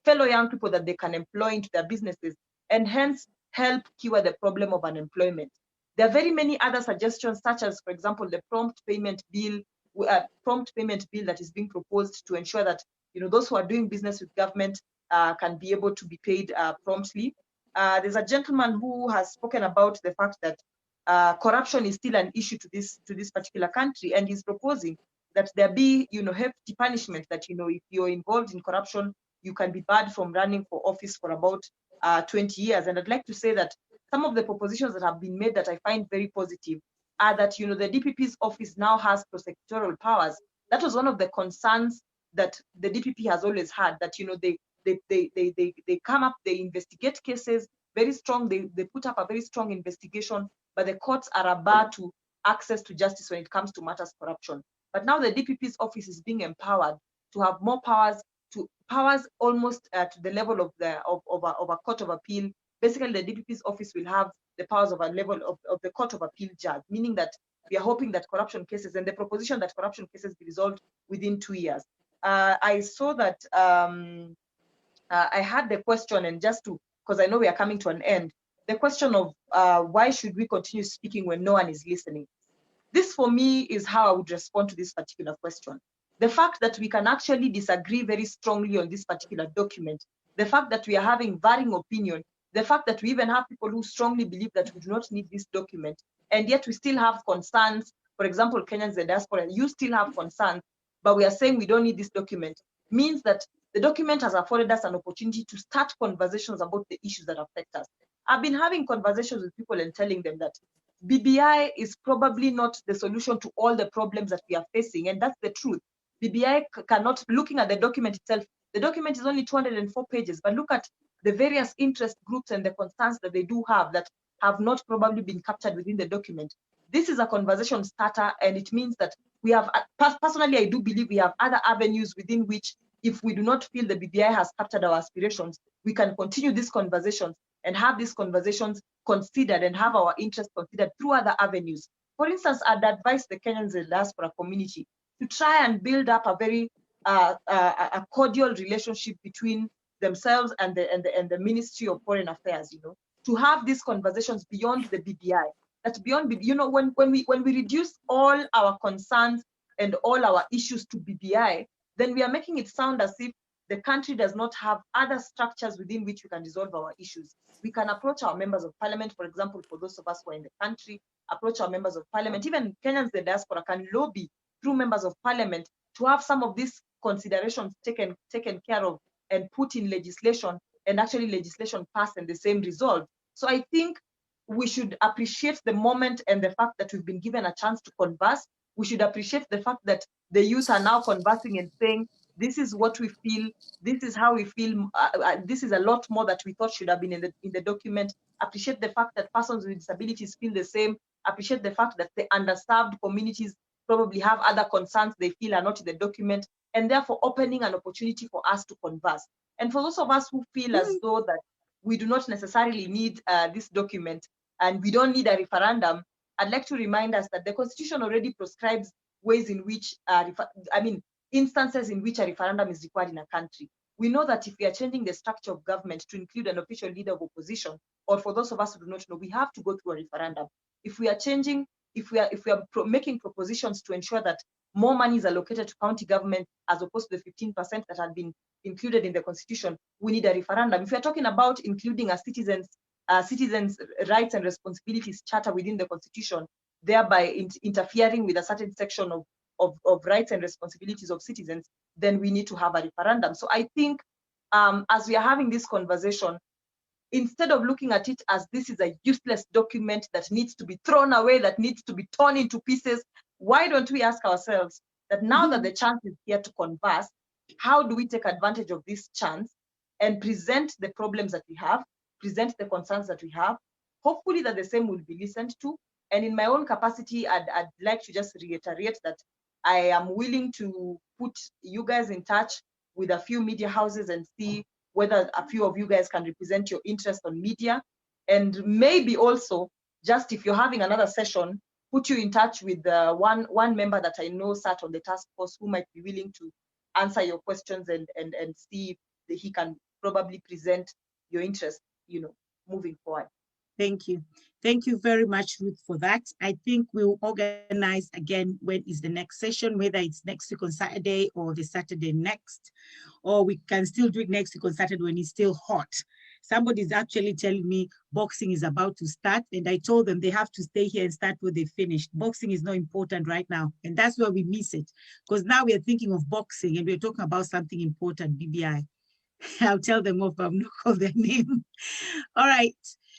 fellow young people that they can employ into their businesses, and hence help cure the problem of unemployment. There are very many other suggestions, such as, for example, the prompt payment bill that is being proposed to ensure that, you know, those who are doing business with government can be able to be paid promptly. There's a gentleman who has spoken about the fact that corruption is still an issue to this particular country, and he's proposing that there be, you know, hefty punishment, that, you know, if you're involved in corruption, you can be barred from running for office for about 20 years. And I'd like to say that some of the propositions that have been made that I find very positive are that, you know, the DPP's office now has prosecutorial powers. That was one of the concerns that the DPP has always had, that, you know, they come up, they investigate cases very strong, they put up a very strong investigation, but the courts are a bar to access to justice when it comes to matters of corruption. But now the DPP's office is being empowered to have more powers, almost to the level of a court of appeal. Basically, the DPP's office will have the powers of a level of the court of appeal judge, meaning that we are hoping that corruption cases, and the proposition that corruption cases be resolved within 2 years. I saw that I had the question, and just to, because I know we are coming to an end, the question of why should we continue speaking when no one is listening? This, for me, is how I would respond to this particular question. The fact that we can actually disagree very strongly on this particular document, the fact that we are having varying opinion, the fact that we even have people who strongly believe that we do not need this document, and yet we still have concerns. For example, Kenyans in the diaspora, you still have concerns, but we are saying we don't need this document, means that the document has afforded us an opportunity to start conversations about the issues that affect us. I've been having conversations with people and telling them that BBI is probably not the solution to all the problems that we are facing, and that's the truth. BBI cannot, looking at the document itself, the document is only 204 pages, but look at the various interest groups and the concerns that they do have that have not probably been captured within the document. This is a conversation starter, and it means that we have, personally, I do believe we have other avenues within which, if we do not feel the BBI has captured our aspirations, we can continue these conversations and have these conversations considered and have our interests considered through other avenues. For instance, I'd advise the Kenyans in the diaspora community to try and build up a very a cordial relationship between themselves and the Ministry of Foreign Affairs, you know, to have these conversations beyond the BBI. That's beyond, you know, when we reduce all our concerns and all our issues to BBI, then we are making it sound as if the country does not have other structures within which we can resolve our issues. We can approach our members of parliament, for example, for those of us who are in the country, approach our members of parliament. Even Kenyans in the diaspora can lobby through members of parliament to have some of these considerations taken care of and put in legislation, and actually legislation passed and the same resolved. So I think we should appreciate the moment and the fact that we've been given a chance to converse. We should appreciate the fact that the youth are now conversing and saying, this is what we feel, this is how we feel, this is a lot more that we thought should have been in the document. Appreciate the fact that persons with disabilities feel the same. Appreciate the fact that the underserved communities probably have other concerns they feel are not in the document, and therefore opening an opportunity for us to converse. And for those of us who feel as though that we do not necessarily need this document, and we don't need a referendum, I'd like to remind us that the Constitution already prescribes ways in which, instances in which a referendum is required in a country. We know that if we are changing the structure of government to include an official leader of opposition, or for those of us who do not know, we have to go through a referendum. If we are making propositions to ensure that more money is allocated to county government as opposed to the 15% that had been included in the Constitution, we need a referendum. If we are talking about including a citizens' rights and responsibilities charter within the Constitution, thereby interfering with a certain section of rights and responsibilities of citizens, then we need to have a referendum. So I think as we are having this conversation, instead of looking at it as this is a useless document that needs to be thrown away, that needs to be torn into pieces, why don't we ask ourselves that now that the chance is here to converse, how do we take advantage of this chance and present the problems that we have, present the concerns that we have, hopefully that the same will be listened to. And in my own capacity, I'd like to just reiterate that I am willing to put you guys in touch with a few media houses and see whether a few of you guys can represent your interest on media. And maybe also, just if you're having another session, put you in touch with one member that I know sat on the task force who might be willing to answer your questions and see if he can probably present your interest, moving forward. Thank you. Thank you very much, Ruth, for that. I think we'll organize again when is the next session, whether it's next week on Saturday or the Saturday next, or we can still do it next week on Saturday when it's still hot. Somebody's actually telling me boxing is about to start, and I told them they have to stay here and start where they finished. Boxing is not important right now, and that's where we miss it, because now we are thinking of boxing and we're talking about something important, BBI. I'll tell them off, I'm not call their name. All right.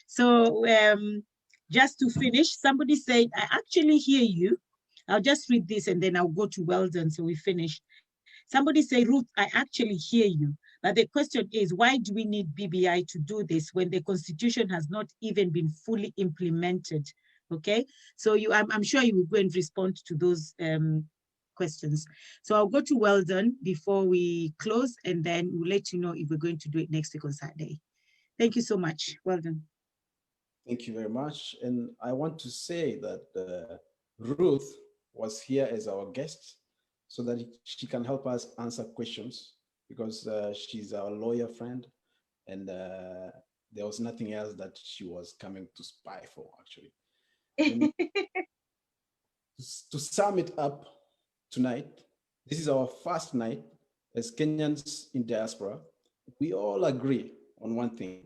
So just to finish, somebody said, I actually hear you. I'll just read this and then I'll go to Weldon so we finish. Somebody say, Ruth, I actually hear you. But the question is, why do we need BBI to do this when the Constitution has not even been fully implemented? Okay, so I'm sure you will go and respond to those questions. So I'll go to Weldon before we close, and then we'll let you know if we're going to do it next week on Saturday. Thank you so much, Weldon. Thank you very much. And I want to say that Ruth was here as our guest so that she can help us answer questions, because she's our lawyer friend, and there was nothing else that she was coming to spy for, actually. To sum it up tonight, this is our first night as Kenyans in diaspora. We all agree on one thing,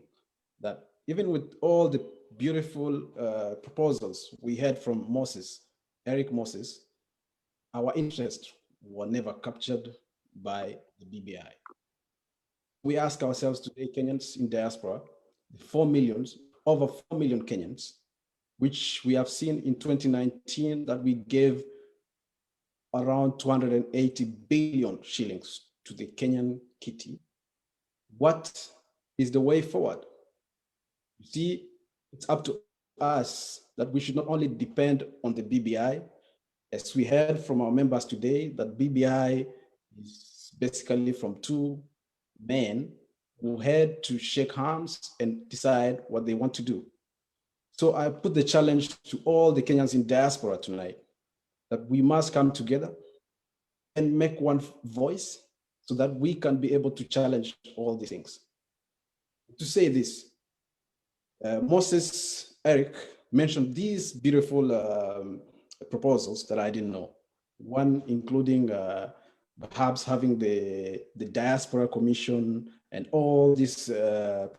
that even with all the beautiful proposals we had from Eric Moses, our interests were never captured by the BBI. We ask ourselves today, Kenyans in diaspora, over 4 million Kenyans, which we have seen in 2019 that we gave around 280 billion shillings to the Kenyan kitty. What is the way forward? You see, it's up to us that we should not only depend on the BBI, as we heard from our members today, that BBI is basically from two men who had to shake hands and decide what they want to do. So I put the challenge to all the Kenyans in diaspora tonight, that we must come together and make one voice so that we can be able to challenge all these things. To say this, Eric mentioned these beautiful proposals that I didn't know. One including perhaps having the Diaspora Commission and all these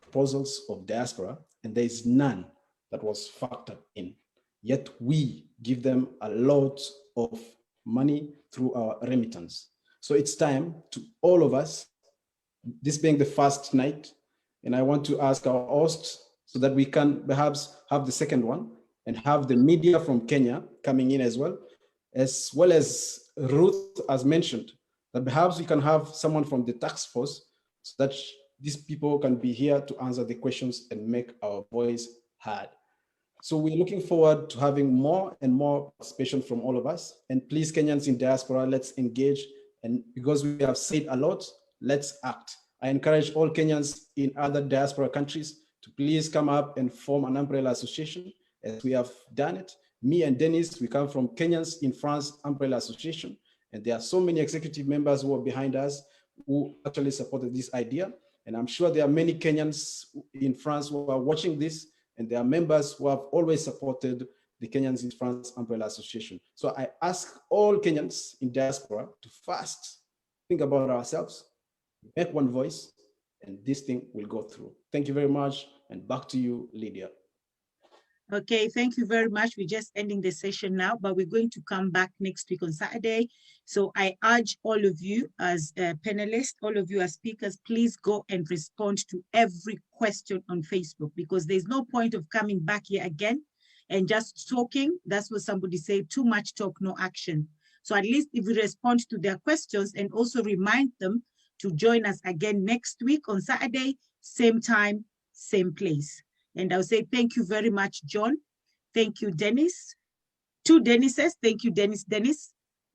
proposals of diaspora, and there is none that was factored in. Yet we give them a lot of money through our remittance. So it's time to all of us, this being the first night, and I want to ask our host so that we can perhaps have the second one and have the media from Kenya coming in as well as Ruth has mentioned, that perhaps we can have someone from the task force so that these people can be here to answer the questions and make our voice heard. So we're looking forward to having more and more participation from all of us. And please, Kenyans in diaspora, let's engage. And because we have said a lot, let's act. I encourage all Kenyans in other diaspora countries to please come up and form an umbrella association as we have done it. Me and Dennis, we come from Kenyans in France Umbrella Association, and there are so many executive members who are behind us who actually supported this idea. And I'm sure there are many Kenyans in France who are watching this, and there are members who have always supported the Kenyans in France Umbrella Association. So I ask all Kenyans in diaspora to first think about ourselves, make one voice, and this thing will go through. Thank you very much, and back to you, Lydia. Okay, thank you very much. We're just ending the session now, but we're going to come back next week on Saturday. So I urge all of you as panelists, all of you as speakers, please go and respond to every question on Facebook, because there's no point of coming back here again and just talking. That's what somebody said, too much talk, no action. So at least if we respond to their questions and also remind them to join us again next week on Saturday, same time, same place. And I'll say thank you very much, John. Thank you, Dennis. Two Dennises. Thank you, Dennis.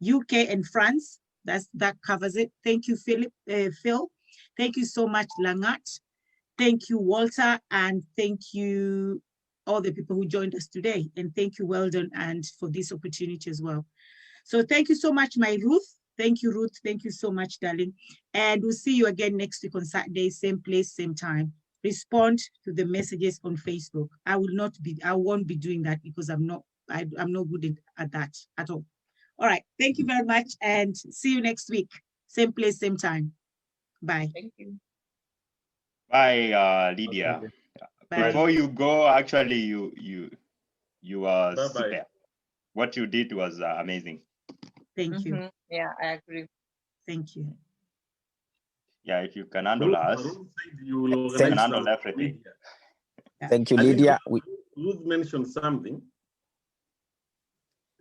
UK and France. That covers it. Thank you, Phil. Thank you so much, Langat. Thank you, Walter. And thank you, all the people who joined us today. And thank you, Weldon, and for this opportunity as well. So thank you so much, my Ruth. Thank you, Ruth. Thank you so much, darling. And we'll see you again next week on Saturday, same place, same time. Respond to the messages on Facebook. I won't be doing that because I'm not good at that at all. All right, thank you very much and see you next week. Same place, same time. Bye. Thank you. Bye, Lydia. Okay. Bye. Before you go, actually, you are Bye-bye. super. What you did was amazing. Thank you. Yeah, I agree. Thank you. Yeah, if you can handle us, Ruth said you will you organize can handle some everything. media. Thank you, I think Lydia. Ruth mentioned something.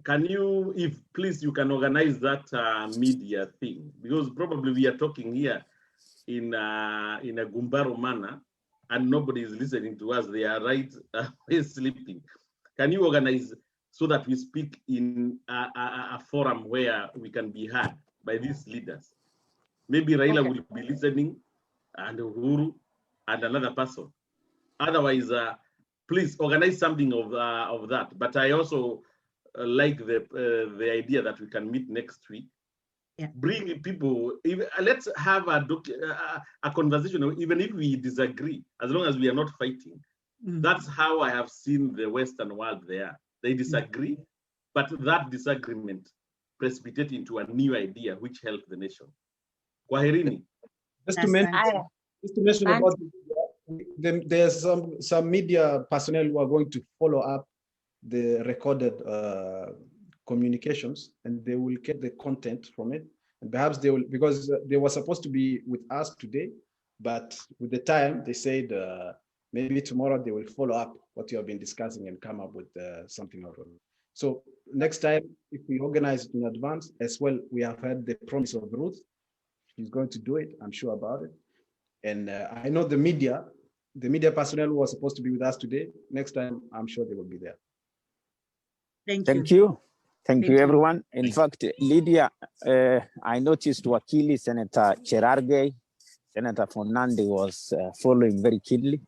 Can you, if please, you can organize that media thing, because probably we are talking here in a Gumbaro manner, and nobody is listening to us. They are right sleeping. Can you organize so that we speak in a forum where we can be heard by these leaders? Maybe Raila will be listening, and Uhuru, and another person. Otherwise, please organize something of that. But I also like the idea that we can meet next week. Yeah. Bring people. Let's have a conversation, even if we disagree, as long as we are not fighting. That's how I have seen the Western world there. They disagree, but that disagreement precipitates into a new idea which helps the nation. Kwaherini. Just to mention about there's some media personnel who are going to follow up the recorded communications, and they will get the content from it. And perhaps they will, because they were supposed to be with us today, but with the time they said maybe tomorrow they will follow up what you have been discussing and come up with something out of it. So next time, if we organize it in advance as well, we have had the promise of Ruth. She's going to do it, I'm sure about it. And I know the media personnel who was supposed to be with us today, next time, I'm sure they will be there. Thank you. Thank you, everyone. In fact, Lydia, I noticed Wakili Senator Cherargei, Senator Fernande was following very keenly.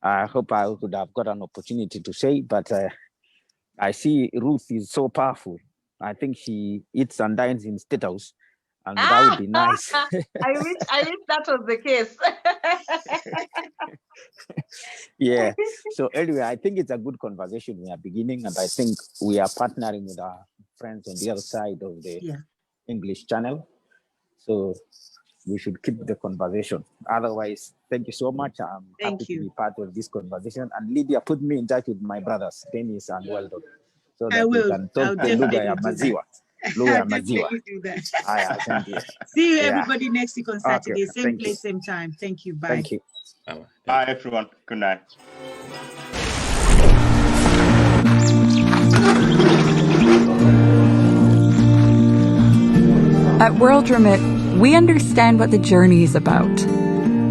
I hope I could have got an opportunity to say, but I see Ruth is so powerful. I think she eats and dines in State House, and that would be nice. I wish that was the case. Yeah. So anyway, I think it's a good conversation we are beginning, and I think we are partnering with our friends on the other side of the English channel. So we should keep the conversation. Otherwise, thank you so much. I'm happy to be part of this conversation. And Lydia, put me in touch with my brothers, Dennis and Weldon, so that we can talk to Lugha ya Maziwa. Lugha ya Maziwa. Thank you. See you everybody next week on Saturday, same place, same time. Thank you. Bye. Thank you. Bye, everyone. Good night. At World Remit, we understand what the journey is about,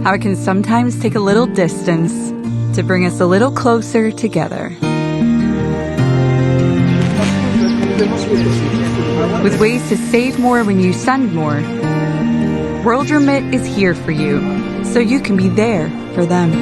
how it can sometimes take a little distance to bring us a little closer together. With ways to save more when you send more, World Remit is here for you, so you can be there for them.